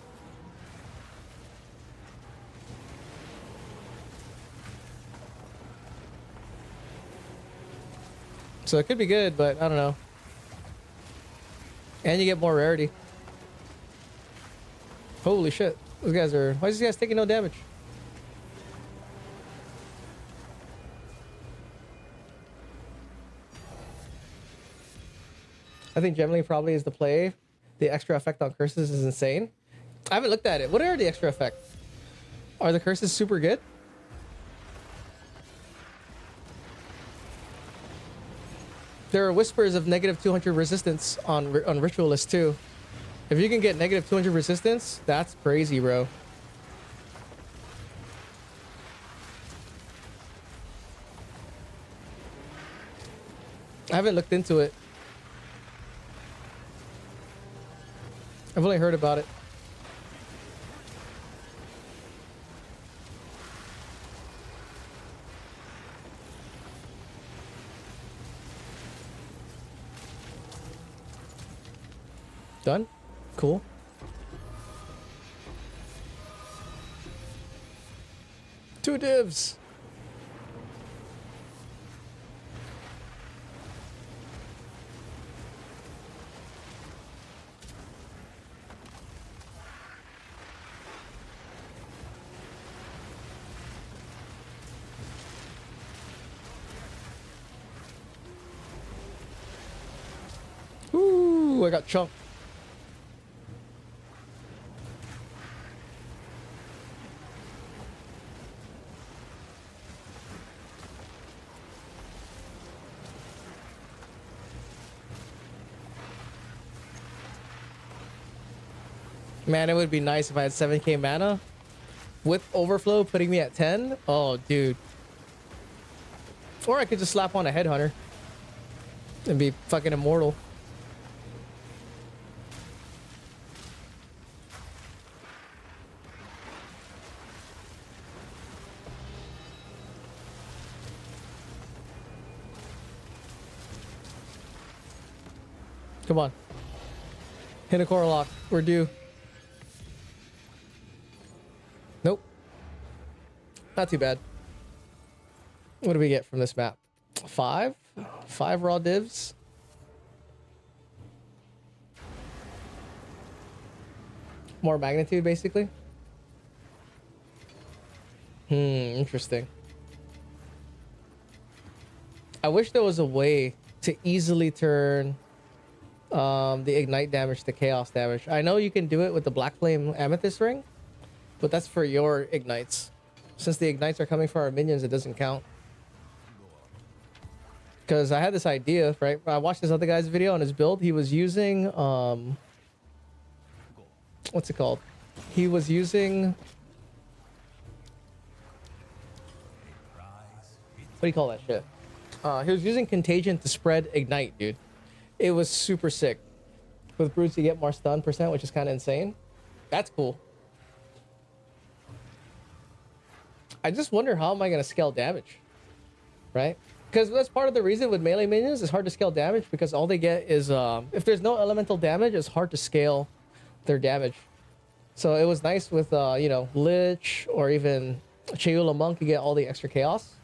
So it could be good, but I don't know. And you get more rarity. Holy shit. Those guys are... Why is these guys taking no damage? I think generally probably is the play. The extra effect on curses is insane. I haven't looked at it. What are the extra effects? Are the curses super good? There are whispers of negative 200 resistance on Ritualist too. If you can get negative 200 resistance, that's crazy, bro. I haven't looked into it. I've only heard about it. Done? Cool. Two divs. Ooh, I got chunked. Man, it would be nice if I had 7k mana with overflow putting me at 10. Oh, dude. Or I could just slap on a headhunter and be fucking immortal. Come on. Hit a core lock. We're due. Nope. Not too bad. What do we get from this map? 5? 5 raw divs. More magnitude, basically. Interesting. I wish there was a way to easily turn the ignite damage to chaos damage. I know you can do it with the Black Flame Amethyst ring, but that's for your ignites. Since the ignites are coming for our minions, it doesn't count. Because I had this idea, right? I watched this other guy's video on his build. He was using, what's it called? He was using, what do you call that shit? He was using Contagion to spread ignite, dude. It was super sick. With Brutes, you get more stun percent, which is kind of insane. That's cool. I just wonder how am I going to scale damage, right? Because that's part of the reason with melee minions, it's hard to scale damage because all they get is, if there's no elemental damage, it's hard to scale their damage. So it was nice with you know, Lich or even Chalupa Monk, you get all the extra chaos.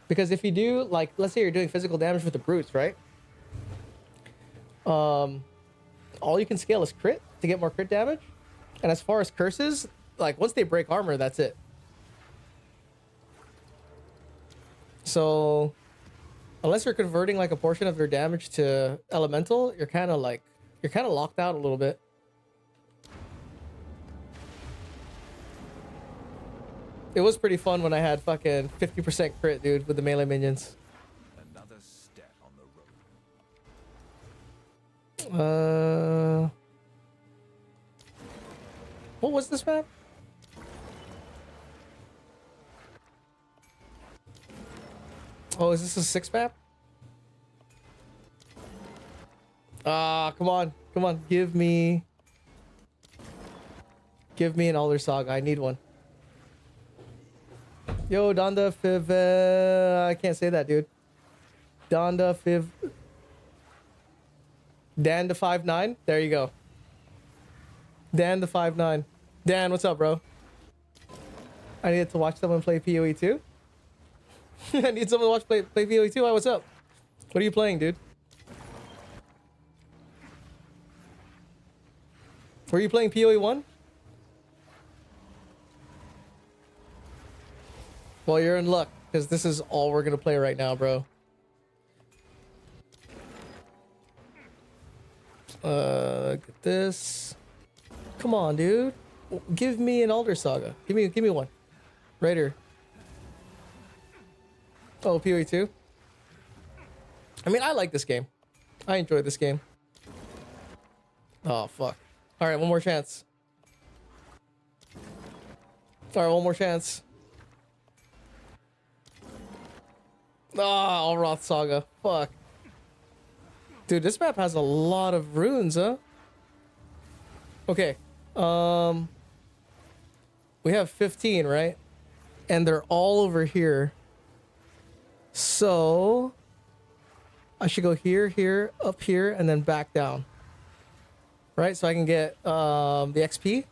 Because if you do, like, let's say you're doing physical damage with the brutes, right? All you can scale is crit to get more crit damage. And as far as curses, like, once they break armor, that's it. So unless you're converting like a portion of your damage to elemental, you're kind of locked out a little bit. It was pretty fun when I had fucking 50% crit, dude, with the melee minions. Another step on the road. What was this map? Oh, is this a 6 map? Ah, come on. Come on. Give me an Alder Saga. I need one. Yo, Donda Fiv. I can't say that, dude. Donda Fiv. Dan the 5'9". There you go. Dan the 5'9". Dan, what's up, bro? I needed to watch someone play PoE 2. I need someone to watch play PoE 2. Hi, what's up? What are you playing, dude? Were you playing PoE 1? Well, you're in luck, because this is all we're gonna play right now, bro. Get this. Come on, dude. Give me an Alder Saga. Give me one. Right here. Oh, PoE 2. I mean, I like this game. I enjoy this game. Oh, fuck. All right, one more chance. All right, one more chance. Ah, oh, Alroth Saga. Fuck. Dude, this map has a lot of runes, huh? Okay. We have 15, right? And they're all over here. So I should go here, here, up here, and then back down. Right? So I can get the XP.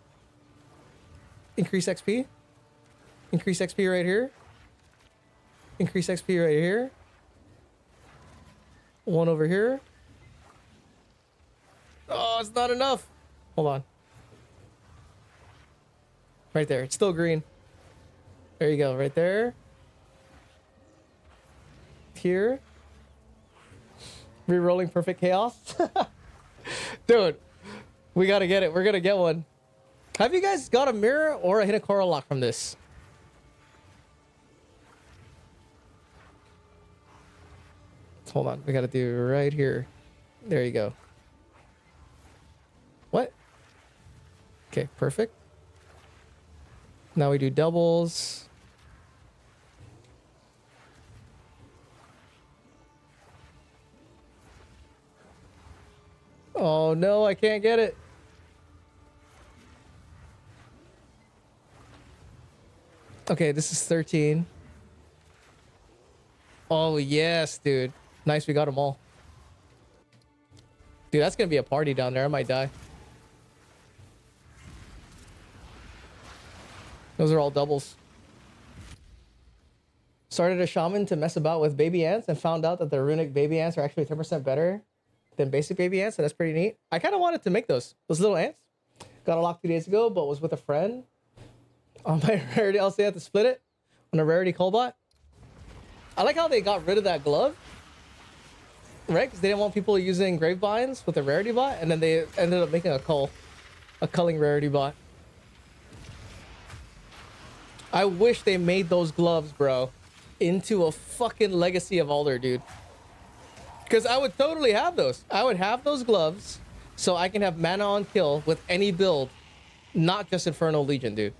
Increase XP. Increase XP right here. Increase XP right here. One over here. Oh, it's not enough. Hold on. Right there. It's still green. There you go. Right there. Here. Rerolling perfect chaos. Dude, we gotta get it. We're gonna get one. Have you guys got a mirror or a Hinakora lock from this? Hold on. We gotta do right here. There you go. What? Okay, perfect. Now we do doubles. Oh no, I can't get it. Okay, this is 13. Oh yes, dude. Nice, we got them all. Dude, that's gonna be a party down there. I might die. Those are all doubles. Started a shaman to mess about with baby ants and found out that the runic baby ants are actually 10% better than basic baby ants, so that's pretty neat. I kind of wanted to make those little ants. Got a lock 2 days ago, but was with a friend. On my rarity, I'll say I had to split it on a rarity callbot. I like how they got rid of that glove, right? Because they didn't want people using gravebinds with a rarity bot, and then they ended up making a culling rarity bot. I wish they made those gloves, bro, into a fucking Legacy of Alder, dude. Because I would totally have those. I would have those gloves so I can have mana on kill with any build, not just Infernal Legion, dude.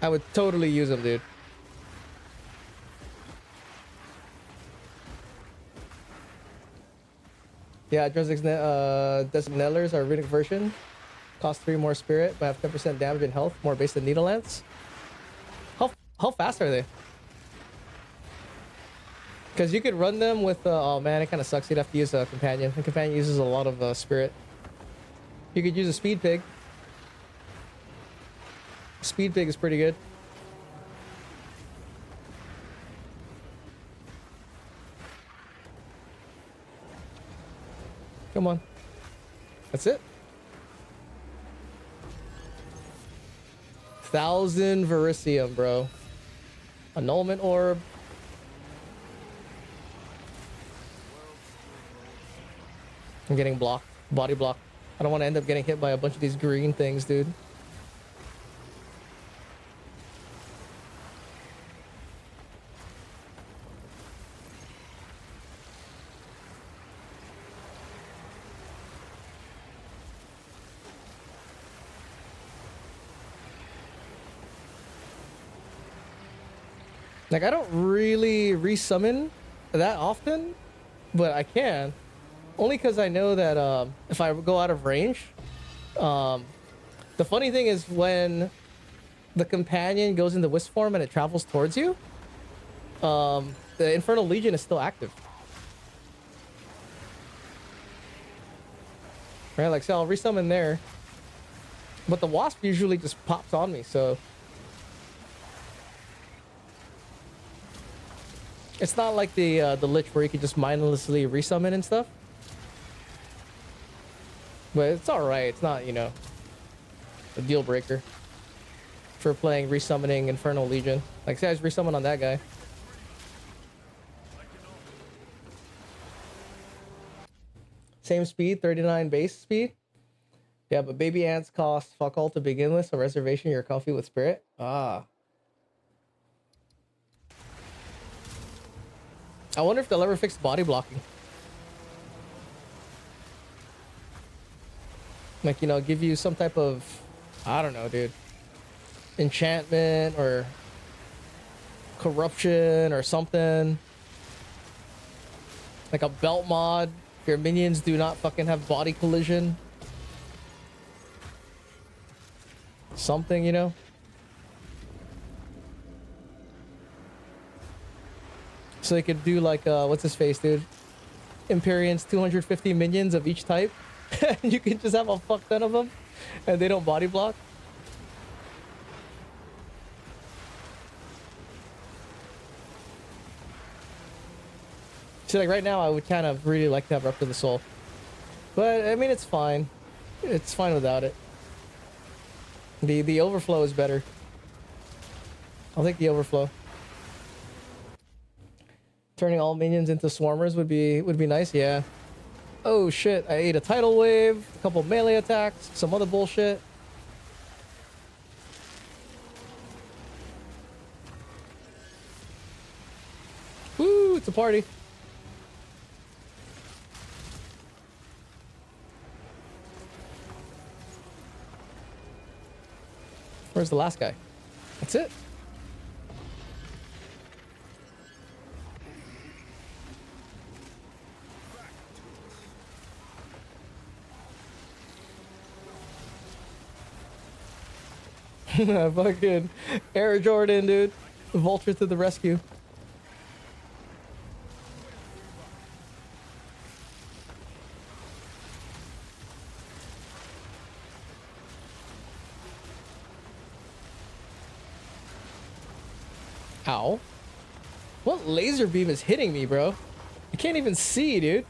I would totally use them, dude. Yeah, Designellers are runic version. Cost 3 more spirit, but have 10% damage and health, more based than Needle Lance. How fast are they? Because you could run them with, oh man, it kind of sucks. You'd have to use a companion. The companion uses a lot of spirit. You could use a speed pig. Speed pig is pretty good. Come on. That's it. 1,000 Verisium, bro. Annulment orb. I'm getting blocked. Body blocked. I don't want to end up getting hit by a bunch of these green things, dude. Like, I don't really resummon that often, but I can. Only because I know that if I go out of range, the funny thing is when the companion goes into wisp form and it travels towards you, the Infernal Legion is still active. Right, like, so I'll resummon there. But the wasp usually just pops on me, so... It's not like the Lich where you can just mindlessly resummon and stuff. But it's alright. It's not, you know, a deal breaker for playing resummoning Infernal Legion. Like, say I just resummon on that guy. Same speed, 39 base speed. Yeah, but baby ants cost fuck all to begin with, so reservation, you're comfy with spirit. Ah. I wonder if they'll ever fix body blocking. Like, you know, give you some type of, I don't know, dude, enchantment or corruption or something. Like a belt mod. Your minions do not fucking have body collision. Something, you know? So they could do like, what's his face, dude? Empyrean's 250 minions of each type. And you can just have a fuck ton of them. And they don't body block. See, like right now, I would kind of really like to have Rupture of the Soul. But, I mean, it's fine. It's fine without it. The overflow is better. I'll take the overflow. Turning all minions into swarmers would be nice, yeah. Oh shit, I ate a tidal wave, a couple melee attacks, some other bullshit. Woo, it's a party. Where's the last guy? That's it. Fucking Air Jordan, dude. Vulture to the rescue. Ow. What laser beam is hitting me, bro? I can't even see, dude.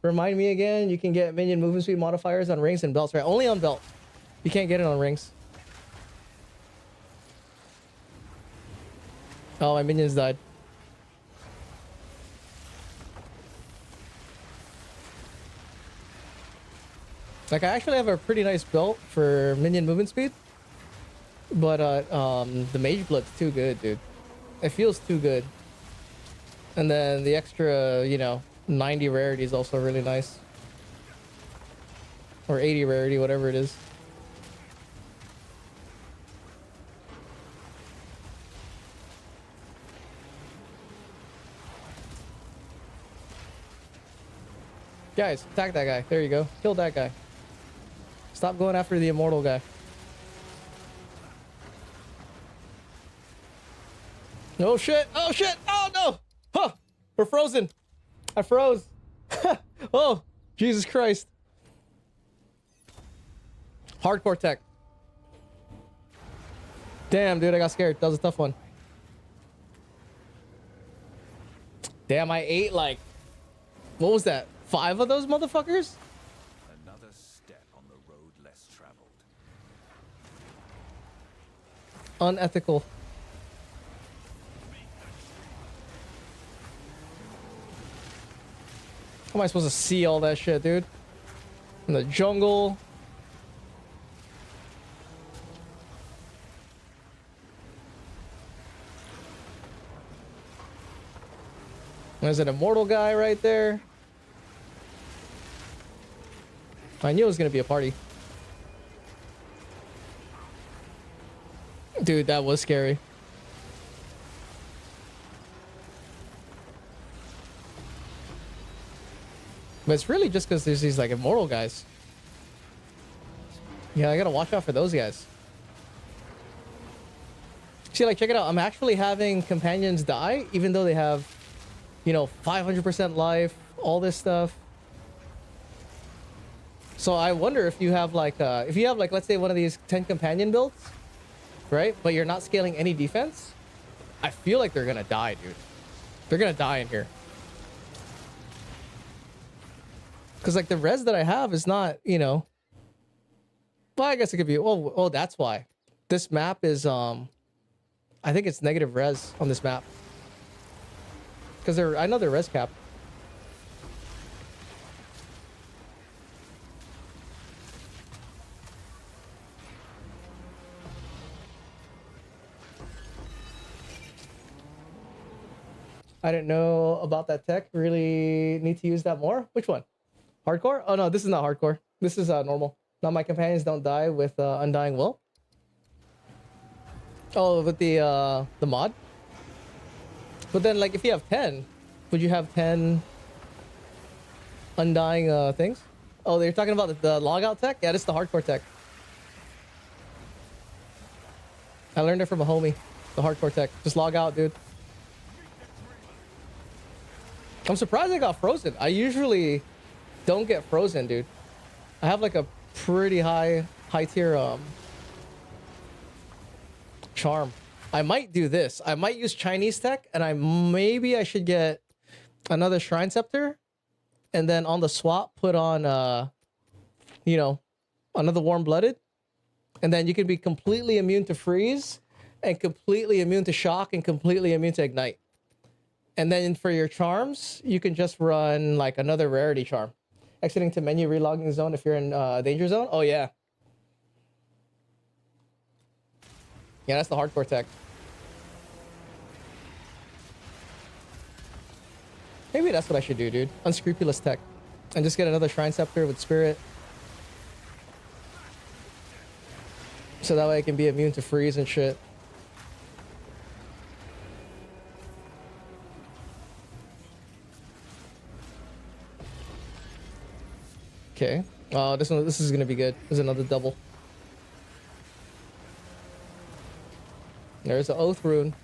Remind me again, you can get minion movement speed modifiers on rings and belts, right? Only on belt. You can't get it on rings. Oh, my minions died. Like, I actually have a pretty nice belt for minion movement speed. But, the Mage Blood's too good, dude. It feels too good. And then the extra, you know, 90 rarity is also really nice. Or 80 rarity, whatever it is. Guys, attack that guy. There you go. Kill that guy. Stop going after the immortal guy. Oh shit! Oh shit! Oh no! Huh! We're frozen. I froze. Oh, Jesus Christ. Hardcore tech. Damn, dude, I got scared. That was a tough one. Damn, I ate like, what was that? 5 of those motherfuckers? Another step on the road less traveled. Unethical. How am I supposed to see all that shit, dude? In the jungle. There's an immortal guy right there. I knew it was gonna be a party. Dude, that was scary. But it's really just because there's these like immortal guys. Yeah, I gotta watch out for those guys. See, like, check it out. I'm actually having companions die, even though they have, you know, 500% life, all this stuff. So I wonder if you have like, let's say one of these 10 companion builds, right? But you're not scaling any defense. I feel like they're gonna die, dude. They're gonna die in here. Because like the res that I have is not, you know. Well, I guess it could be. Oh, that's why. This map is I think it's negative res on this map. Because I know they're res capped. I didn't know about that tech. Really need to use that more. Which one? Hardcore? Oh no, this is not hardcore. This is normal. Now my companions don't die with Undying Will. Oh, with the mod. But then, like, if you have 10, would you have 10 Undying things? Oh, they're talking about the logout tech? Yeah, this is the hardcore tech. I learned it from a homie. The hardcore tech. Just log out, dude. I'm surprised I got frozen. I usually don't get frozen, dude. I have like a pretty high tier charm. I might do this. I might use Chinese tech, and maybe I should get another Shrine Scepter, and then on the swap put on you know, another Warm Blooded, and then you can be completely immune to freeze, and completely immune to shock, and completely immune to ignite. And then for your charms, you can just run like another rarity charm. Exiting to menu relogging zone if you're in danger zone. Oh yeah. Yeah, that's the hardcore tech. Maybe that's what I should do, dude. Unscrupulous tech. And just get another Shrine Scepter with Spirit. So that way I can be immune to freeze and shit. Okay. Oh, this is gonna be good. There's another double. There's an Oath Rune.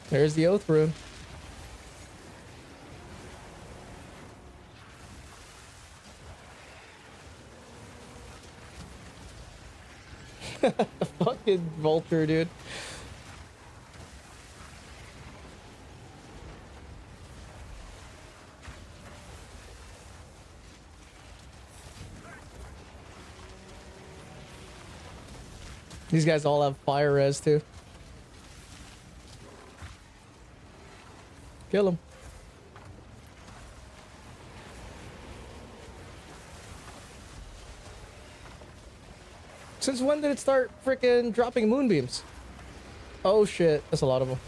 There's the Oath Rune. Fucking vulture, dude. These guys all have fire res too. Kill him. Since when did it start freaking dropping moonbeams? Oh shit, that's a lot of them.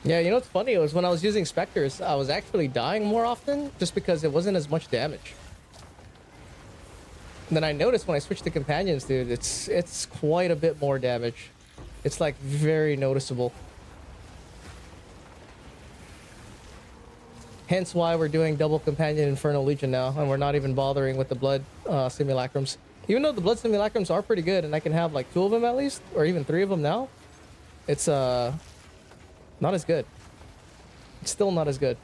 Yeah, you know what's funny? It was when I was using Spectres, I was actually dying more often just because it wasn't as much damage. And then I noticed when I switched to Companions, dude, it's quite a bit more damage. It's like very noticeable. Hence why we're doing double companion Infernal Legion now, and we're not even bothering with the blood simulacrums. Even though the blood simulacrums are pretty good, and I can have like 2 of them at least, or even 3 of them now, it's not as good. It's still not as good.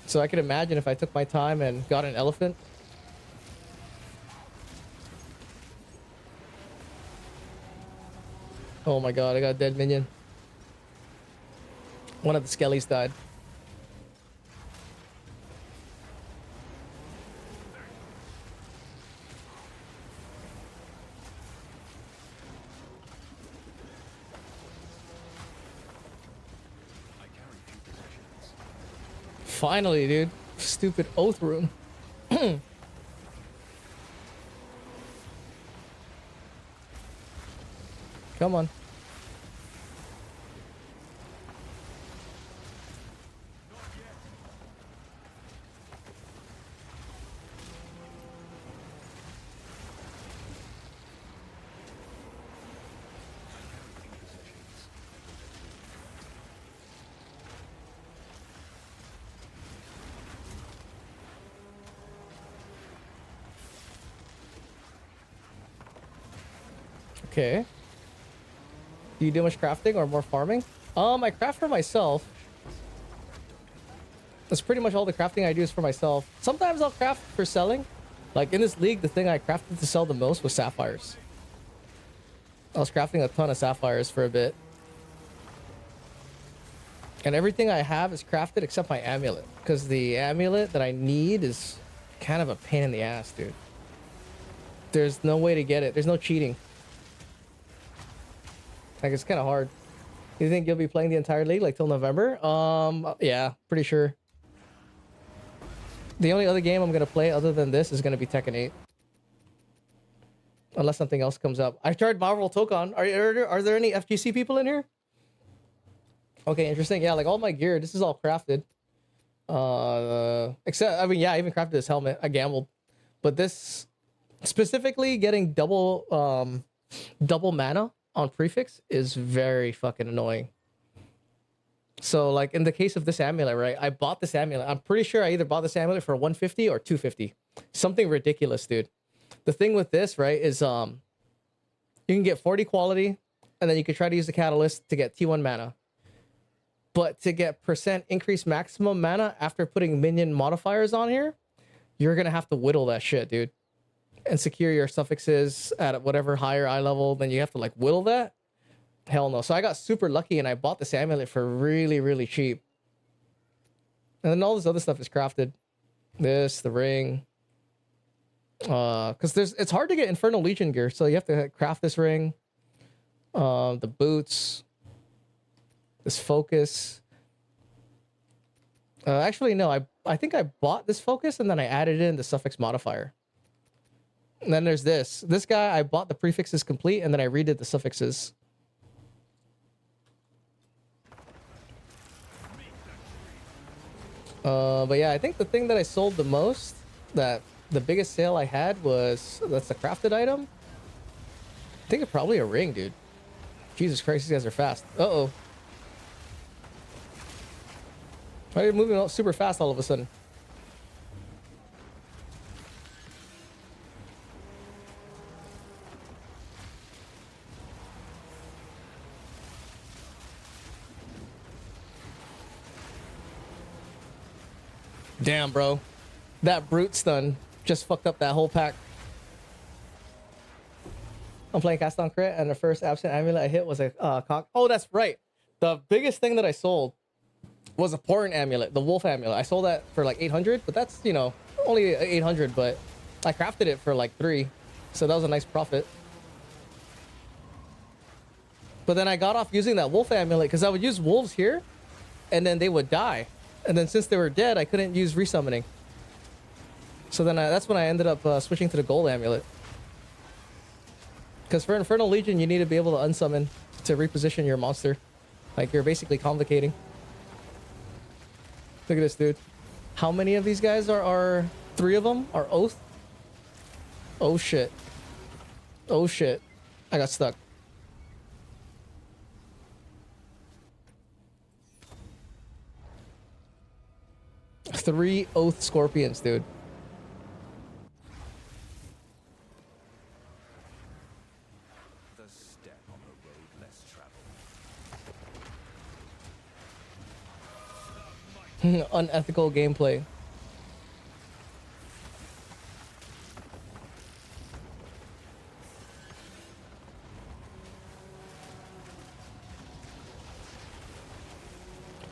So I could imagine if I took my time and got an elephant. Oh my god, I got a dead minion. One of the skellies died. Finally, dude. Stupid oath room. Come on. Okay. Do you do much crafting or more farming? I craft for myself. That's pretty much all the crafting I do is for myself. Sometimes I'll craft for selling. Like in this league, the thing I crafted to sell the most was sapphires. I was crafting a ton of sapphires for a bit. And everything I have is crafted except my amulet. Because the amulet that I need is kind of a pain in the ass, dude. There's no way to get it. There's no cheating. Like, it's kind of hard. You think you'll be playing the entire league, like, till November? Yeah, pretty sure. The only other game I'm going to play other than this is going to be Tekken 8. Unless something else comes up. I tried Marvel Tokon. Are there any FGC people in here? Okay, interesting. Yeah, like, all my gear, this is all crafted. Except, I mean, yeah, I even crafted this helmet. I gambled. But this, specifically getting double mana on prefix is very fucking annoying. So like in the case of this amulet, right? I bought this amulet. I'm pretty sure I either bought this amulet for 150 or 250. Something ridiculous, dude. The thing with this, right, is you can get 40 quality and then you can try to use the catalyst to get T1 mana. But to get % increase maximum mana after putting minion modifiers on here, you're gonna have to whittle that shit, dude. And secure your suffixes at whatever higher eye level, then you have to like whittle that. Hell no. So I got super lucky and I bought this amulet for really, really cheap. And then all this other stuff is crafted. This, the ring. Because it's hard to get Infernal Legion gear, so you have to craft this ring. The boots. This focus. Actually, no, I think I bought this focus and then I added in the suffix modifier. And then there's this. This guy, I bought the prefixes complete and then I redid the suffixes. But yeah, I think the thing that I sold the most, that the biggest sale I had was, that's a crafted item. I think it's probably a ring, dude. Jesus Christ, these guys are fast. Uh-oh. Why are you moving super fast all of a sudden? Damn, bro. That brute stun just fucked up that whole pack. I'm playing cast on crit, and the first absent amulet I hit was a cock. Oh, that's right. The biggest thing that I sold was a portent amulet, the wolf amulet. I sold that for like 800, but that's, you know, only 800, but I crafted it for like 3. So that was a nice profit. But then I got off using that wolf amulet because I would use wolves here, and then they would die. And then since they were dead, I couldn't use resummoning. So then that's when I ended up switching to the gold amulet. Because for Infernal Legion, you need to be able to unsummon to reposition your monster. Like, you're basically convocating. Look at this, dude. How many of these guys are 3 of them are oath? Oh shit. Oh shit. I got stuck. Three oath scorpions, dude. The step on the road less traveled. Unethical gameplay.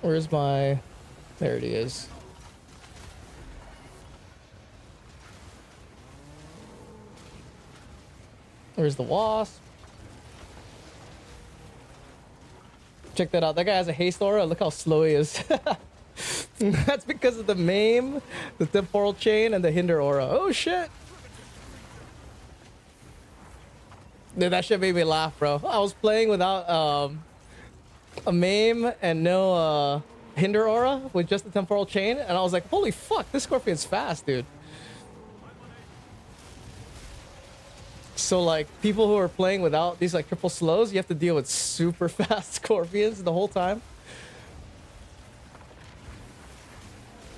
Where's my... There it is. Where's the wasp? Check that out. That guy has a haste aura. Look how slow he is. That's because of the maim, the temporal chain, and the hinder aura. Oh shit. Dude, that shit made me laugh, bro. I was playing without a maim and no hinder aura with just the temporal chain, and I was like, holy fuck, this scorpion's fast, dude. So like people who are playing without these like triple slows, you have to deal with super fast scorpions the whole time.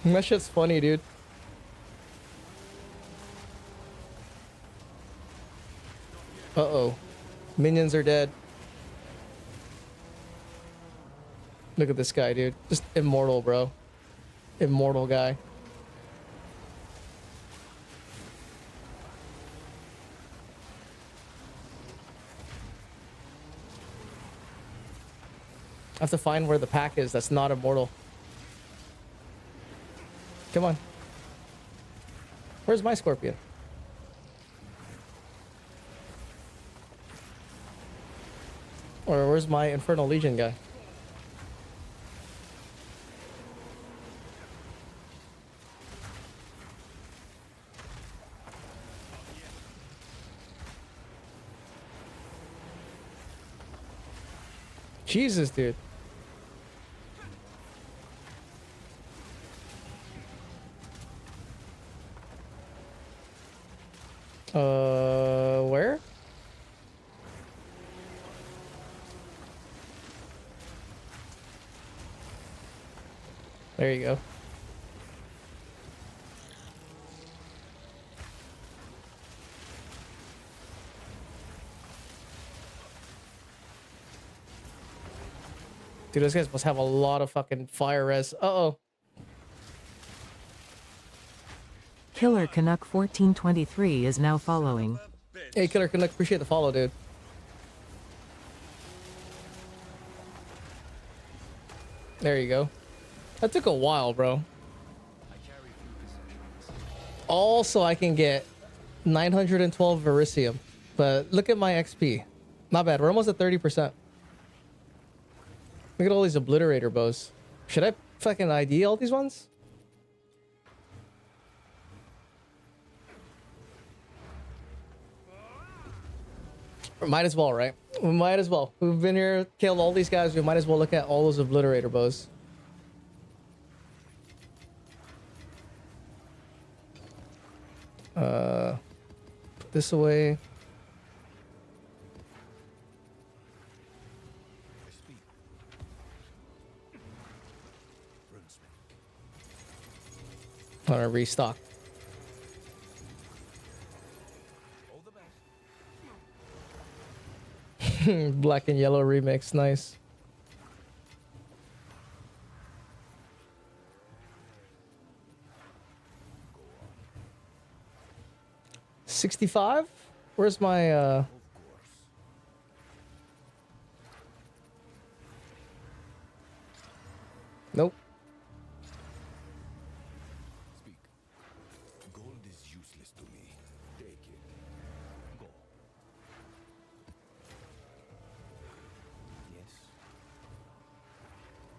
That shit's funny, dude. Uh-oh. Minions are dead. Look at this guy, dude. Just immortal, bro. Immortal guy. I have to find where the pack is that's not immortal. Come on. Where's my scorpion? Or where's my Infernal Legion guy? Jesus, dude. Where? There you go. Dude, those guys must have a lot of fucking fire res. Uh-oh. Killer Canuck 1423 is now following. Hey, Killer Canuck, appreciate the follow, dude. There you go. That took a while, bro. Also, I can get 912 Verisium. But look at my XP. Not bad. We're almost at 30%. Look at all these obliterator bows. Should I fucking ID all these ones? Might as well, right? We might as well. We've been here, killed all these guys. We might as well look at all those obliterator bows. Put this away. I'm gonna restock. Black and yellow remix, nice. $65? Where's my Nope. Speak. Gold is useless to me. Take it. Go. Yes.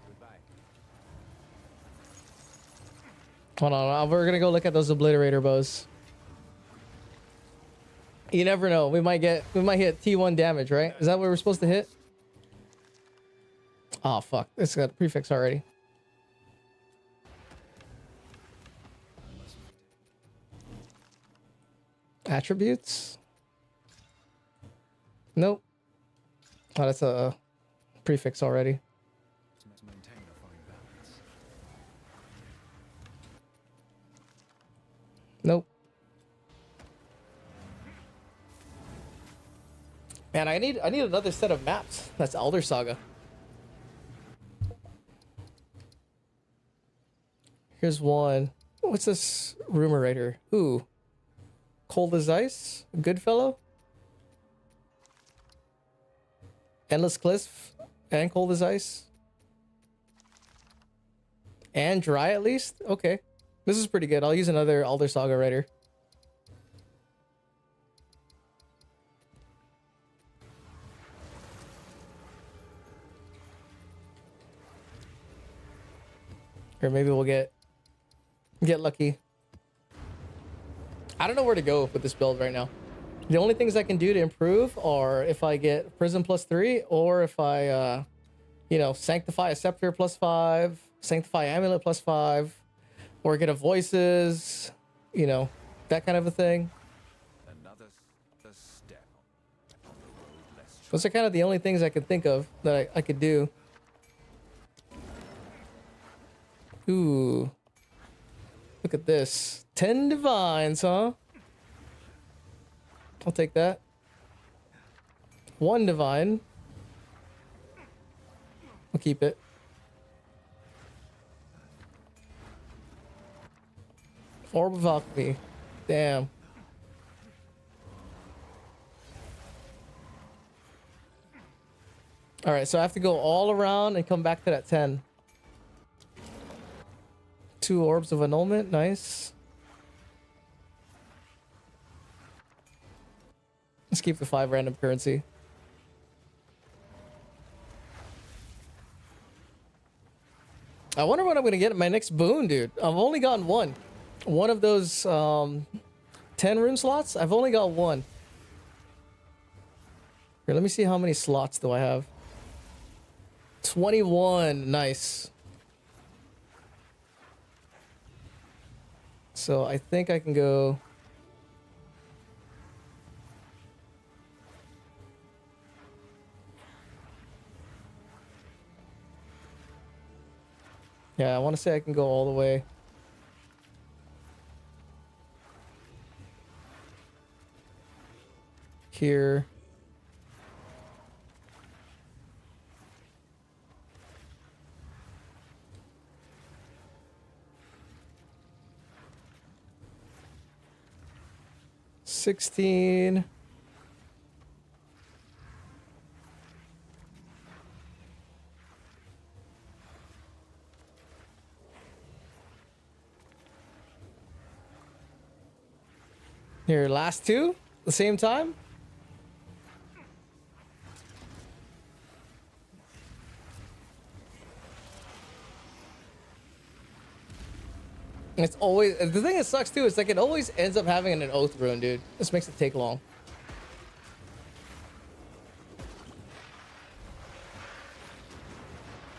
Goodbye. Hold on, we're gonna go look at those obliterator bows. You never know. We might hit T1 damage, right? Is that what we're supposed to hit? Oh fuck. It's got a prefix already. Attributes? Nope. Oh, that's a prefix already. To maintain a fine balance. Nope. Man, I need another set of maps. That's Elder Saga. Here's one. What's this rumor right here? Ooh. Cold as Ice? Goodfellow? Endless Cliff? And Cold as Ice? And Dry at least? Okay. This is pretty good. I'll use another Elder Saga writer. Or maybe we'll get lucky. I don't know where to go with this build right now. The only things I can do to improve are if I get Prism +3 or if I, you know, Sanctify a Scepter +5, Sanctify Amulet +5, or get a Voices, you know, that kind of a thing. Another step on the road less Those are kind of the only things I could think of that I could do. Ooh. Look at this. 10 divines, huh? I'll take that. 1 divine. I'll keep it. Orb of Alchemy. Damn. Alright, so I have to go all around and come back to that 10. 2 orbs of annulment, nice. Let's keep the 5 random currency. I wonder what I'm gonna get at my next boon, dude. I've only gotten one. One of those 10 rune slots. I've only got one. Here, let me see how many slots do I have. 21, nice. So I think I can go. Yeah, I want to say I can go all the way. Here. $16. Here, last 2 at the same time. It's always the thing that sucks too. Is like it always ends up having an oath rune, dude. This makes it take long.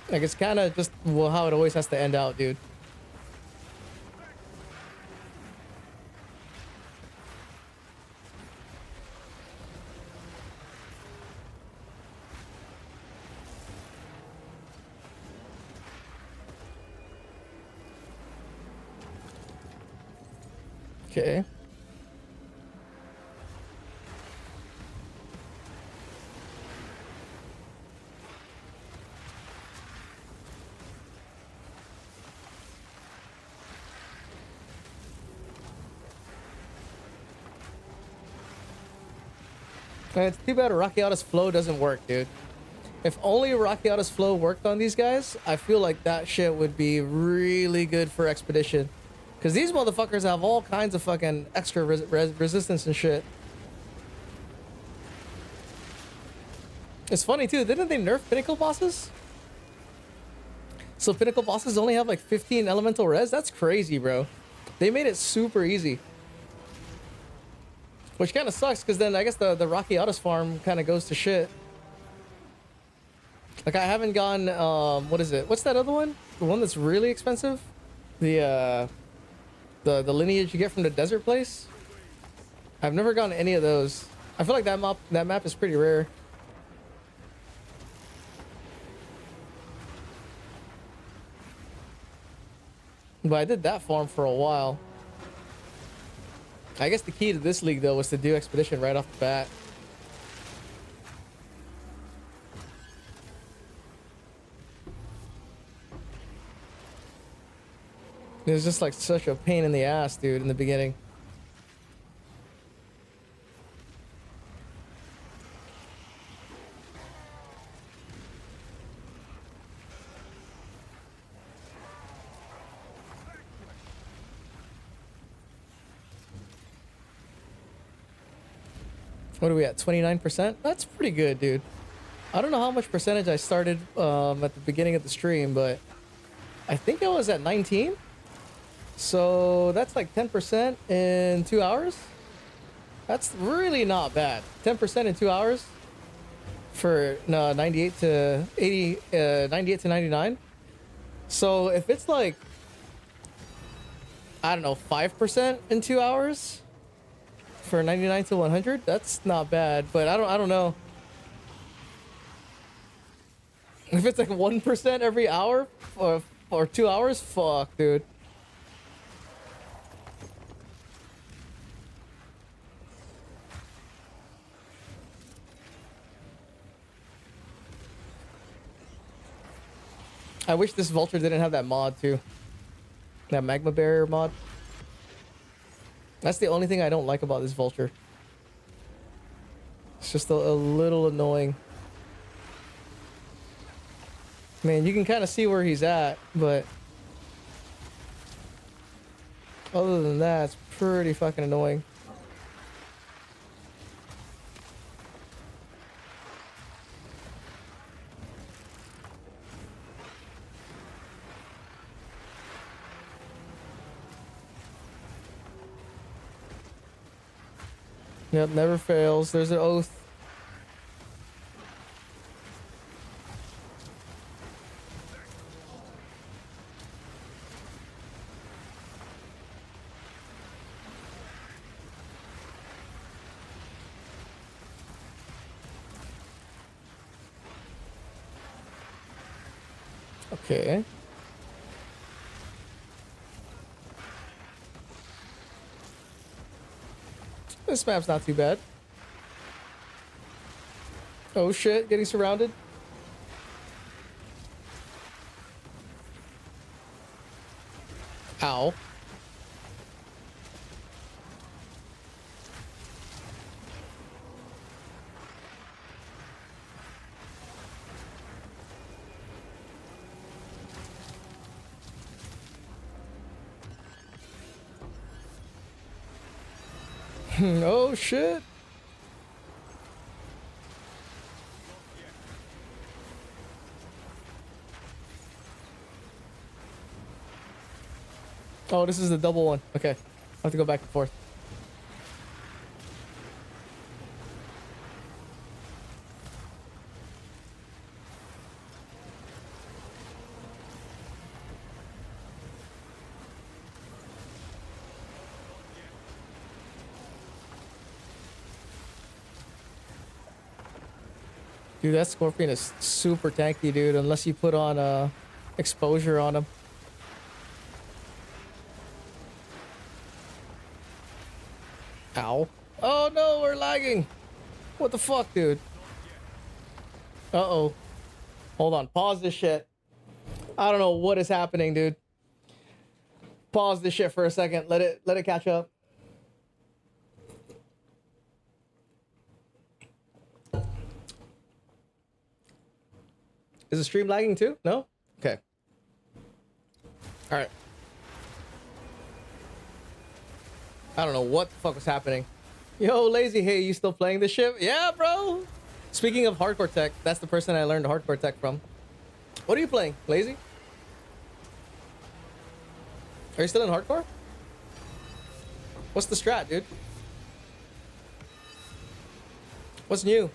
Like it's kind of just well, how it always has to end out, dude. Okay. And it's too bad Rakiata's flow doesn't work, dude. If only Rakiata's flow worked on these guys, I feel like that shit would be really good for Expedition. Because these motherfuckers have all kinds of fucking extra resistance and shit. It's funny too, didn't they nerf Pinnacle bosses? So Pinnacle bosses only have like 15 elemental res? That's crazy, bro. They made it super easy. Which kind of sucks, because then I guess the Rakiata's farm kind of goes to shit. Like I haven't gone, what is it? What's that other one? The one that's really expensive? The lineage you get from the desert place? I've never gotten any of those. I feel like that map is pretty rare. But I did that farm for a while. I guess the key to this league though was to do expedition right off the bat. It was just like such a pain in the ass, dude, in the beginning. What are we at? 29%? That's pretty good, dude. I don't know how much percentage I started at the beginning of the stream, but I think I was at 19. So that's like 10% in 2 hours. That's really not bad. 10% in 2 hours for 98 to 80, 98 to 99. So if it's like, I don't know, 5% in 2 hours for 99 to 100, that's not bad. But I don't know. If it's like 1% every hour or 2 hours, fuck, dude. I wish this vulture didn't have that mod too. That magma barrier mod. That's the only thing I don't like about this vulture. It's just a little annoying. Man, you can kind of see where he's at, but other than that, it's pretty fucking annoying. Yep, never fails. There's an oath. Okay. This map's not too bad. Oh shit, getting surrounded. Ow. Oh shit. Oh, this is the double one. Okay. I have to go back and forth. Dude, that scorpion is super tanky, dude, unless you put on exposure on him. Ow. Oh no, we're lagging. What the fuck, dude? Uh-oh. Hold on, pause this shit. I don't know what is happening, dude. Pause this shit for a second. Let it catch up. Is the stream lagging too? No? Okay. All right. I don't know what the fuck was happening. Yo, Lazy, hey, you still playing this shit? Yeah, bro. Speaking of hardcore tech, that's the person I learned hardcore tech from. What are you playing, Lazy? Are you still in hardcore? What's the strat, dude? What's new?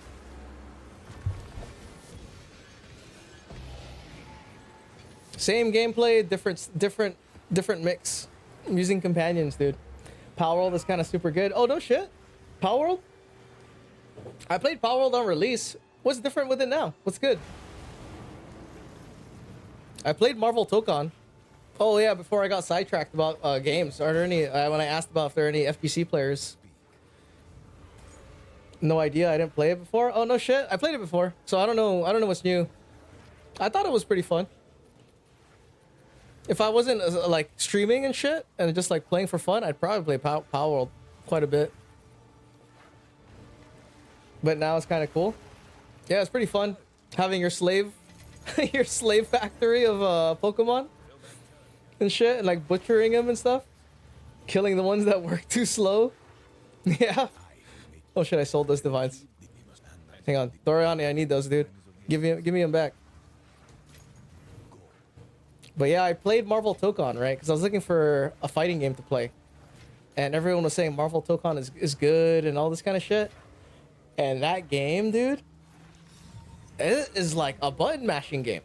Same gameplay, different mix. I'm using companions, dude. Power roll is kind of super good. Oh, no shit. Power World? I played Power World on release. What's different with it now? What's good? I played Marvel Tokon. Oh yeah, before I got sidetracked about games. Are there any? When I asked about if there are any FGC players. No idea. I didn't play it before. Oh no shit. I played it before, so I don't know. I don't know what's new. I thought it was pretty fun. If I wasn't like streaming and shit and just like playing for fun, I'd probably play Power World quite a bit. But now it's kind of cool. Yeah, it's pretty fun having your slave, your slave factory of Pokemon and shit, and like butchering them and stuff, killing the ones that work too slow. Yeah. Oh shit! I sold those divines. Hang on, Doriani, I need those, dude. Give me them back. But yeah, I played Marvel Tokon, right? Because I was looking for a fighting game to play, and everyone was saying Marvel Tokon is good and all this kind of shit. And that game, dude, it is like a button mashing game.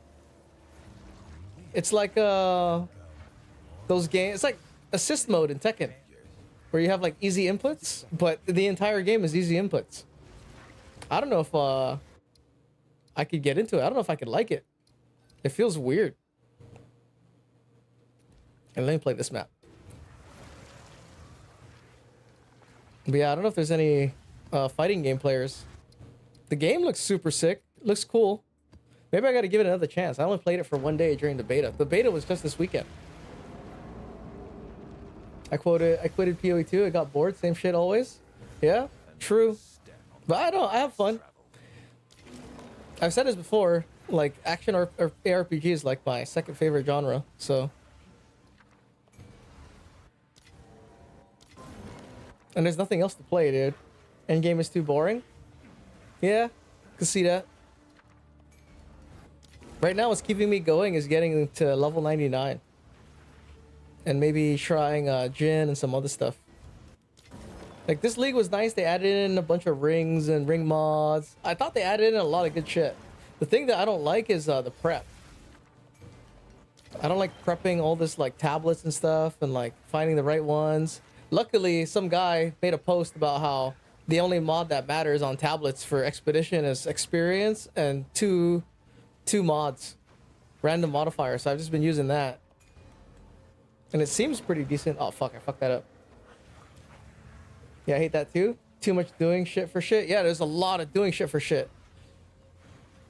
It's like those games. It's like assist mode in Tekken, where you have like easy inputs, but the entire game is easy inputs. I don't know if I could get into it. I don't know if I could like it. It feels weird. And let me play this map. But yeah, I don't know if there's any fighting game players. The game looks super sick. Looks cool. Maybe I got to give it another chance. I only played it for one day during the beta. The beta was just this weekend. I quitted PoE 2. I got bored. Same shit always. Yeah, true. But I have fun. I've said this before. Like action or ARPG is like my second favorite genre. So. And there's nothing else to play, dude. Endgame is too boring. Yeah, can see that. Right now, what's keeping me going is getting to level 99. And maybe trying Jin and some other stuff. Like, this league was nice. They added in a bunch of rings and ring mods. I thought they added in a lot of good shit. The thing that I don't like is the prep. I don't like prepping all this, like, tablets and stuff and, like, finding the right ones. Luckily, some guy made a post about how the only mod that matters on tablets for Expedition is experience and two mods, random modifiers. So I've just been using that, and it seems pretty decent. Oh fuck, I fucked that up. Yeah, I hate that too. Too much doing shit for shit. Yeah, there's a lot of doing shit for shit.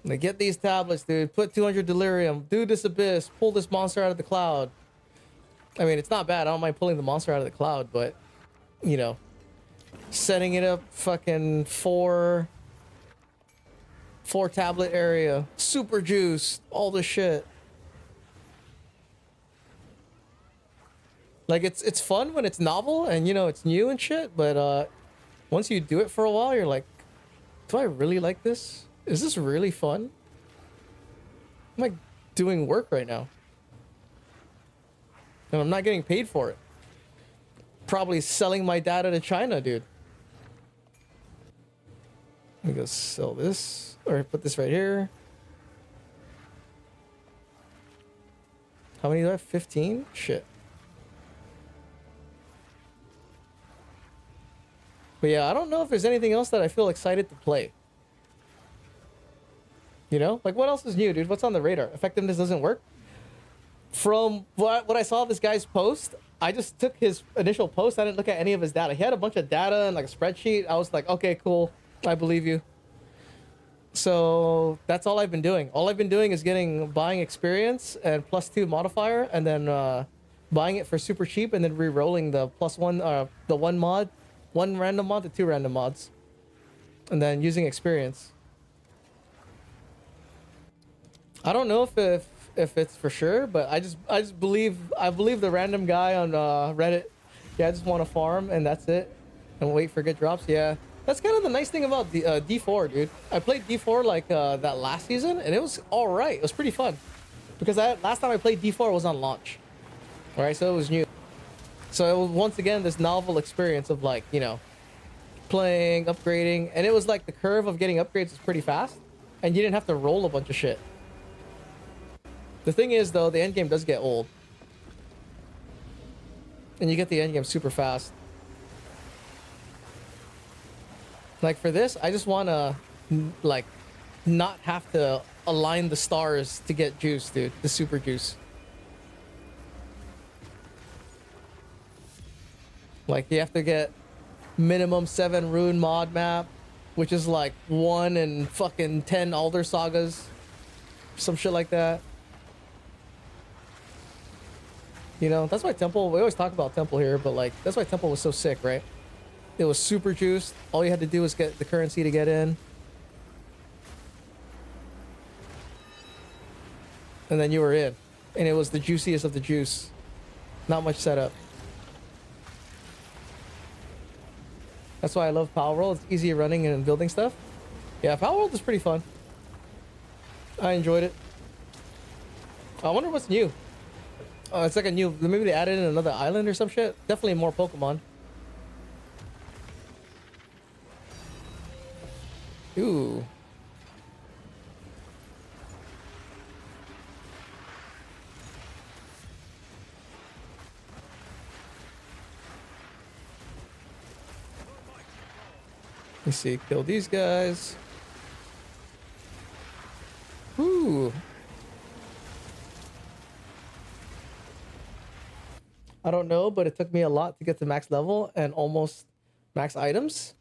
Like, get these tablets, dude. Put 200 delirium. Do this abyss. Pull this monster out of the cloud. I mean, it's not bad. I don't mind pulling the monster out of the cloud, but, you know, setting it up fucking four tablet area, super juice, all the shit. Like, it's fun when it's novel and, you know, it's new and shit, but once you do it for a while, you're like, do I really like this? Is this really fun? I'm like doing work right now. And I'm not getting paid for it. Probably selling my data to China, dude. Let me go sell this. Or put this right here. How many do I have? 15? Shit. But yeah, I don't know if there's anything else that I feel excited to play. You know? Like, what else is new, dude? What's on the radar? Effectiveness doesn't work? From what I saw this guy's post, I just took his initial post. I didn't look at any of his data. He had a bunch of data and like a spreadsheet. I was like, okay, cool. I believe you. So that's all I've been doing. All I've been doing is buying experience and +2 modifier, and then buying it for super cheap, and then re-rolling the +1, the one random mod to 2 random mods, and then using experience. I don't know if it's for sure, but I just believe the random guy on Reddit. Yeah, I just want to farm and that's it, and wait for good drops. Yeah, that's kind of the nice thing about the D4, dude. I played D4 like that last season, and it was all right. It was pretty fun because last time I played D4 was on launch. All right, so it was new. So it was once again this novel experience of, like, you know, playing, upgrading, and it was like the curve of getting upgrades was pretty fast, and you didn't have to roll a bunch of shit. The thing is, though, the endgame does get old. And you get the endgame super fast. Like for this, I just want to like not have to align the stars to get juice, dude. The super juice. Like you have to get minimum 7 rune mod map, which is like 1 in fucking 10 Alder sagas, some shit like that. You know, that's why Temple, we always talk about Temple here, but like that's why Temple was so sick, right? It was super juiced. All you had to do was get the currency to get in. And then you were in. And it was the juiciest of the juice. Not much setup. That's why I love Power World. It's easy running and building stuff. Yeah, Power World is pretty fun. I enjoyed it. I wonder what's new. Oh, it's like a new... Maybe they added in another island or some shit. Definitely more Pokemon. Ooh. Let me see, kill these guys. Ooh. I don't know, but it took me a lot to get to max level and almost max items.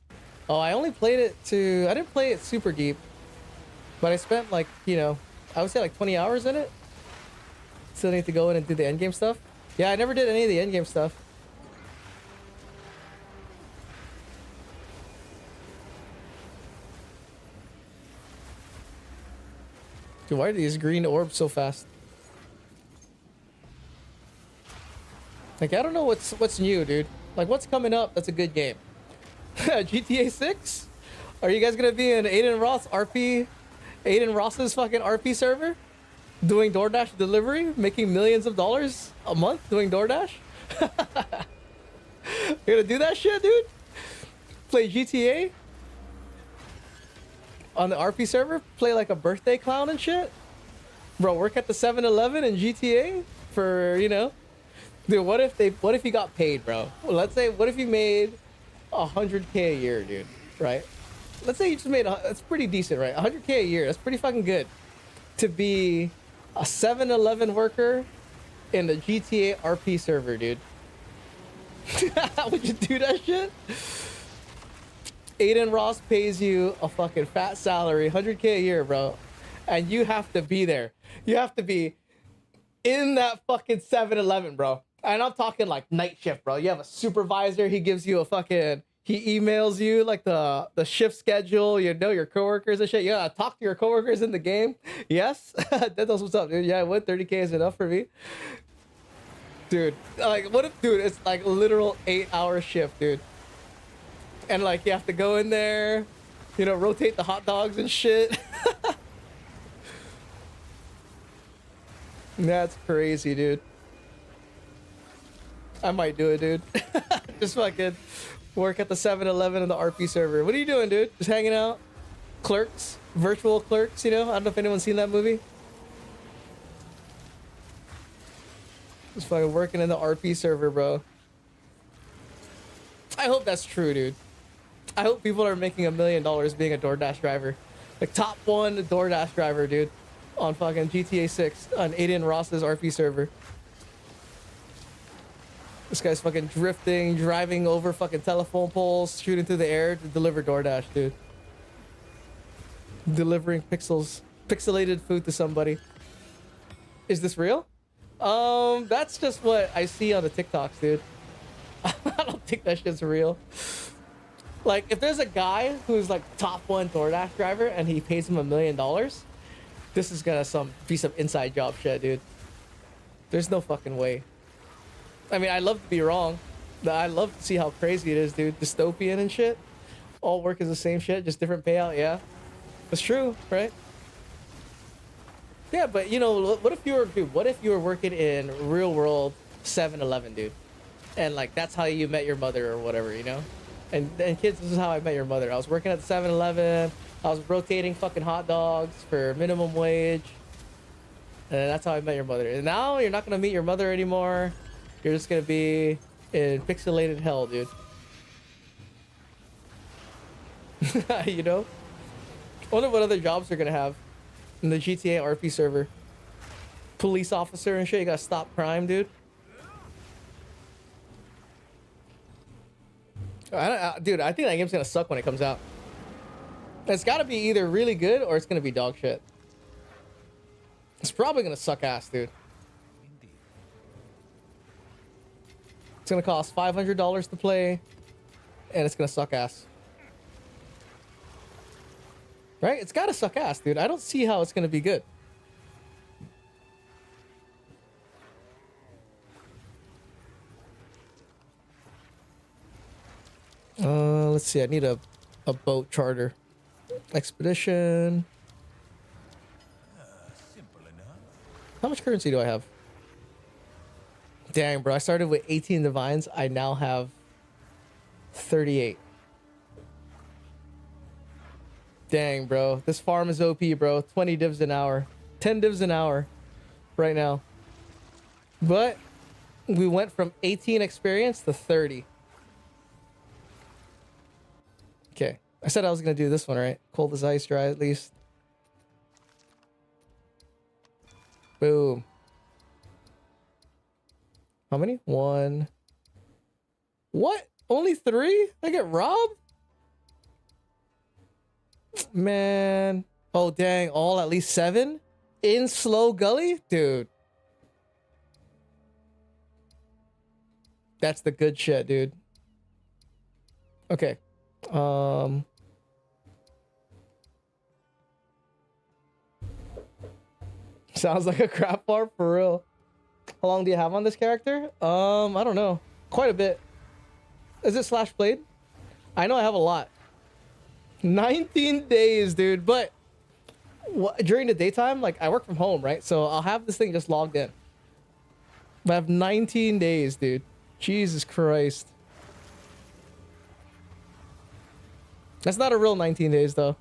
Oh, I only played it to... I didn't play it super deep. But I spent like, you know, I would say like 20 hours in it. Still need to go in and do the endgame stuff. Yeah, I never did any of the endgame stuff. Dude, why are these green orbs so fast? Like, I don't know what's new, dude. Like, what's coming up that's a good game? GTA 6? Are you guys gonna be in Aiden Ross's fucking RP server? Doing DoorDash delivery? Making millions of dollars a month doing DoorDash? You gonna do that shit, dude? Play GTA? On the RP server, play like a birthday clown and shit. Bro, work at the 7-Eleven in GTA for, you know. Dude, what if you got paid, bro? Well, let's say, what if you made 100K a year, dude, right? Let's say you just made, that's pretty decent, right? 100K a year, that's pretty fucking good. To be a 7-Eleven worker in the GTA RP server, dude. Would you do that shit? Aiden Ross pays you a fucking fat salary, 100K a year, bro. And you have to be there. You have to be in that fucking 7-Eleven, bro. And I'm talking like night shift, bro. You have a supervisor. He gives you a fucking... He emails you like the shift schedule. You know your coworkers and shit. You gotta talk to your coworkers in the game. Yes? That's what's up, dude. Yeah, what? 30K is enough for me? Dude, like, what if... Dude, it's like literal 8-hour shift, dude. And like you have to go in there, you know, rotate the hot dogs and shit. That's crazy, dude. I might do it, dude. Just fucking work at the 7-Eleven in the RP server. What are you doing, dude? Just hanging out? Clerks? Virtual Clerks, you know? I don't know if anyone's seen that movie. Just fucking working in the RP server, bro. I hope that's true, dude. I hope people are making $1 million being a DoorDash driver. Like top 1 DoorDash driver, dude. On fucking GTA 6 on Aiden Ross's RP server. This guy's fucking drifting, driving over fucking telephone poles, shooting through the air to deliver DoorDash, dude. Delivering pixelated food to somebody. Is this real? That's just what I see on the TikToks, dude. I don't think that shit's real. Like, if there's a guy who's like top 1 DoorDash driver and he pays him $1 million, this is gonna be some inside job shit, dude. There's no fucking way. I mean, I love to be wrong. I love to see how crazy it is, dude. Dystopian and shit. All work is the same shit, just different payout. Yeah, it's true, right? Yeah, but you know, what if you were working in real world 7-Eleven, dude? And like that's how you met your mother or whatever, you know? And kids, this is how I met your mother. I was working at the 7-Eleven. I was rotating fucking hot dogs for minimum wage. And that's how I met your mother. And now you're not gonna meet your mother anymore. You're just gonna be in pixelated hell, dude. You know? I wonder what other jobs they're gonna have in the GTA RP server. Police officer and shit, you gotta stop crime, dude. Dude, I think that game's gonna suck when it comes out. It's gotta be either really good or it's gonna be dog shit. It's probably gonna suck ass, dude. It's gonna cost $500 to play, and it's gonna suck ass. Right? It's gotta suck ass, dude. I don't see how it's gonna be good. Let's see. I need a boat charter. Expedition. Simple enough. How much currency do I have? Dang, bro. I started with 18 divines. I now have 38. Dang, bro. This farm is OP, bro. 20 divs an hour. 10 divs an hour right now. But we went from 18 experience to 30. Okay. I said I was going to do this one, right? Cold as ice, dry at least. Boom. How many? 1. What? Only 3? I get robbed? Man. Oh, dang. All at least 7? In Slow Gully? Dude. That's the good shit, dude. Okay. Sounds like a crap farm for real. How long do you have on this character? I don't know. Quite a bit. Is it slash played? I know I have a lot. 19 days, dude. But during the daytime, like I work from home, right? So I'll have this thing just logged in. But I have 19 days, dude. Jesus Christ. That's not a real 19 days, though.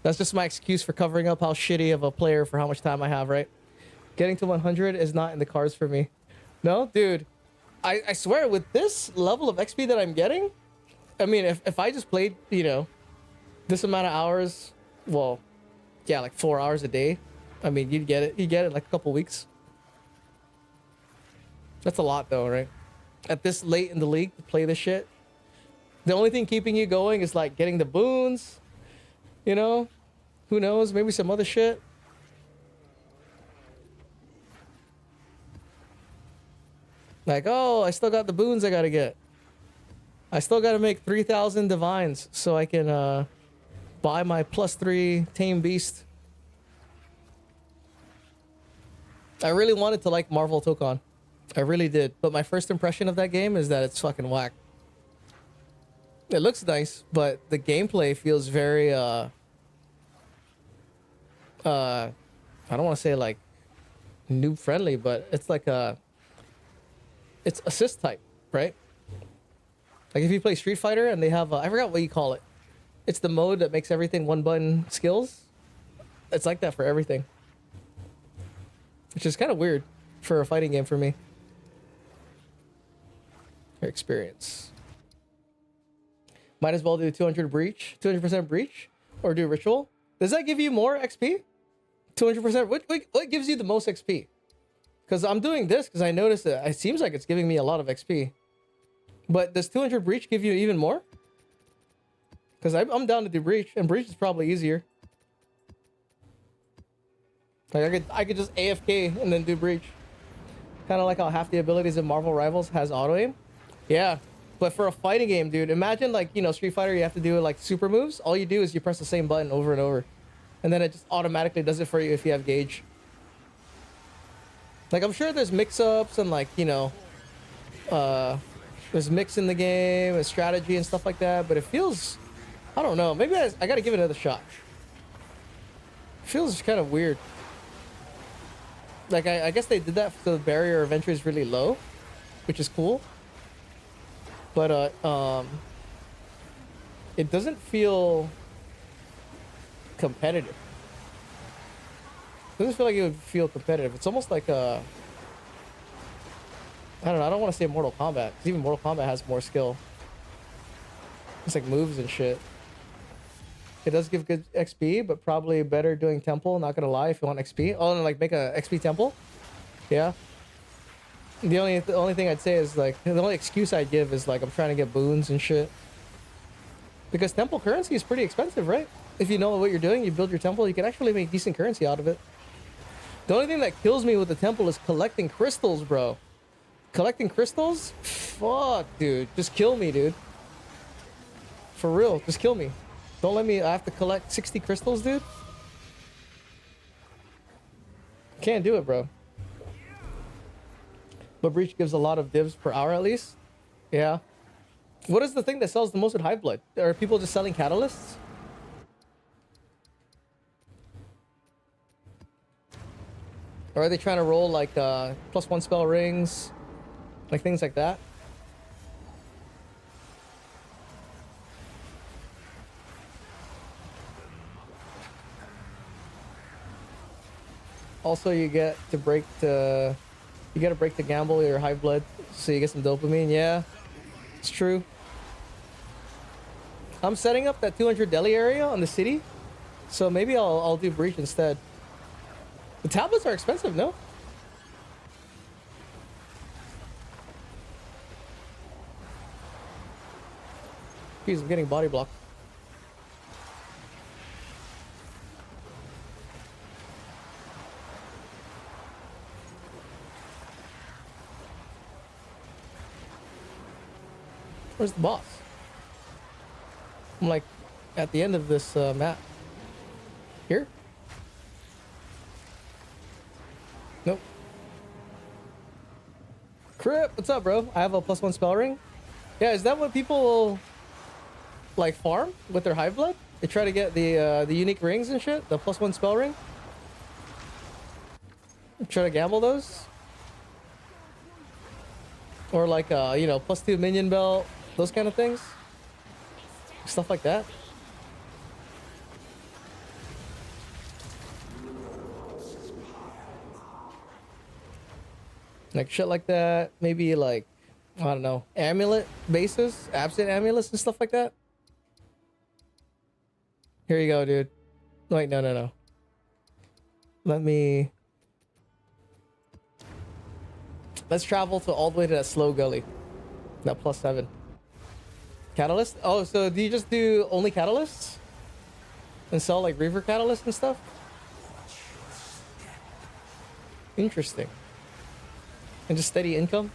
That's just my excuse for covering up how shitty of a player for how much time I have, right? Getting to 100 is not in the cards for me. No, dude. I swear, with this level of XP that I'm getting, I mean, if I just played, you know, this amount of hours, well, yeah, like 4 hours a day, I mean, you'd get it. You get it in like a couple weeks. That's a lot, though, right? At this late in the league to play this shit. The only thing keeping you going is like getting the boons, you know? Who knows? Maybe some other shit. Like, oh, I still got the boons I gotta get. I still gotta make 3,000 divines so I can buy my +3 tame beast. I really wanted to like Marvel Tokon. I really did. But my first impression of that game is that it's fucking whack. It looks nice, but the gameplay feels very I don't want to say like noob friendly, but it's like it's assist type, right? Like if you play Street Fighter and they have I forgot what you call it. It's the mode that makes everything one button skills. It's like that for everything. Which is kind of weird for a fighting game for me. Your experience. Might as well do 200 breach, 200% breach, or do ritual. Does that give you more XP? 200%. What gives you the most XP? Because I'm doing this because I noticed that it seems like it's giving me a lot of XP. But does 200 breach give you even more? Because I'm down to do breach, and breach is probably easier. Like I could just AFK and then do breach. Kind of like how half the abilities in Marvel Rivals has auto aim. Yeah. But for a fighting game, dude, imagine like, you know, Street Fighter, you have to do like super moves. All you do is you press the same button over and over. And then it just automatically does it for you if you have gauge. Like, I'm sure there's mix-ups and like, you know, there's mix in the game and strategy and stuff like that. But it feels, I don't know. Maybe I got to give it another shot. It feels kind of weird. Like, I guess they did that so the barrier of entry is really low, which is cool. But it doesn't feel competitive. It doesn't feel like it would feel competitive. It's almost like a, I don't know. I don't want to say Mortal Kombat, because even Mortal Kombat has more skill. It's like moves and shit. It does give good XP, but probably better doing temple. Not gonna lie, if you want XP. Oh, and like make a XP temple. Yeah. The only thing I'd say is like the only excuse I'd give is like I'm trying to get boons and shit. Because temple currency is pretty expensive, right? If you know what you're doing, you build your temple, you can actually make decent currency out of it. The only thing that kills me with the temple is collecting crystals, bro. Collecting crystals? Fuck, dude. Just kill me, dude. For real, just kill me. Don't let me, I have to collect 60 crystals, dude. Can't do it, bro. But Breach gives a lot of divs per hour at least. Yeah. What is the thing that sells the most at Hive Blood? Are people just selling catalysts? Or are they trying to roll like +1 spell rings? Like things like that? Also, you get to break the... You gotta break the gamble or Hive Blood so you get some dopamine. Yeah, it's true. I'm setting up that 200 deli area on the city, so maybe I'll do Breach instead. The tablets are expensive, no? Jeez, I'm getting body blocked. Where's the boss? I'm like at the end of this map. Here? Nope. Crip, what's up, bro? I have a +1 spell ring. Yeah, is that what people like farm with their Hive Blood? They try to get the unique rings and shit, the +1 spell ring. Try to gamble those. Or like you know, +2 minion belt, those kind of things. Stuff like that. Like shit like that. Maybe like, I don't know, amulet bases, absent amulets and stuff like that. Here you go, dude. Wait, no. Let's travel to all the way to that slow gully. That +7. Catalyst? Oh, so do you just do only catalysts? And sell like Reaver catalysts and stuff? Interesting. And just steady income?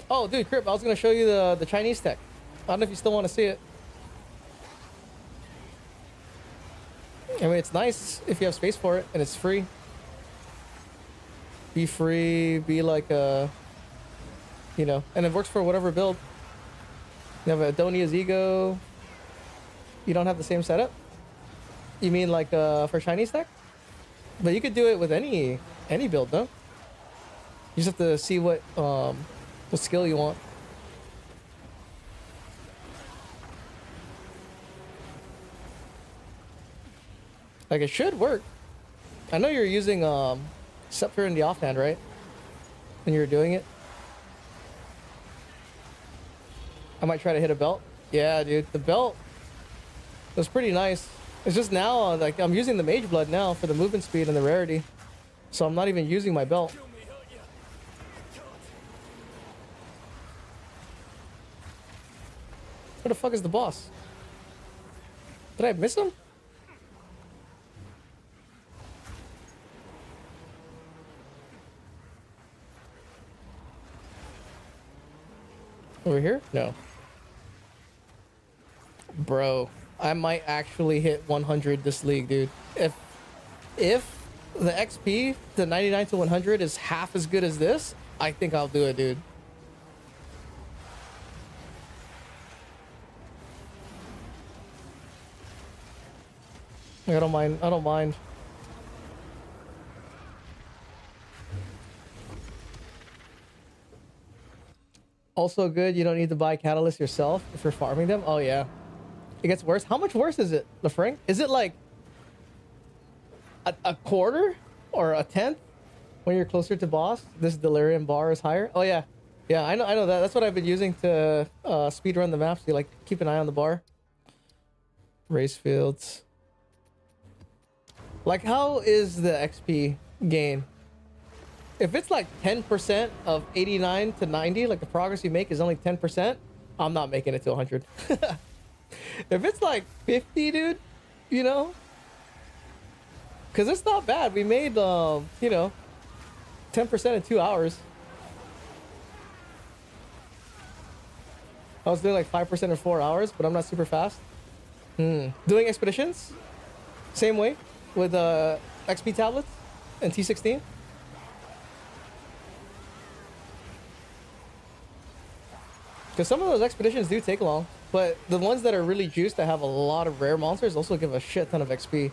Oh, dude, Crip, I was gonna show you the Chinese tech. I don't know if you still want to see it. I mean, it's nice if you have space for it, and it's free. Be free, be like a... You know, and it works for whatever build. You have Adonia's Ego. You don't have the same setup? You mean like for Chinese tech? But you could do it with any build, no? You just have to see what skill you want. Like it should work. I know you're using Scepter in the offhand, right? When you're doing it. I might try to hit a belt. Yeah, dude, the belt was pretty nice. It's just now, like, I'm using the Mage Blood now for the movement speed and the rarity. So I'm not even using my belt. Where the fuck is the boss? Did I miss him? Over here? No. Bro, I might actually hit 100 this league, dude. If the XP, the 99 to 100 is half as good as this, I think I'll do it, dude. I don't mind. I don't mind. Also good, you don't need to buy catalysts yourself if you're farming them. Oh yeah. It gets worse. How much worse is it, LaFrank? Is it like a quarter or a tenth when you're closer to boss? This delirium bar is higher. Oh yeah. Yeah, I know that. That's what I've been using to speed run the maps. You like keep an eye on the bar. Race fields. Like, how is the XP gain? If it's like 10% of 89 to 90, like the progress you make is only 10%, I'm not making it to 100. If it's like 50, dude, you know, because it's not bad. We made, you know, 10% in 2 hours. I was doing like 5% in 4 hours, but I'm not super fast. Doing expeditions, same way with XP tablets and T16. Because some of those expeditions do take long, but the ones that are really juiced that have a lot of rare monsters also give a shit ton of XP.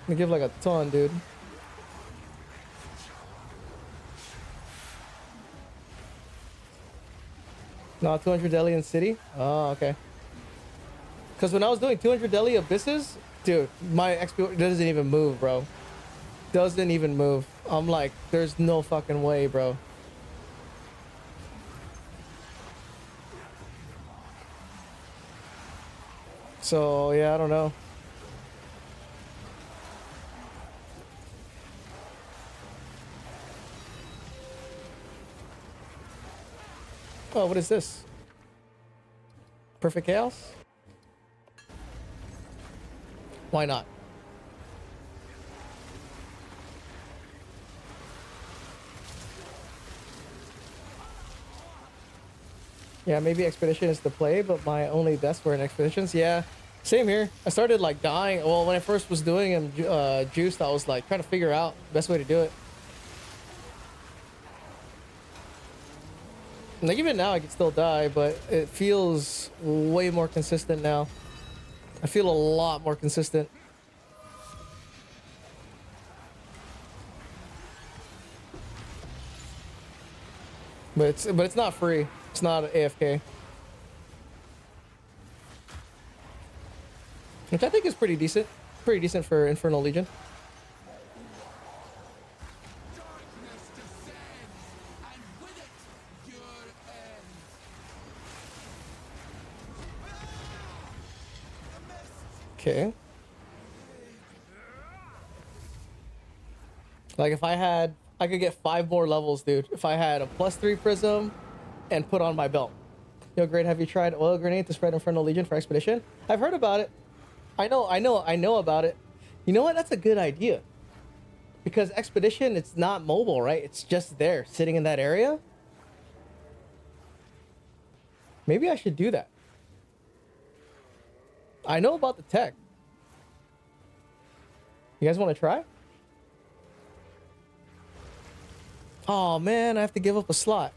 They give like a ton, dude. No, 200 Delhi in City? Oh, okay. Because when I was doing 200 Delhi Abysses, dude, my XP doesn't even move, bro. Doesn't even move. I'm like, there's no fucking way, bro. So, yeah, I don't know. Oh, what is this? Perfect Chaos? Why not? Yeah, maybe Expedition is the play, but my only best were in Expeditions. Yeah, same here. I started like dying. Well, when I first was doing them juiced, I was like trying to figure out the best way to do it. Like even now I can still die, but it feels way more consistent now. I feel a lot more consistent. But it's not free. It's not AFK. Which I think is pretty decent. Pretty decent for Infernal Legion. Darkness descends, and with it, your end. Okay. Like if I could get 5 more levels, dude. If I had a +3 prism and put on my belt. Yo, great. Have you tried oil grenade to spread Infernal Legion for Expedition? I've heard about it. I know about it. You know what? That's a good idea. Because Expedition, it's not mobile, right? It's just there, sitting in that area. Maybe I should do that. I know about the tech. You guys want to try? Oh man, I have to give up a slot.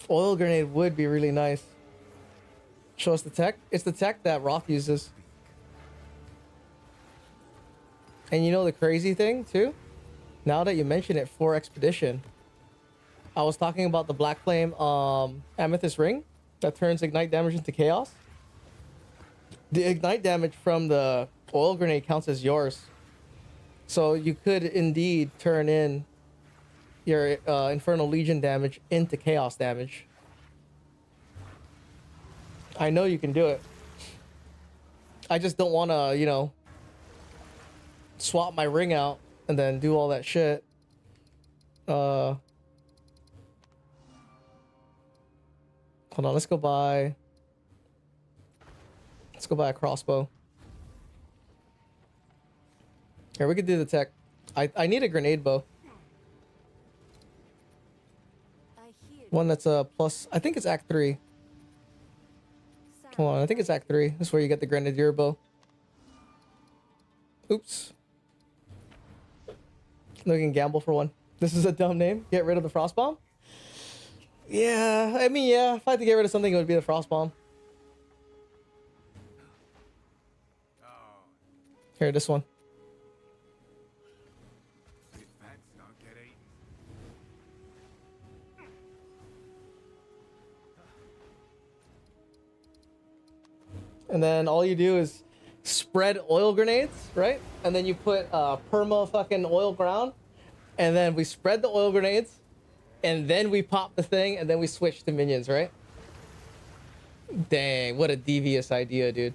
Oil grenade would be really nice. Show us the tech. It's the tech that Roth uses. And you know the crazy thing too? Now that you mention it for Expedition, I was talking about the Black Flame Amethyst Ring that turns ignite damage into chaos. The ignite damage from the oil grenade counts as yours. So you could indeed turn in your Infernal Legion damage into chaos damage. I know you can do it. I just don't want to, you know, swap my ring out and then do all that shit. Hold on, let's go buy a crossbow. Here, we could do the tech. I need a grenade bow. One that's a plus, I think it's Act 3. Hold on, I think it's Act 3. This is where you get the grenadier bow. Oops. No, you can gamble for one. This is a dumb name. Get rid of the frost bomb. Yeah, I mean, yeah. If I had to get rid of something, it would be the frost bomb. Here, this one. If that's not get eaten. And then all you do is spread oil grenades, right? And then you put perma fucking oil ground. And then we spread the oil grenades. And then we pop the thing. And then we switch to minions, right? Dang, what a devious idea, dude.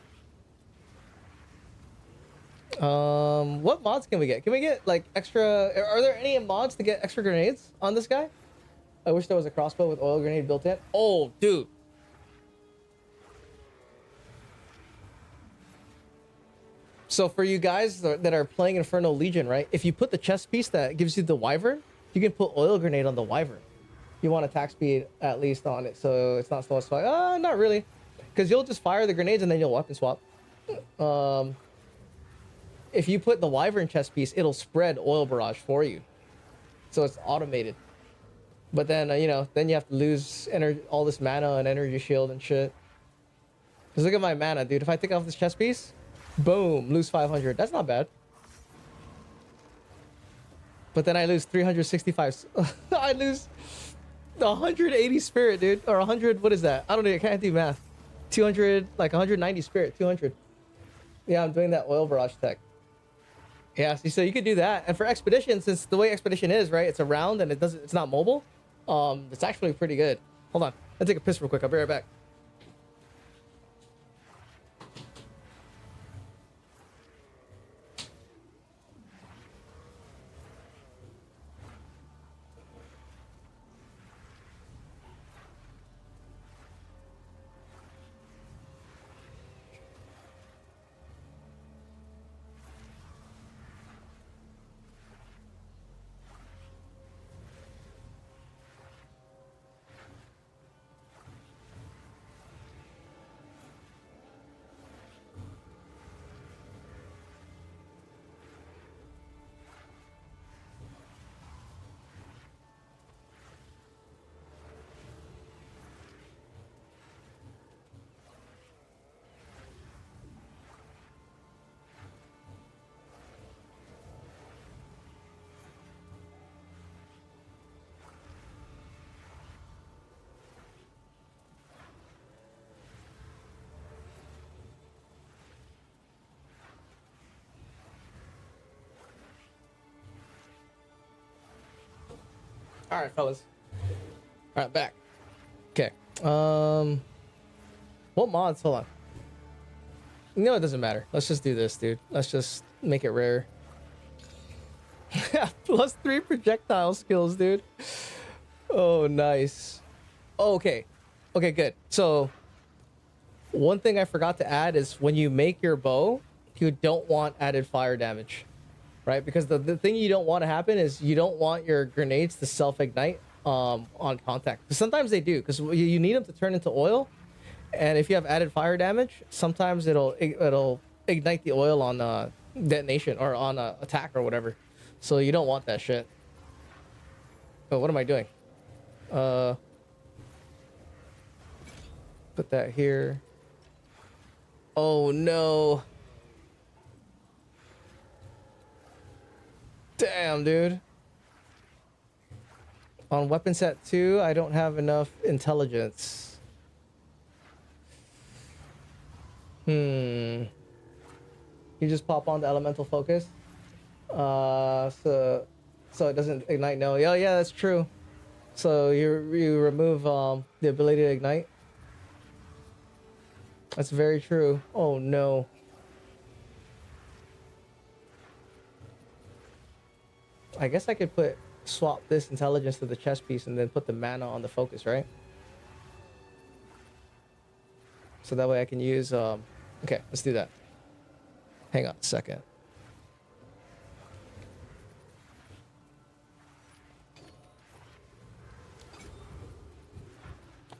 What mods can we get? Can we get like extra? Are there any mods to get extra grenades on this guy? I wish there was a crossbow with oil grenade built in. Oh, dude. So for you guys that are playing Infernal Legion, right? If you put the chest piece that gives you the wyvern, you can put oil grenade on the wyvern. You want attack speed at least on it, so it's not slow swag. Not really, because you'll just fire the grenades and then you'll weapon swap. If you put the wyvern chest piece, it'll spread oil barrage for you, so it's automated. But then then you have to lose all this mana and energy shield and shit. Cause look at my mana, dude. If I take off this chest piece, boom, lose 500. That's not bad. But then I lose 365. I lose 180 spirit, dude, or 100. What is that? I don't know. I can't do math. 200, like 190 spirit, 200. Yeah, I'm doing that oil barrage tech. Yeah, see, so you could do that. And for expedition, since the way expedition is, right, it's around and it's not mobile. It's actually pretty good. Hold on, I'll take a piss real quick. I'll be right back. All right, fellas. All right, back. Okay. What mods? Hold on. No, it doesn't matter. Let's just do this, dude. Let's just make it rare. +3 projectile skills, dude. Oh, nice. Oh, okay. Okay, good. So, one thing I forgot to add is when you make your bow, you don't want added fire damage. Right, because the thing you don't want to happen is you don't want your grenades to self-ignite on contact. Sometimes they do, because you need them to turn into oil, and if you have added fire damage, sometimes it'll ignite the oil on detonation or on attack or whatever. So you don't want that shit. Oh, what am I doing? Put that here. Oh no. Damn, dude. On weapon set 2, I don't have enough intelligence. You just pop on the elemental focus. So it doesn't ignite. No, yeah, that's true. So you remove the ability to ignite. That's very true. Oh no. I guess I could swap this intelligence to the chest piece and then put the mana on the focus, right? So that way I can use, okay, let's do that. Hang on a second.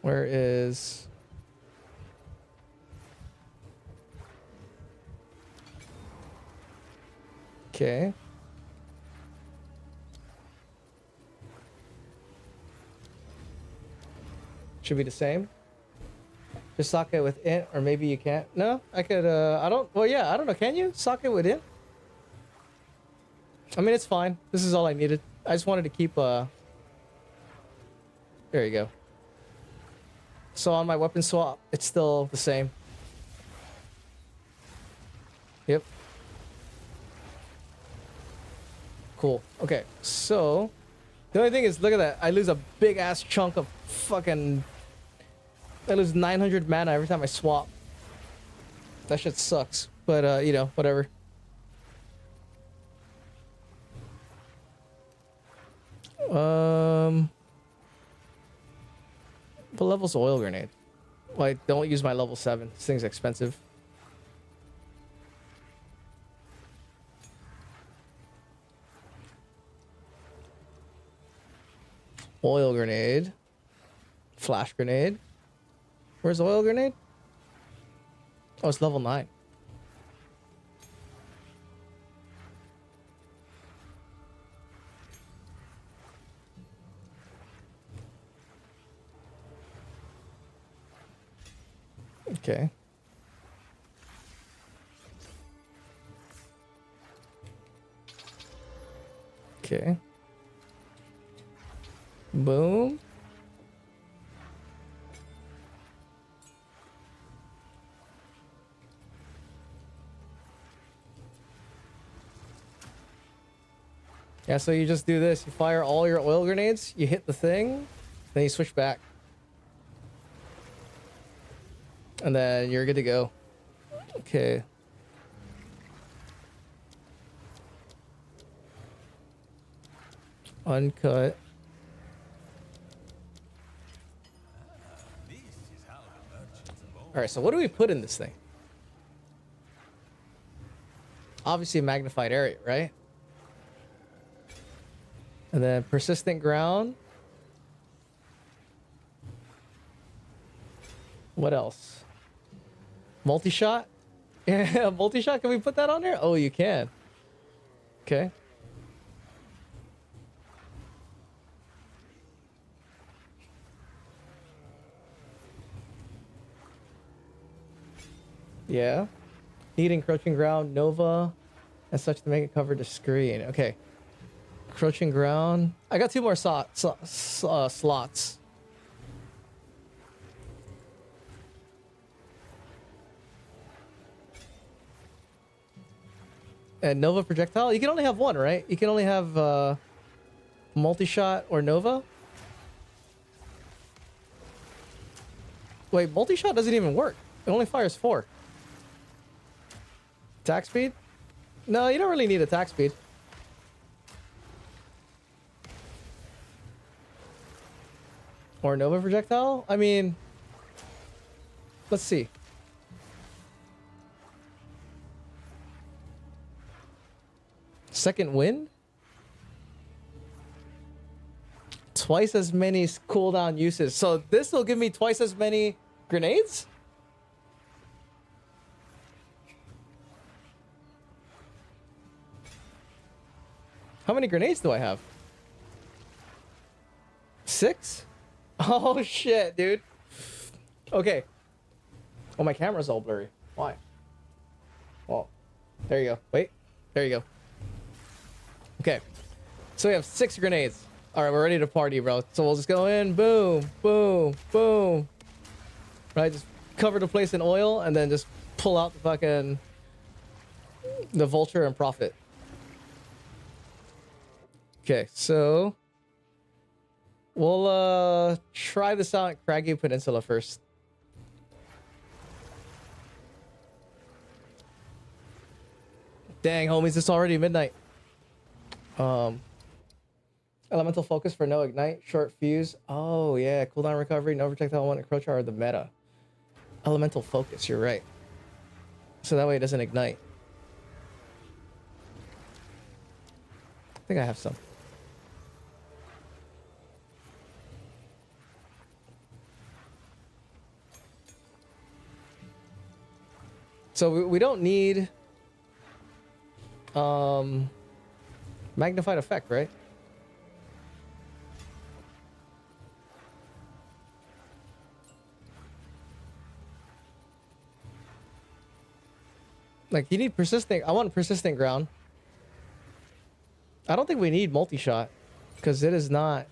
Where is... Okay. Should be the same. Just socket with int, or maybe you can't. No, I could, I don't, well, yeah, I don't know. Can you socket with int? I mean, it's fine. This is all I needed. I just wanted to keep, there you go. So on my weapon swap, it's still the same. Yep. Cool. Okay, so the only thing is, look at that. I lose a big ass chunk of fucking. I lose 900 mana every time I swap. That shit sucks. But you know, whatever. What level's oil grenade? Well, I don't use my level 7. This thing's expensive. Oil grenade. Flash grenade. Where's the oil grenade? Oh, it's level 9. Okay. Okay. Boom. Yeah, so you just do this. You fire all your oil grenades, you hit the thing, then you switch back. And then you're good to go. Okay. Uncut. Alright, so what do we put in this thing? Obviously magnified area, right? And then persistent ground. What else? Multi-shot? Yeah, multi-shot. Can we put that on there? Oh, you can. Okay. Yeah. Need encroaching ground, Nova, and such to make it cover the screen. Okay. Encroaching ground. I got 2 more slots. And Nova projectile? You can only have 1, right? You can only have multi-shot or Nova? Wait, multi-shot doesn't even work. It only fires 4. Attack speed? No, you don't really need attack speed. Or Nova projectile? I mean, let's see. Second wind? Twice as many cooldown uses. So this will give me twice as many grenades? How many grenades do I have? 6? Oh shit, dude. Okay. Oh, my camera's all blurry. Why? Well, there you go. Wait. There you go. Okay. So we have 6 grenades. All right, we're ready to party, bro. So we'll just go in. Boom, boom, boom. Right, just cover the place in oil and then just pull out the fucking... the vulture and profit. Okay, so... we'll try this out at Craggy Peninsula first. Dang, homies, it's already midnight. Elemental focus for no ignite, short fuse. Oh yeah, cooldown recovery, no projectile, 1 encroach are the meta. Elemental focus, you're right. So that way it doesn't ignite. I think I have some. So we don't need magnified effect, right? Like, you need persistent. I want persistent ground. I don't think we need multi-shot because it is not.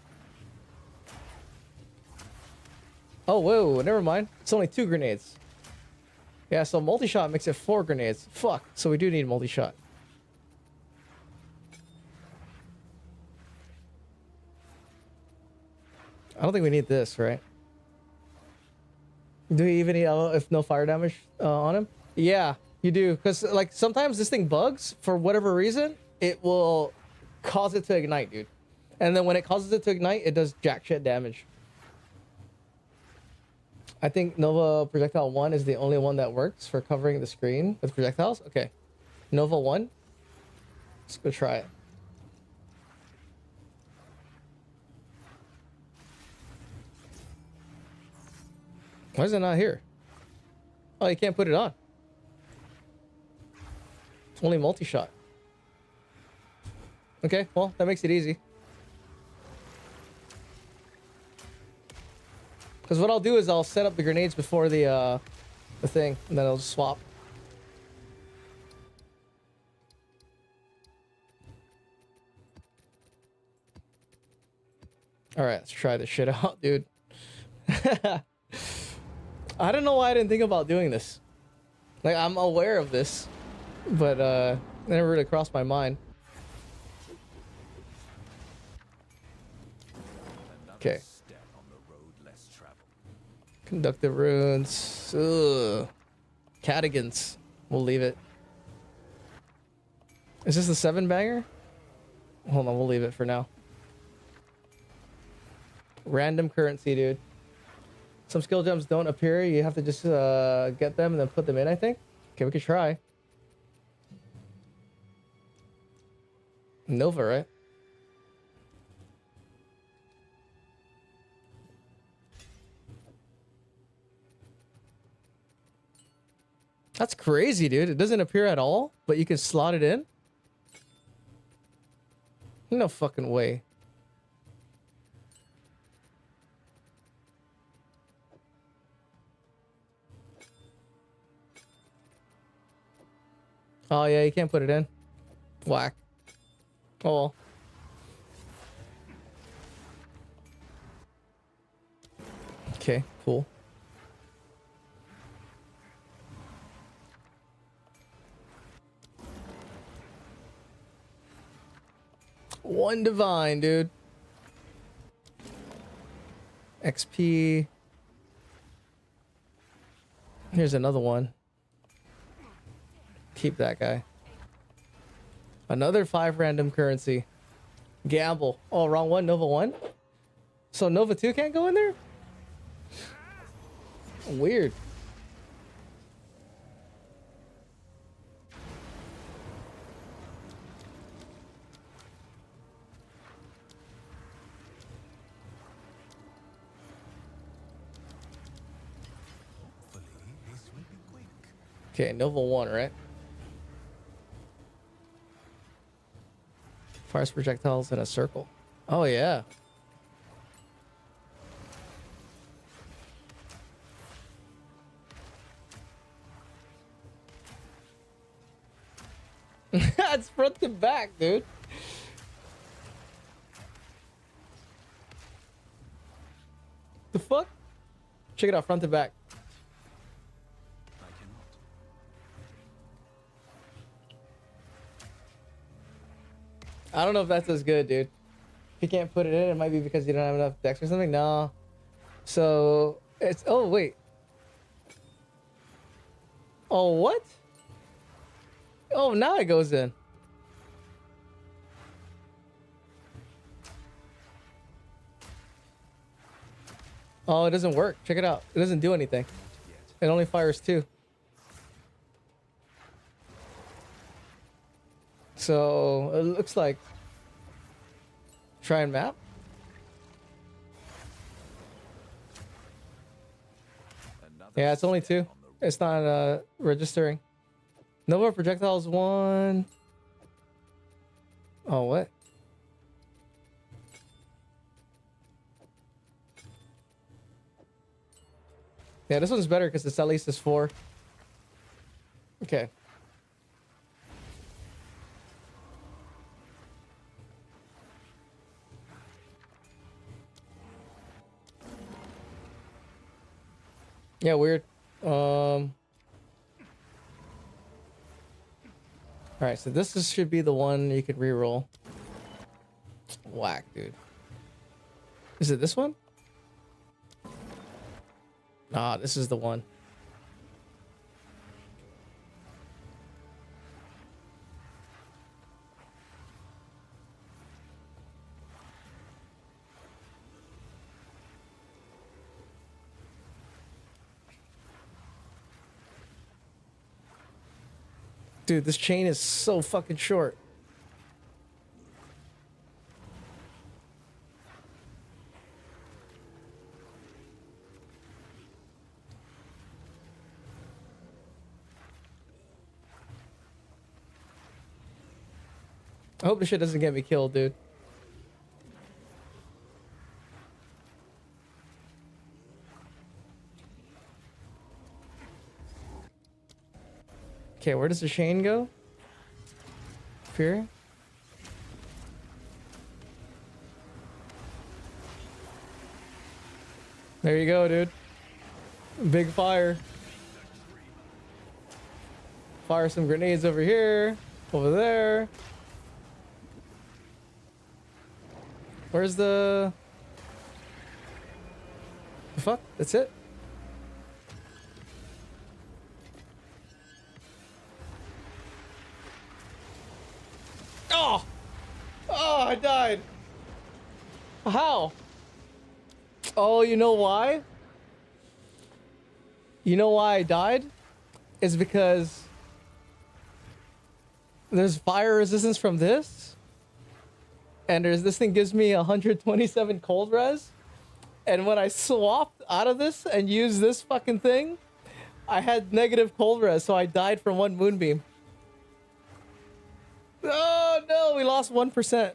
Oh, whoa, never mind. It's only 2 grenades. Yeah, so multi-shot makes it 4 grenades. Fuck. So we do need multi-shot. I don't think we need this, right? Do we even need if no fire damage on him? Yeah, you do. Because like sometimes this thing bugs for whatever reason. It will cause it to ignite, dude. And then when it causes it to ignite, it does jack shit damage. I think Nova Projectile 1 is the only one that works for covering the screen with projectiles. Okay. Nova 1. Let's go try it. Why is it not here? Oh, you can't put it on. Only multi-shot. Okay, well, that makes it easy. Because what I'll do is I'll set up the grenades before the thing, and then I'll just swap. All right, let's try this shit out, dude. I don't know why I didn't think about doing this. Like, I'm aware of this, but it never really crossed my mind. Okay. Conductive runes. Ugh. Catigans. We'll leave it. Is this the 7-banger? Hold on, we'll leave it for now. Random currency, dude. Some skill gems don't appear. You have to just get them and then put them in, I think. Okay, we could try. Nova, right? That's crazy, dude. It doesn't appear at all, but you can slot it in? No fucking way. Oh, yeah, you can't put it in. Whack. Oh, well. Okay, cool. One divine, dude. XP. Here's another one. Keep that guy. Another 5 random currency. Gamble. Oh, wrong one. Nova 1? So Nova 2 can't go in there? Weird. Okay, Nova 1, right? Fires projectiles in a circle. Oh, yeah. It's front to back, dude. The fuck? Check it out, front to back. I don't know if that's as good, dude. If you can't put it in, it might be because you don't have enough dex or something. No. So it's oh wait. Oh what? Oh now it goes in. Oh, it doesn't work. Check it out. It doesn't do anything. It only fires 2. So it looks like try and map. Yeah, it's only 2. It's not registering. Nova projectiles 1. Oh, what? Yeah, this one's better because it's at least is 4. Okay. Yeah, weird. All right, so should be the one you could reroll. Whack, dude. Is it this one? Nah, this is the one. Dude, this chain is so fucking short. I hope this shit doesn't get me killed, dude. Okay, where does the chain go? Up here? There you go, dude. Big fire. Fire some grenades over here, over there. Where's the fuck? That's it? Oh! Oh, I died. How? Oh, you know why? You know why I died? It's because there's fire resistance from this. And this thing gives me 127 cold res. And when I swapped out of this and used this fucking thing, I had negative cold res, so I died from one moonbeam. Oh no, we lost 1%.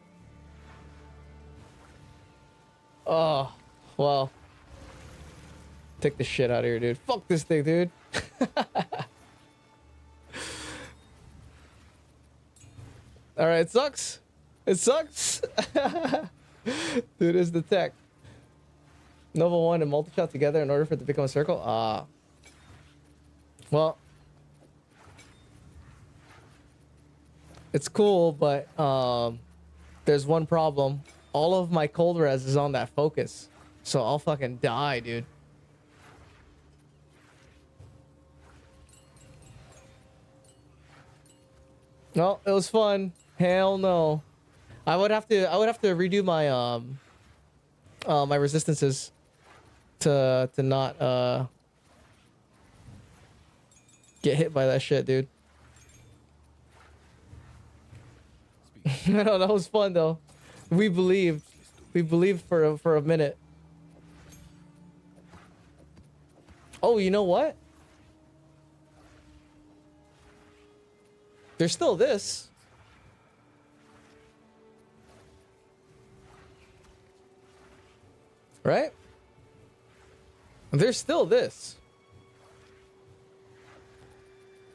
Oh, well. Take the shit out of here, dude. Fuck this thing, dude. Alright, it sucks. It sucks. Dude, is the tech. Nova 1 and multi-shot together in order for it to become a circle? Ah. Well. It's cool, but there's one problem. All of my cold res is on that focus. So I'll fucking die, dude. Well, it was fun. Hell no. I would have to redo my my resistances to not get hit by that shit, dude. No, that was fun though. We believed for a minute. Oh, you know what? There's still this. Right? There's still this.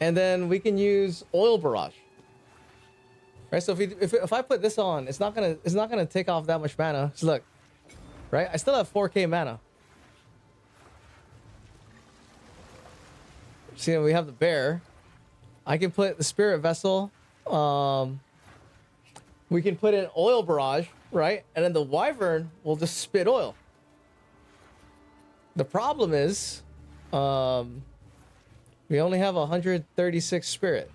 And then we can use oil barrage. Right? So if I put this on, it's not gonna take off that much mana. So look. Right? I still have 4k mana. See, we have the bear. I can put the spirit vessel. We can put in oil barrage, right? And then the wyvern will just spit oil. The problem is, we only have 136 spirit.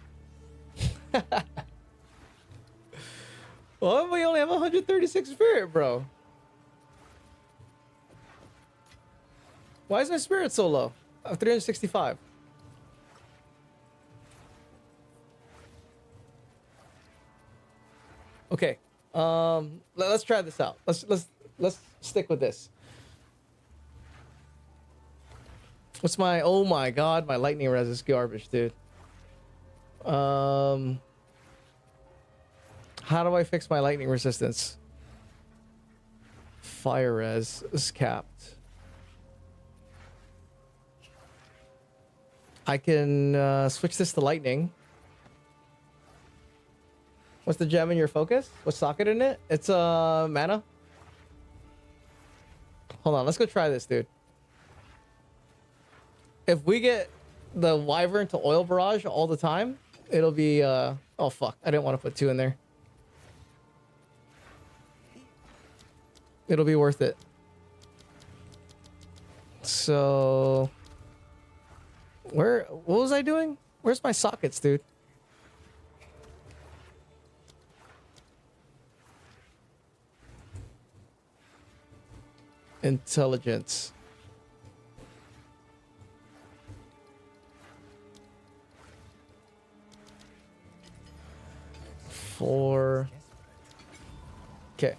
Well, we only have 136 spirit, bro. Why is my spirit so low? I have 365. Okay. Let's try this out. Let's stick with this. What's my... Oh my god, my lightning res is garbage, dude. How do I fix my lightning resistance? Fire res is capped. I can switch this to lightning. What's the gem in your focus? What socket in it? It's mana. Hold on, let's go try this, dude. If we get the wyvern to oil barrage all the time, It'll be oh fuck, I didn't want to put 2 in there. It'll be worth it. So what was I doing? Where's my sockets, dude? Intelligence. Four. Okay.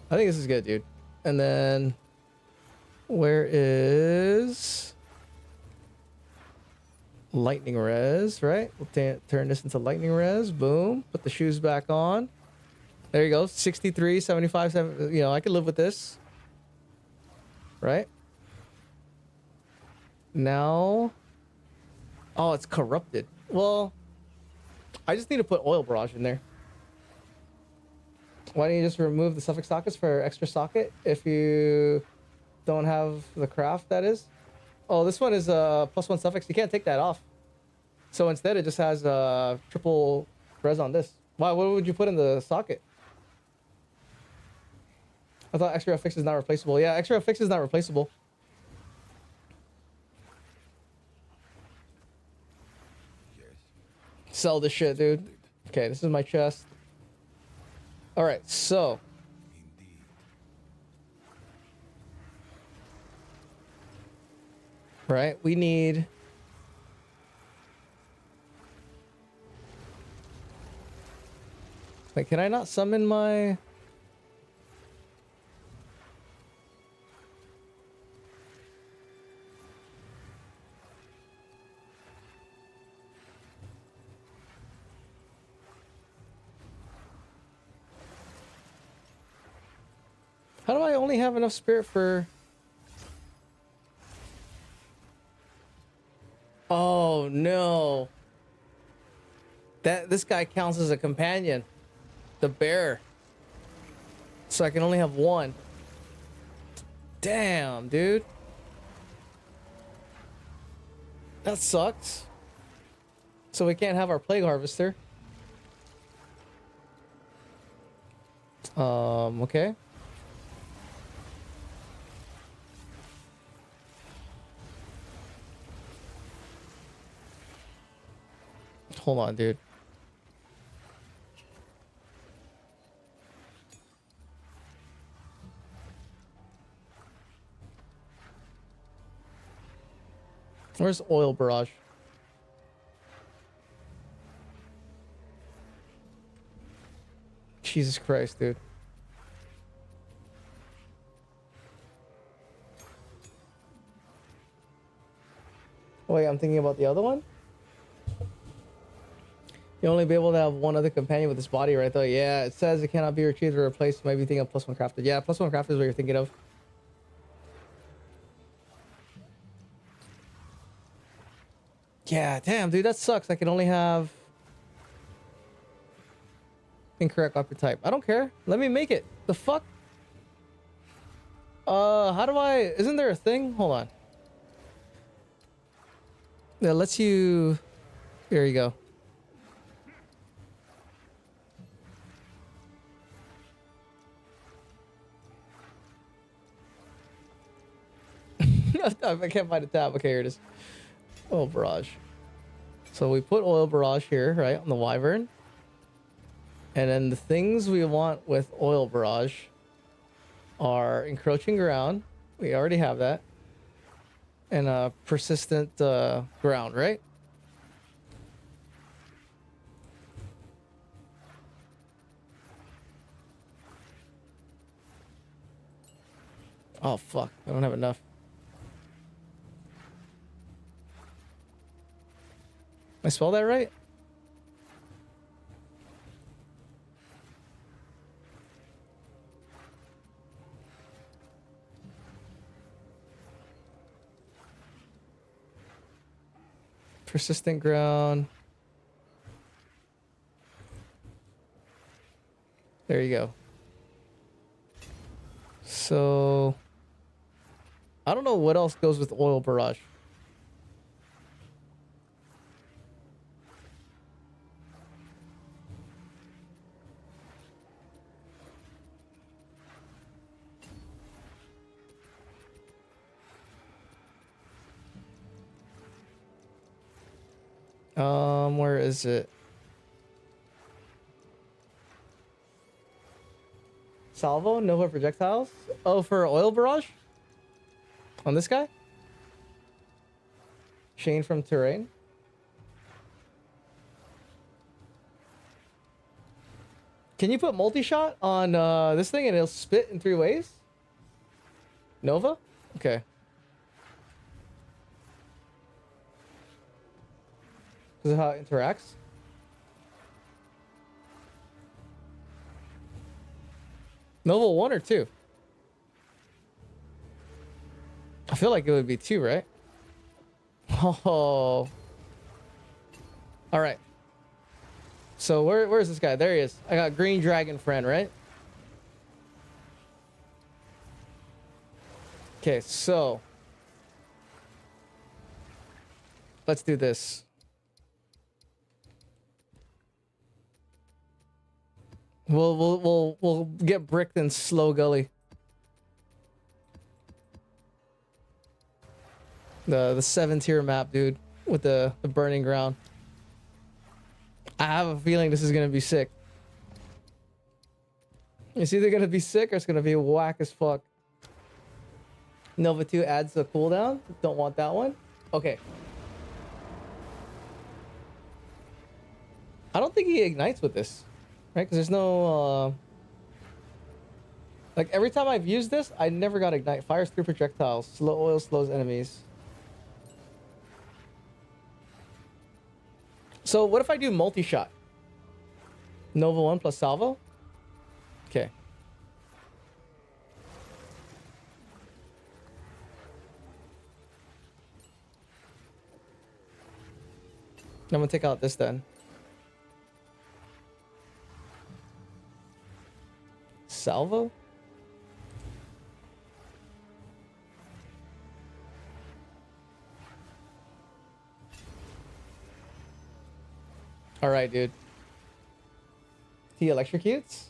I think this is good, dude. And then where is lightning res, right? We'll turn this into lightning res. Boom. Put the shoes back on. There you go. 63, 75, 7. You know, I could live with this. Right? Now. Oh, it's corrupted. Well, I just need to put oil barrage in there. Why don't you just remove the suffix sockets for extra socket if you don't have the craft, that is? Oh, this one is a +1 suffix. You can't take that off. So instead, it just has triple res on this. Why? What would you put in the socket? I thought extra fix is not replaceable. Yeah, extra fix is not replaceable. Yes. Sell this shit, dude. Okay, this is my chest. All right, so Indeed. right, we need wait, can I not summon my how do I only have enough spirit for oh no. This guy counts as a companion. The bear. So I can only have 1. Damn, dude. That sucks. So we can't have our plague harvester. Okay. Hold on, dude. Where's oil barrage? Jesus Christ, dude. Wait, I'm thinking about the other one? You'll only be able to have 1 other companion with this body, right? Though, yeah, it says it cannot be retrieved or replaced. Maybe thinking of +1 crafted. Yeah, +1 crafted is what you're thinking of. Yeah, damn, dude, that sucks. I can only have incorrect upper type. I don't care. Let me make it. The fuck? How do I? Isn't there a thing? Hold on. Yeah, lets you. There you go. I can't find a tab. Okay, here it is. Oil barrage. So we put oil barrage here, right, on the wyvern. And then the things we want with oil barrage are encroaching ground. We already have that. And persistent ground, right? Oh, fuck. I don't have enough. I spell that right? Persistent ground. There you go. So I don't know what else goes with oil barrage. Where is it? Salvo, Nova projectiles. Oh, for oil barrage? On this guy? Shane from terrain. Can you put multi-shot on this thing and it'll spit in 3 ways? Nova? Okay. This is how it interacts. Nova 1 or 2? I feel like it would be 2, right? Oh. All right. So where's this guy? There he is. I got green dragon friend, right? Okay, so let's do this. We'll get bricked in slow gully. The 7-tier map, dude, with the burning ground. I have a feeling this is gonna be sick. It's either gonna be sick or it's gonna be whack as fuck. Nova 2 adds a cooldown. Don't want that one. Okay. I don't think he ignites with this, right? Because there's no like every time I've used this, I never got ignite. Fires through projectiles. Slow oil slows enemies. So what if I do multi-shot? Nova 1 plus salvo? Okay. I'm gonna take out this then. Salvo? All right, dude. He electrocutes?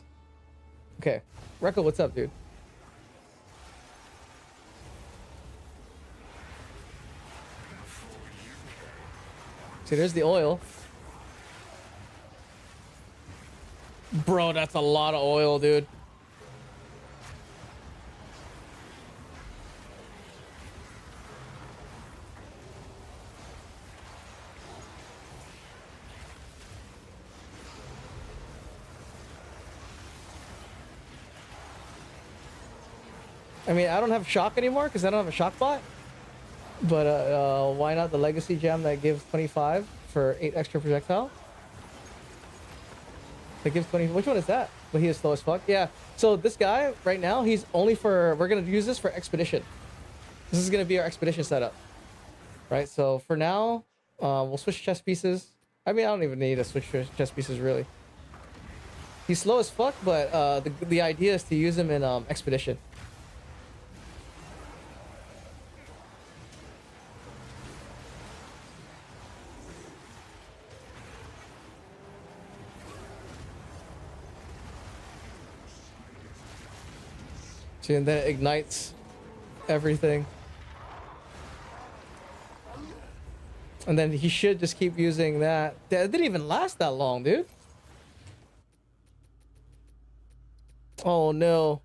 Okay. Rekko, what's up, dude? See, there's the oil. Bro, that's a lot of oil, dude. I mean, I don't have shock anymore because I don't have a shock bot. But why not the legacy gem that gives 25 for 8 extra projectile? That gives 20. Which one is that? But he is slow as fuck. Yeah. So this guy right now, he's only for. We're gonna use this for expedition. This is gonna be our expedition setup, right? So for now, we'll switch chess pieces. I mean, I don't even need to switch chess pieces really. He's slow as fuck, but the idea is to use him in expedition. See, and then it ignites everything. And then he should just keep using that. That didn't even last that long, dude. Oh no.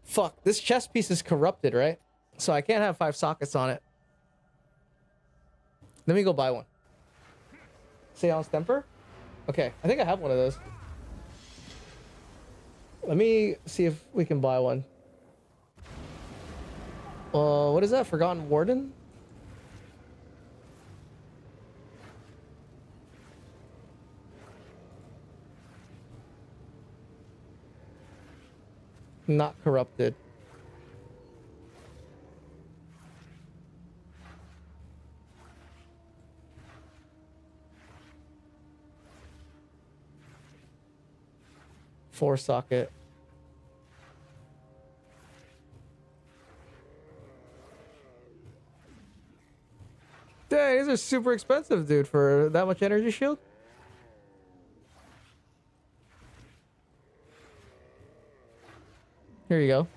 Fuck, this chess piece is corrupted, right? So I can't have 5 sockets on it. Let me go buy one. Seance Temper? Okay, I think I have one of those. Let me see if we can buy one. What is that? Forgotten Warden? Not corrupted. Four socket. Dang, these are super expensive, dude, for that much energy shield. Here you go.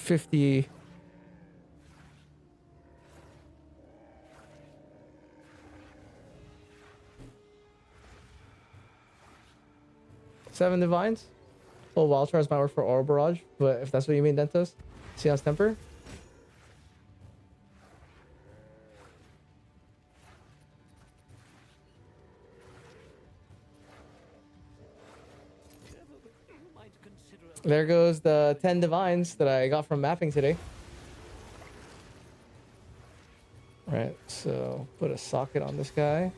50. Seven divines. Well, wild charge might work for Aura Barrage, but if that's what you mean, Dentos, Seon's Temper. There goes the 10 divines that I got from mapping today. Right, so put a socket on this guy.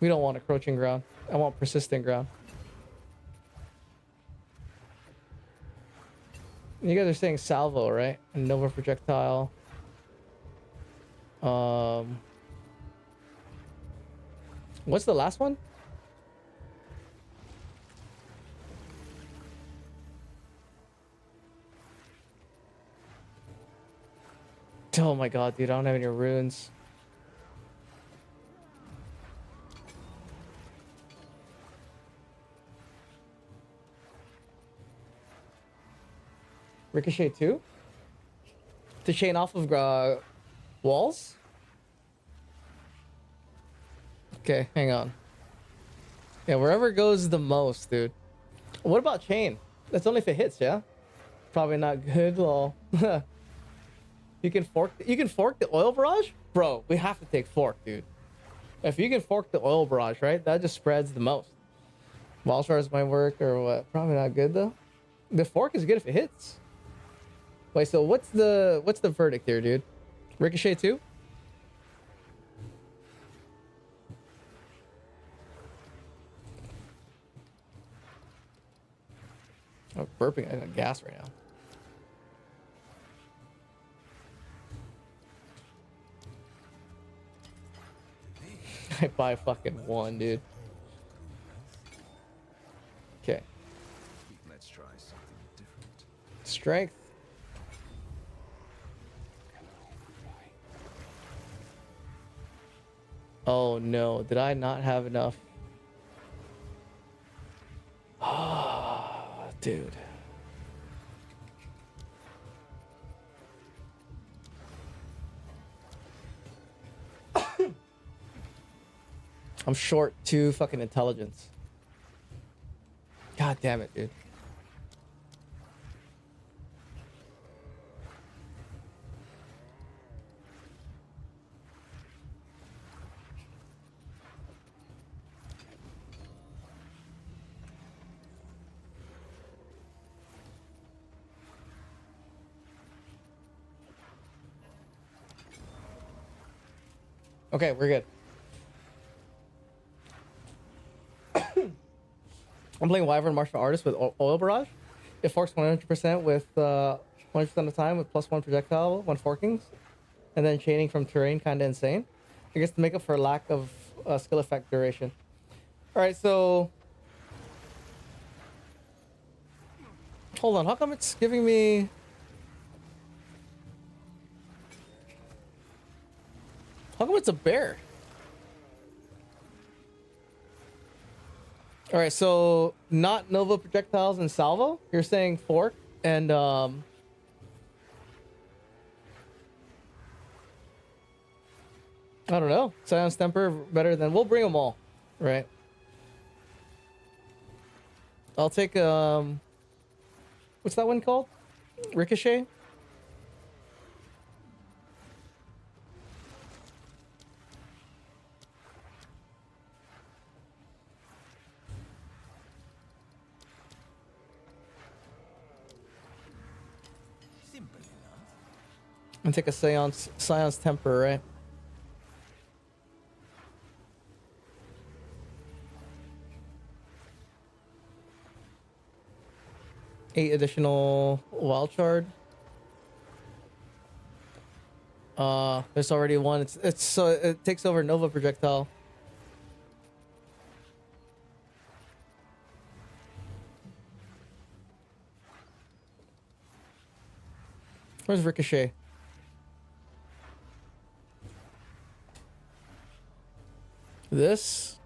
We don't want encroaching ground. I want persistent ground. You guys are saying salvo, right? And Nova projectile. What's the last one? Oh my god, dude, I don't have any runes. Ricochet 2? To chain off of walls? Okay, hang on. Yeah, wherever goes the most, dude. What about chain? That's only if it hits, yeah? Probably not good, lol. You can fork the oil barrage? Bro, we have to take fork, dude. If you can fork the oil barrage, right? That just spreads the most. Wall shards might work or what? Probably not good though. The fork is good if it hits. Wait, so what's the verdict here, dude? Ricochet 2? I'm burping. I got gas right now. I buy fucking one, dude. Okay. Let's try something different. Strength. Oh no, did I not have enough? Ah, dude. I'm short 2 fucking intelligence. God damn it, dude. Okay, we're good. I'm playing Wyvern Martial Artist with Oil Barrage. It forks 100% with 100% of the time with +1 projectile, 1 forkings, and then chaining from terrain, kind of insane. I guess to make up for lack of skill effect duration. All right, so hold on. How come it's giving me? How come it's a bear? All right, so not Nova projectiles and salvo. You're saying fork and I don't know. Scion's Temper better than. We'll bring them all, right? I'll take what's that one called? Ricochet. And take a Scion's Temper, right? Eight additional wild shard. There's already one. It's so it takes over Nova projectile. Where's Ricochet? This.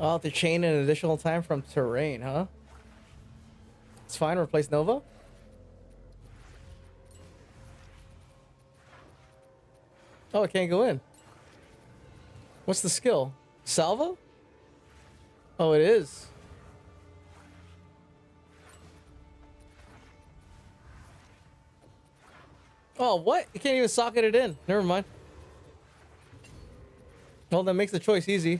I'll have to chain an additional time from terrain, huh? It's fine. Replace Nova. Oh, it can't go in. What's the skill? Salvo? Oh, it is. Oh, what? You can't even socket it in. Never mind. Well, that makes the choice easy.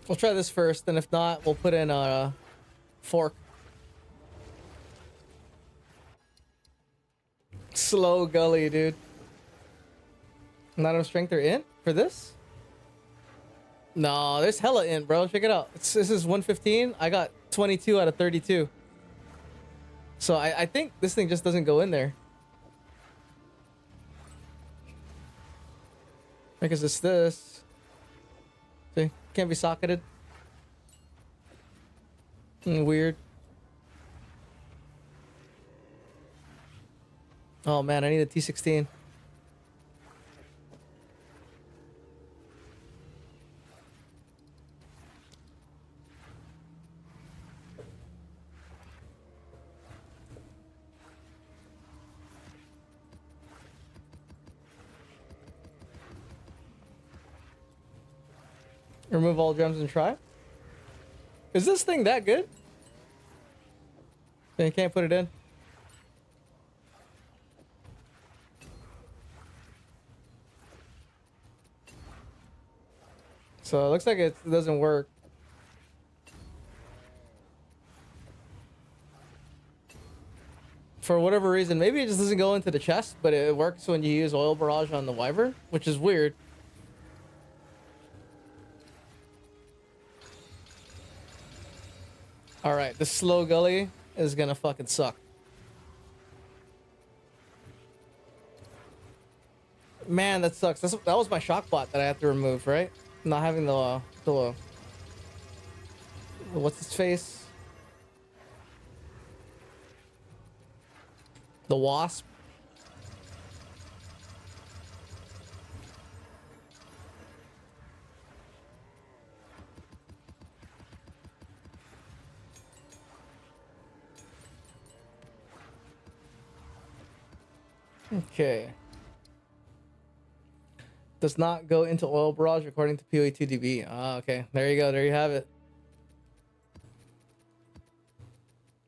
We'll try this first, and if not, we'll put in a fork. Slow gully, dude. Not enough strength or in for this? No, there's hella in, bro. Check it out. This is 115. I got 22 out of 32. So I think this thing just doesn't go in there. Because it's this. See? Can't be socketed. Weird. Oh man, I need a T16. Remove all gems and try. Is this thing that good? Then you can't put it in. So it looks like it doesn't work. For whatever reason, maybe it just doesn't go into the chest, but it works when you use oil barrage on the wyvern, which is weird. All right, the slow gully is gonna fucking suck. Man, that sucks. That was my shock bot that I had to remove, right? Not having the what's his face? The wasp. Okay. Does not go into oil barrage according to POE2DB. Ah, okay. There you go. There you have it.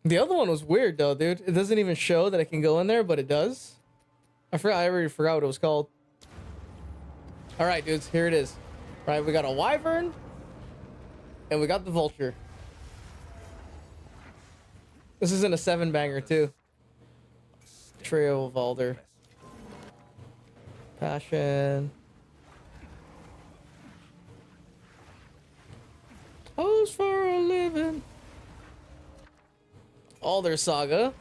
The other one was weird though, dude. It doesn't even show that it can go in there, but it does. I already forgot what it was called. All right, dudes. Here it is. All right, we got a wyvern, and we got the vulture. This isn't a 7-banger too. Trio of Alder. Passion. Pose for a living. Alder Saga.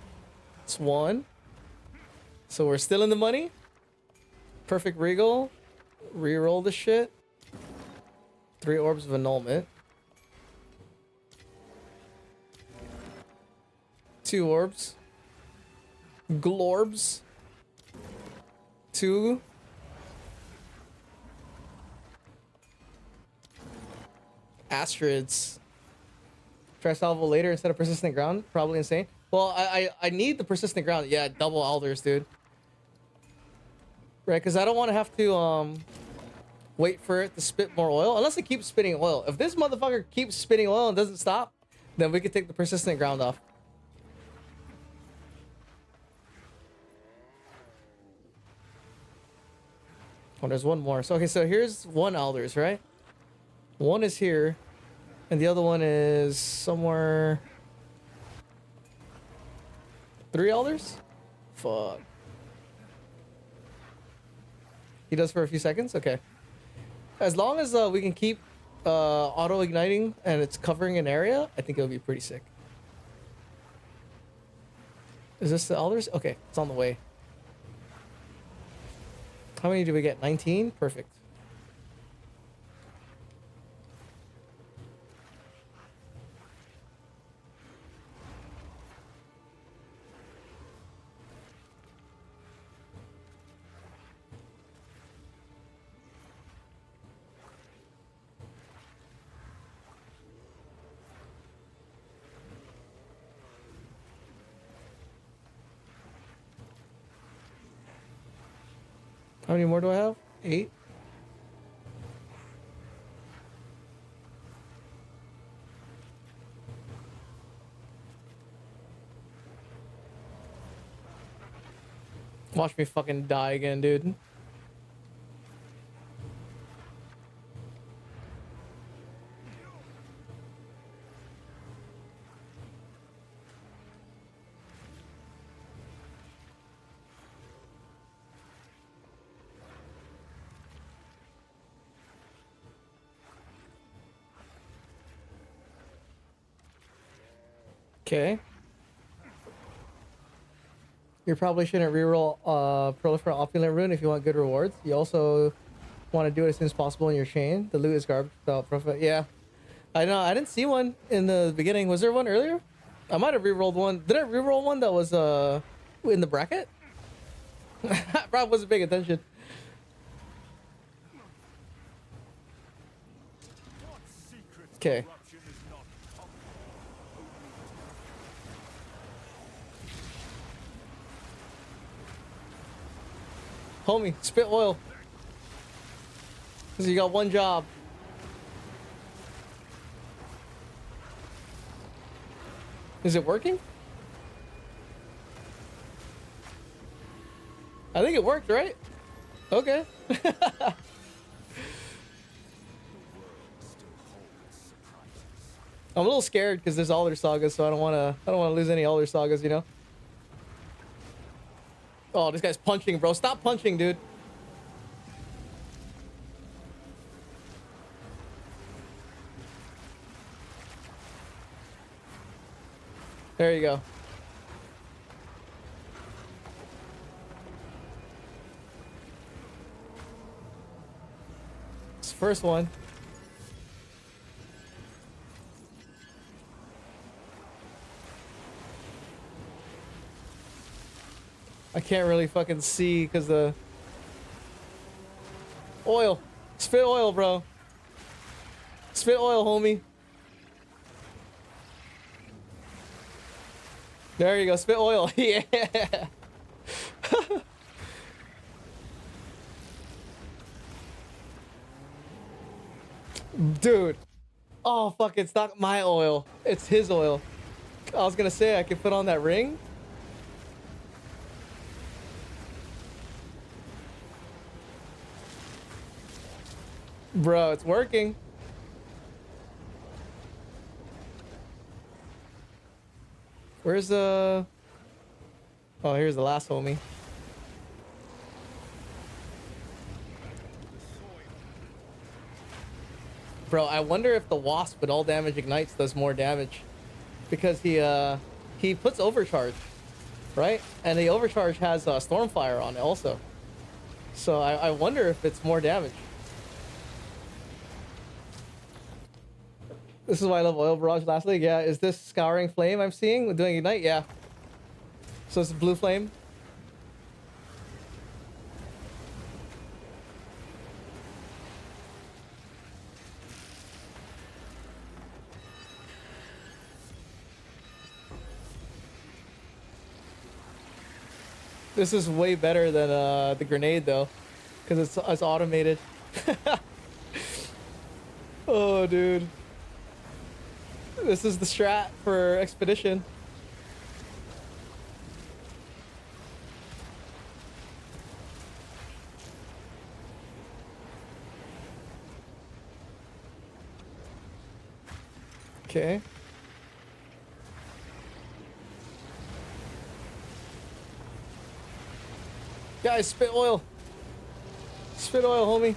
It's 1. So we're still in the money. Perfect Regal. Reroll the shit. 3 orbs of annulment. 2 orbs. Glorbs. 2. Astrids. Try salvo later instead of persistent ground. Probably insane. Well, I need the persistent ground. Yeah, double alders, dude. Right, because I don't want to have to wait for it to spit more oil. Unless it keeps spitting oil. If this motherfucker keeps spitting oil and doesn't stop, then we could take the persistent ground off. Oh, there's one more. So okay, so here's 1 alders, right? 1 is here, and the other one is somewhere. 3 alders? Fuck. He does for a few seconds? Okay. As long as we can keep auto-igniting and it's covering an area, I think it'll be pretty sick. Is this the alders? Okay, it's on the way. How many do we get? 19? Perfect. How many more do I have? 8. Watch me fucking die again, dude. Okay. You probably shouldn't reroll Proliferate Opulent Rune if you want good rewards. You also want to do it as soon as possible in your chain. The loot is garbage without profit. Yeah. I know. I didn't see one in the beginning. Was there one earlier? I might have rerolled one. Did I reroll one that was in the bracket? Probably wasn't paying attention. Okay. Homie, spit oil. Cause you got one job. Is it working? I think it worked, right? Okay. I'm a little scared because there's Alder sagas, so I don't want to lose any Alder sagas, you know. Oh, this guy's punching, bro. Stop punching, dude. There you go. It's the first one. I can't really fucking see because the oil. Spit oil, bro. Spit oil, homie. There you go. Spit oil. Yeah. Dude. Oh, fuck. It's not my oil. It's his oil. I was going to say I could put on that ring. Bro, it's working. Where's the... Oh, here's the last homie. Bro, I wonder if the wasp with all damage ignites does more damage. Because he puts overcharge, right? And the overcharge has Stormfire on it also. So I wonder if it's more damage. This is why I love Oil Barrage last league. Yeah, is this Scouring Flame I'm seeing doing Ignite? Yeah. So it's Blue Flame. This is way better than the grenade though, because it's automated. Oh, dude. This is the strat for Expedition. Okay. Guys, spit oil. Spit oil, homie.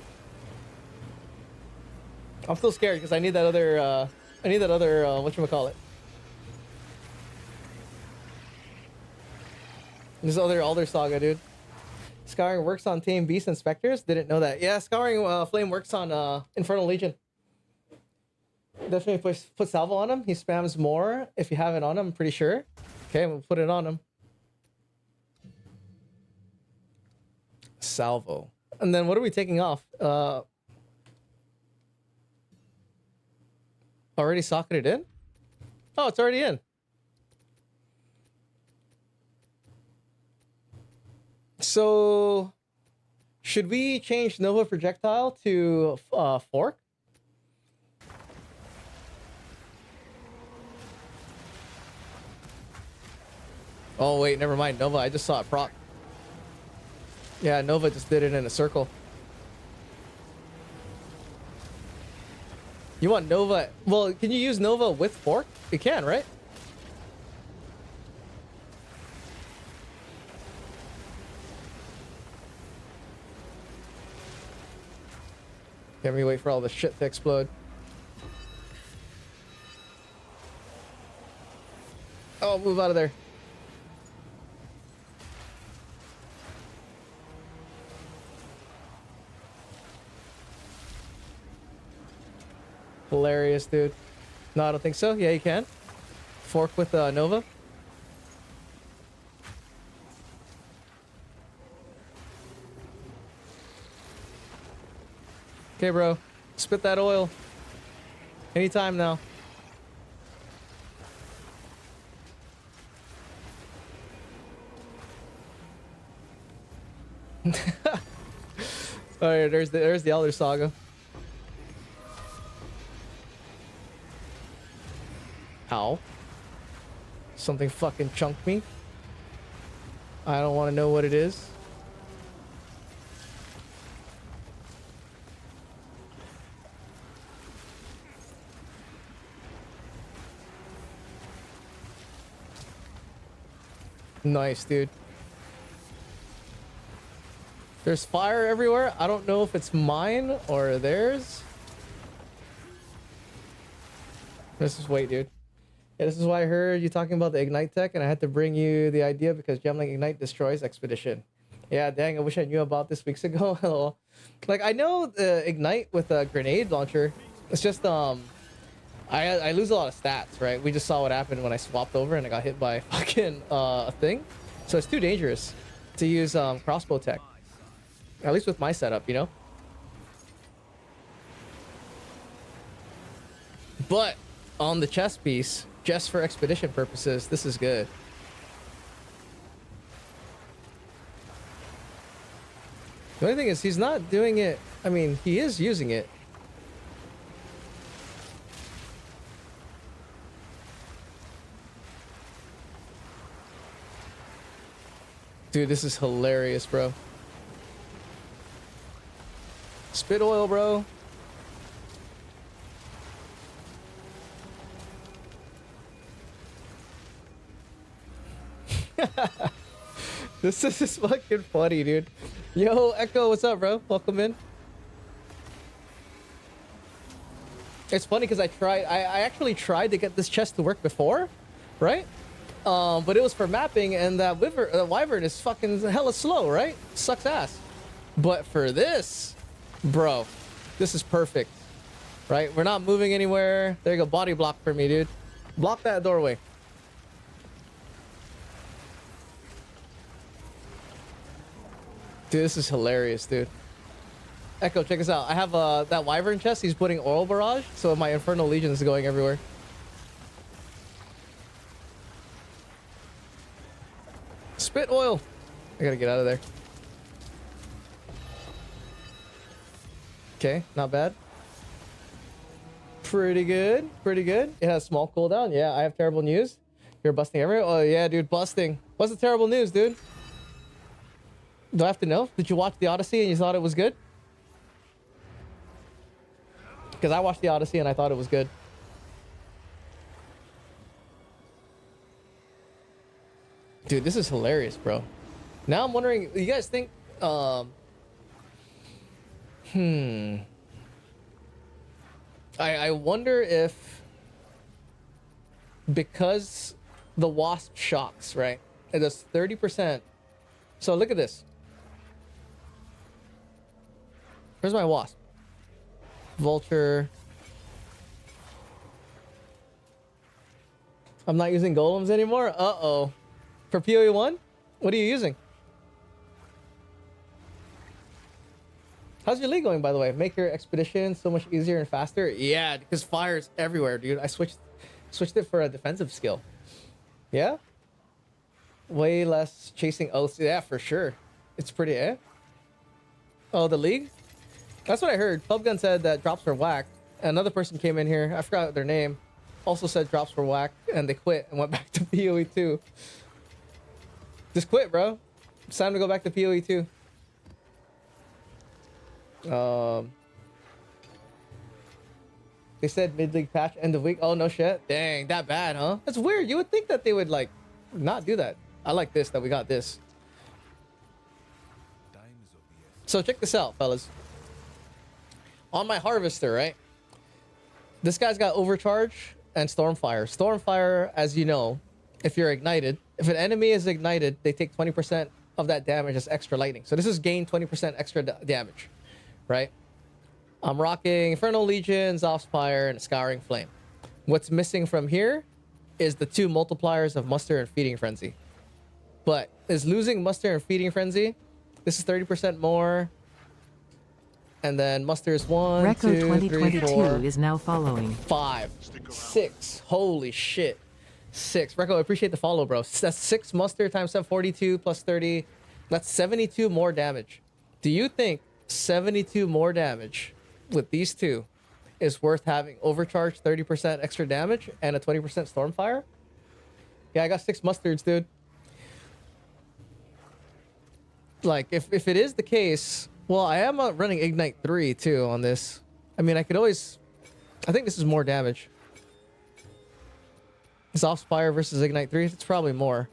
I'm still scared because I need that other whatchamacallit. This other Alder Saga, dude. Scouring works on Tame Beast and Specters? Didn't know that. Yeah, Scouring Flame works on Infernal Legion. Definitely put Salvo on him. He spams more if you have it on him, I'm pretty sure. Okay, we'll put it on him. Salvo. And then what are we taking off? Already socketed in? Oh, it's already in. So Should we change Nova projectile to fork? Oh wait, never mind. Nova, I just saw it proc. Yeah, Nova just did it in a circle. You want Nova? Well, can you use Nova with fork? You can, right? Let me wait for all the shit to explode. Oh, move out of there. Hilarious, dude. No, I don't think so. Yeah, you can. Fork with Nova. Okay, bro. Spit that oil. Anytime now. Alright, there's the Elder Saga. Ow. Something fucking chunked me. I don't want to know what it is. Nice, dude. There's fire everywhere. I don't know if it's mine or theirs. Let's just wait, dude. Yeah, this is why I heard you talking about the Ignite tech, and I had to bring you the idea because Gemling Ignite destroys Expedition. Yeah, dang, I wish I knew about this weeks ago. Like, I know the Ignite with a grenade launcher. It's just, I lose a lot of stats, right? We just saw what happened when I swapped over and I got hit by fucking a thing. So it's too dangerous to use crossbow tech. At least with my setup, you know? But on the chest piece, just for expedition purposes, this is good. The only thing is he's not doing it. I mean, he is using it. Dude, this is hilarious, bro. Spit oil, bro. This is fucking funny, dude. Yo, Echo, what's up, bro? Welcome in. It's funny because I actually tried to get this chest to work before, right? But it was for mapping, and that wyvern is fucking hella slow, right? Sucks ass. But for this, bro, this is perfect, right? We're not moving anywhere. There you go, body block for me, dude. Block that doorway. Dude, this is hilarious, dude. Echo, check this out. I have that wyvern chest. He's putting oil barrage, so my infernal legion is going everywhere. Spit oil. I gotta get out of there. Okay, not bad. Pretty good. Pretty good. It has small cooldown. Yeah, I have terrible news. You're busting everywhere. Oh yeah, dude, busting. What's the terrible news, dude? Do I have to know? Did you watch the Odyssey and you thought it was good? Because I watched the Odyssey and I thought it was good. Dude, this is hilarious, bro. Now I'm wondering, you guys think, I wonder if, because the wasp shocks, right? It does 30%. So look at this. Where's my wasp? Vulture. I'm not using golems anymore? Uh-oh. For PoE 1? What are you using? How's your league going, by the way? Make your expedition so much easier and faster? Yeah, because fire's everywhere, dude. I switched it for a defensive skill. Yeah? Way less chasing oaths. Yeah, for sure. It's pretty, eh? Oh, the league? That's what I heard. Clubgun said that drops were whack. Another person came in here, I forgot their name, also said drops were whack, and they quit and went back to PoE 2. Just quit, bro. It's time to go back to PoE 2. They said mid-league patch, end of week. Oh, no shit. Dang, that bad, huh? That's weird. You would think that they would, like, not do that. I like this, that we got this. Time is of the essence. So check this out, fellas. On my harvester, right? This guy's got overcharge and stormfire. Stormfire, as you know, if you're ignited, if an enemy is ignited, they take 20% of that damage as extra lightning. So this is gain 20% extra damage, right? I'm rocking Infernal Legions, Offspire, and Scouring Flame. What's missing from here is the 2 multipliers of Muster and Feeding Frenzy. But is losing Muster and Feeding Frenzy, this is 30% more. And then Muster is 1, Reco 2, 3, 2022 4, is now following. 5, 6. Holy shit. 6. Reco, I appreciate the follow, bro. That's 6 Muster times 42 plus 30. That's 72 more damage. Do you think 72 more damage with these two is worth having overcharge 30% extra damage and a 20% stormfire? Yeah, I got 6 mustards, dude. Like, if it is the case, well, I am running Ignite 3 too on this. I mean, I could always, I think this is more damage. Is Offspire versus Ignite 3? It's probably more.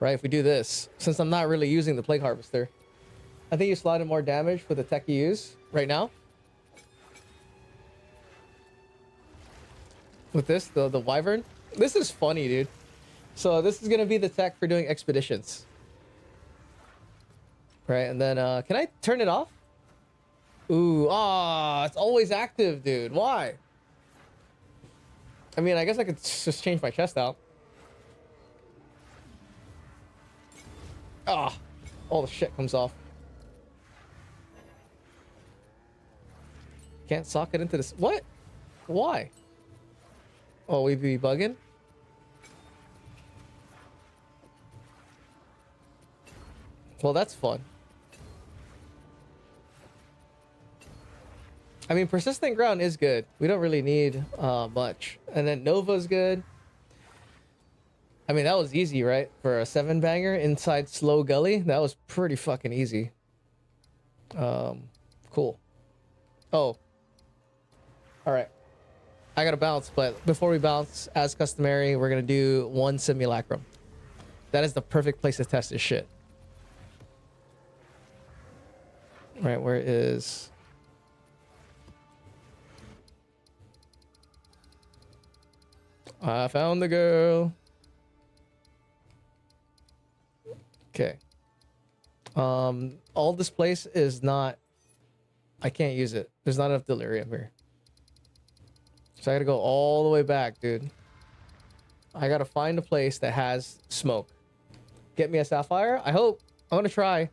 Right, if we do this, since I'm not really using the Plague Harvester, I think you slot in more damage with the tech you use right now. With this, the Wyvern. This is funny, dude. So this is going to be the tech for doing expeditions. Right, and then, can I turn it off? Ooh, it's always active, dude. Why? I mean, I guess I could just change my chest out. All the shit comes off. Can't sock it into this. What? Why? Oh, we be bugging? Well, that's fun. I mean, Persistent Ground is good. We don't really need much. And then Nova's good. I mean, that was easy, right? For a 7-banger inside Slow Gully. That was pretty fucking easy. Cool. Oh. Alright. I gotta bounce, but before we bounce, as customary, we're gonna do 1 simulacrum. That is the perfect place to test this shit. Right, where is... I found the girl. Okay. All this place is not... I can't use it. There's not enough delirium here. So I gotta go all the way back, dude. I gotta find a place that has smoke. Get me a sapphire? I hope. I'm gonna try.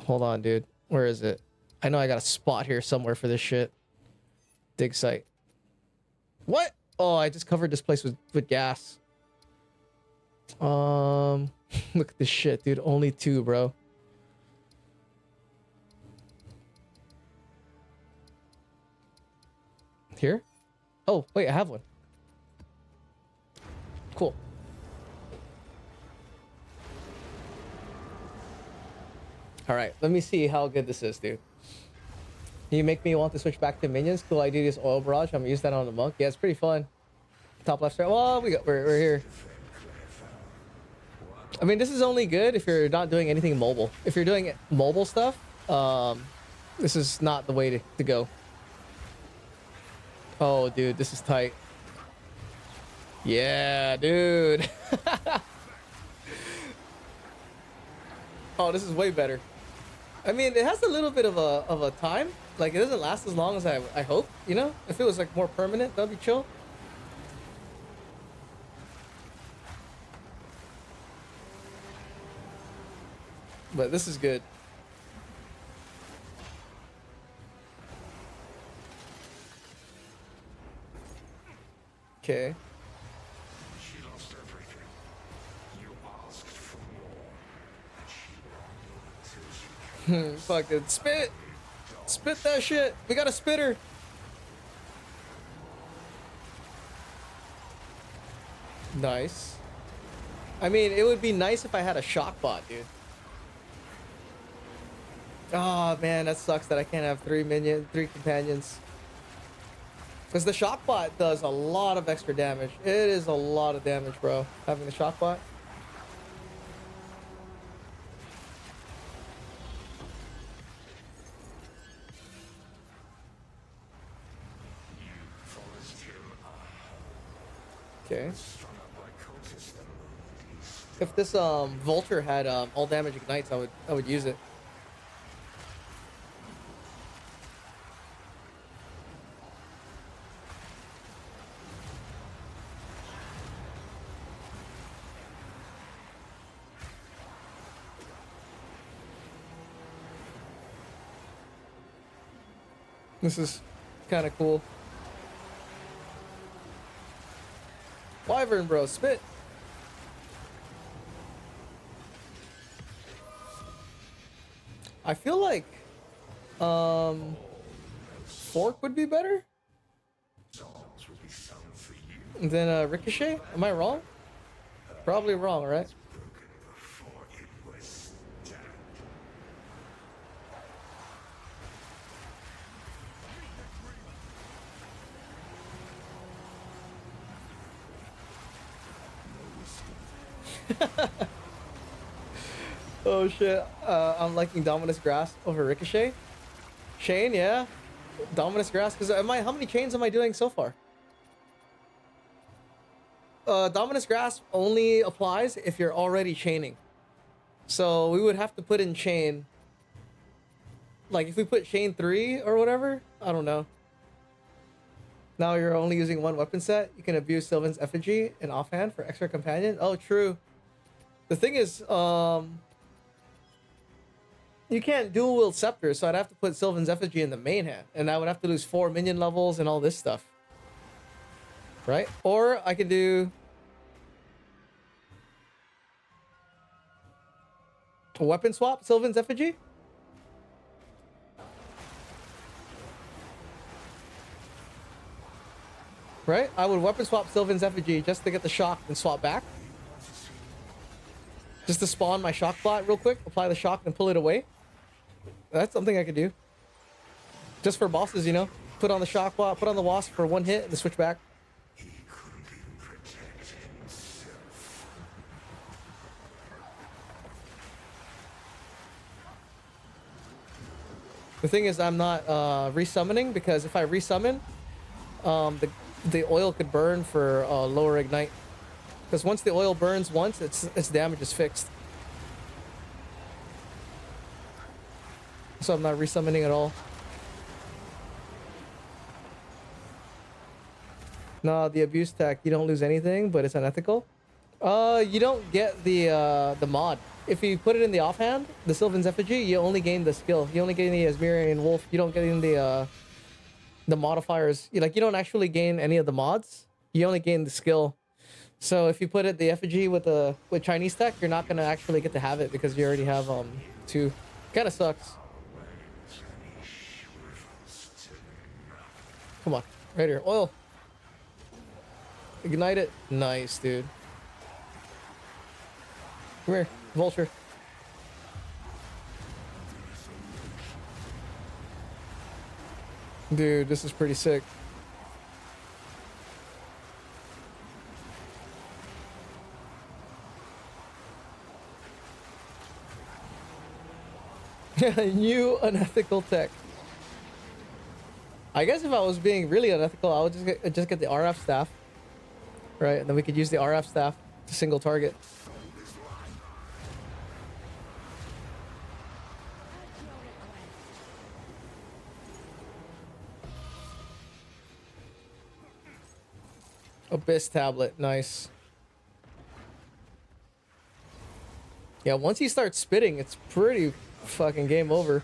Hold on, dude. Where is it? I know I got a spot here somewhere for this shit. Dig site. What? Oh, I just covered this place with gas. Look at this shit, dude. Only 2, bro. Here? Oh, wait, I have one. Cool. All right, let me see how good this is, dude. You make me want to switch back to minions. Cool idea, this oil barrage. I'm gonna use that on the monk. Yeah, it's pretty fun. Top left side. Well, we're here. I mean, this is only good if you're not doing anything mobile. If you're doing mobile stuff, this is not the way to go. Oh, dude, this is tight. Yeah, dude. Oh, this is way better. I mean, it has a little bit of a time. Like, it doesn't last as long as I hope, you know? If it was, like, more permanent, that'd be chill. But this is good. Okay. Fucking spit. Spit that shit. We got a spitter. Nice. I mean, it would be nice if I had a shock bot, dude. Oh man, that sucks that I can't have three companions. Because the shock bot does a lot of extra damage. It is a lot of damage, bro. Having the shock bot. Okay. If this vulture had all damage ignites, I would use it. This is kind of cool. Wyvern, bro, spit. I feel like fork would be better than ricochet. Am I wrong? Probably wrong, right? Oh shit, I'm liking Dominus Grass over Ricochet. Chain, yeah. Dominus Grass, because how many chains am I doing so far? Dominus Grass only applies if you're already chaining. So we would have to put in chain. Like if we put chain 3 or whatever, I don't know. Now you're only using one weapon set. You can abuse Sylvan's Effigy in offhand for extra companion. Oh, true. The thing is, you can't dual wield Scepter, so I'd have to put Sylvan's Effigy in the main hand, and I would have to lose 4 minion levels and all this stuff. Right? Or I can do a weapon swap, Sylvan's Effigy. Right? I would weapon swap Sylvan's Effigy just to get the shock and swap back. Just to spawn my shock bot real quick, apply the shock and pull it away. That's something I could do. Just for bosses, you know? Put on the shock bot, put on the wasp for 1 hit and then switch back. The thing is, I'm not resummoning, because if I resummon, the oil could burn for lower ignite. Because once the oil burns once, its damage is fixed. So I'm not resummoning at all. No, the abuse tech, you don't lose anything, but it's unethical. You don't get the mod. If you put it in the offhand, the Sylvan's Effigy, you only gain the skill. You only gain the Asmirian Wolf. You don't get in the modifiers. You don't actually gain any of the mods. You only gain the skill. So if you put it the Effigy with Chinese tech, you're not gonna actually get to have it because you already have 2. Kind of sucks. Come on, right here, oil. Ignite it. Nice, dude. Come here, vulture. Dude, this is pretty sick. New unethical tech. I guess if I was being really unethical, I would just get the RF staff. Right, and then we could use the RF staff to single target. Abyss tablet, nice. Yeah, once he starts spitting, it's pretty fucking game over.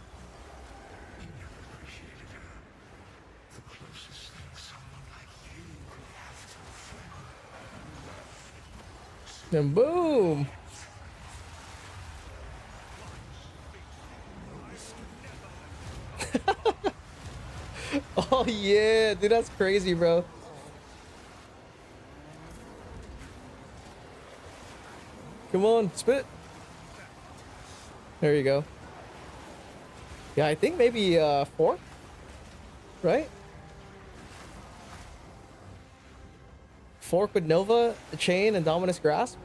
And boom! Oh yeah, dude, that's crazy, bro. Come on, spit. There you go. Yeah, I think maybe four, right? Fork with Nova, Chain, and Dominus Grasp.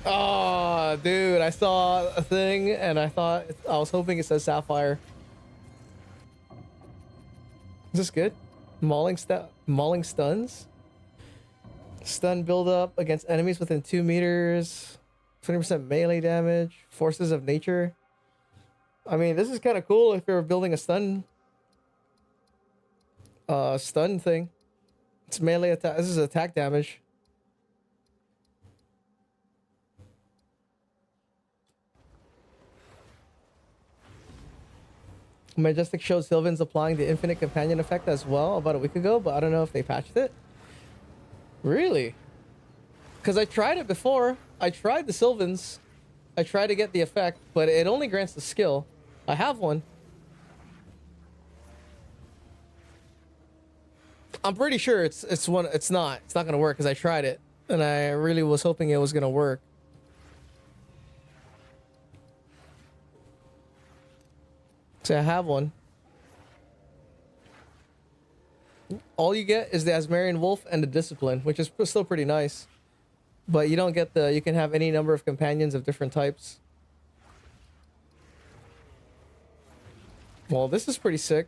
Oh, dude, I saw a thing and I was hoping it says Sapphire. Is this good? Mauling stuns. Stun build up against enemies within 2 meters. 20% melee damage. Forces of nature. I mean, this is kind of cool if you're building a stun thing. It's melee attack. This is attack damage. Majestic showed Sylvan's applying the infinite companion effect as well about a week ago, but I don't know if they patched it. Really? Because I tried it before. I tried the Sylvans. I tried to get the effect, but it only grants the skill. I have one. I'm pretty sure it's not gonna work because I tried it and I really was hoping it was gonna work. So I have one. All you get is the Asmarian Wolf and the Discipline, which is still pretty nice. But you don't get you can have any number of companions of different types. Well, this is pretty sick.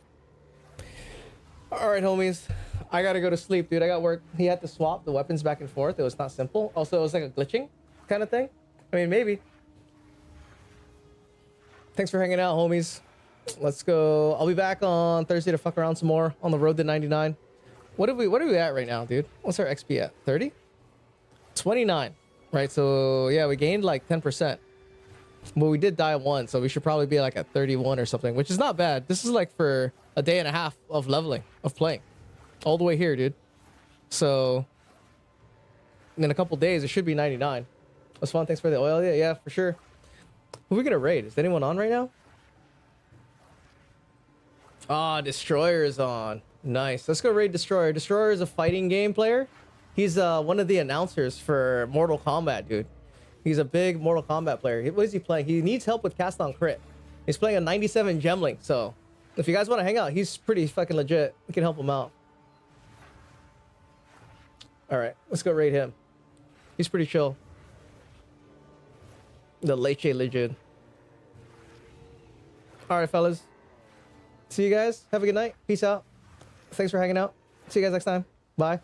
Alright, homies. I gotta go to sleep, dude. I got work. He had to swap the weapons back and forth. It was not simple. Also, it was like a glitching kind of thing. I mean, maybe. Thanks for hanging out, homies. Let's go. I'll be back on Thursday to fuck around some more on the road to 99. What are we at right now, dude? What's our XP at? 30? 29. Right, so yeah, we gained like 10%. But we did die once, so we should probably be like at 31 or something, which is not bad. This is like for a day and a half of leveling, of playing. All the way here, dude. So in a couple days, it should be 99. That's fun. Thanks for the oil. Yeah, for sure. Who are we gonna raid? Is anyone on right now? Ah, Destroyer is on. Nice. Let's go raid Destroyer. Destroyer is a fighting game player. He's one of the announcers for Mortal Kombat, dude. He's a big Mortal Kombat player. What is he playing? He needs help with cast on crit. He's playing a 97 Gemling. So if you guys want to hang out, he's pretty fucking legit. We can help him out. All right, let's go raid him. He's pretty chill. The Leche Legend. All right, fellas. See you guys. Have a good night. Peace out. Thanks for hanging out. See you guys next time. Bye.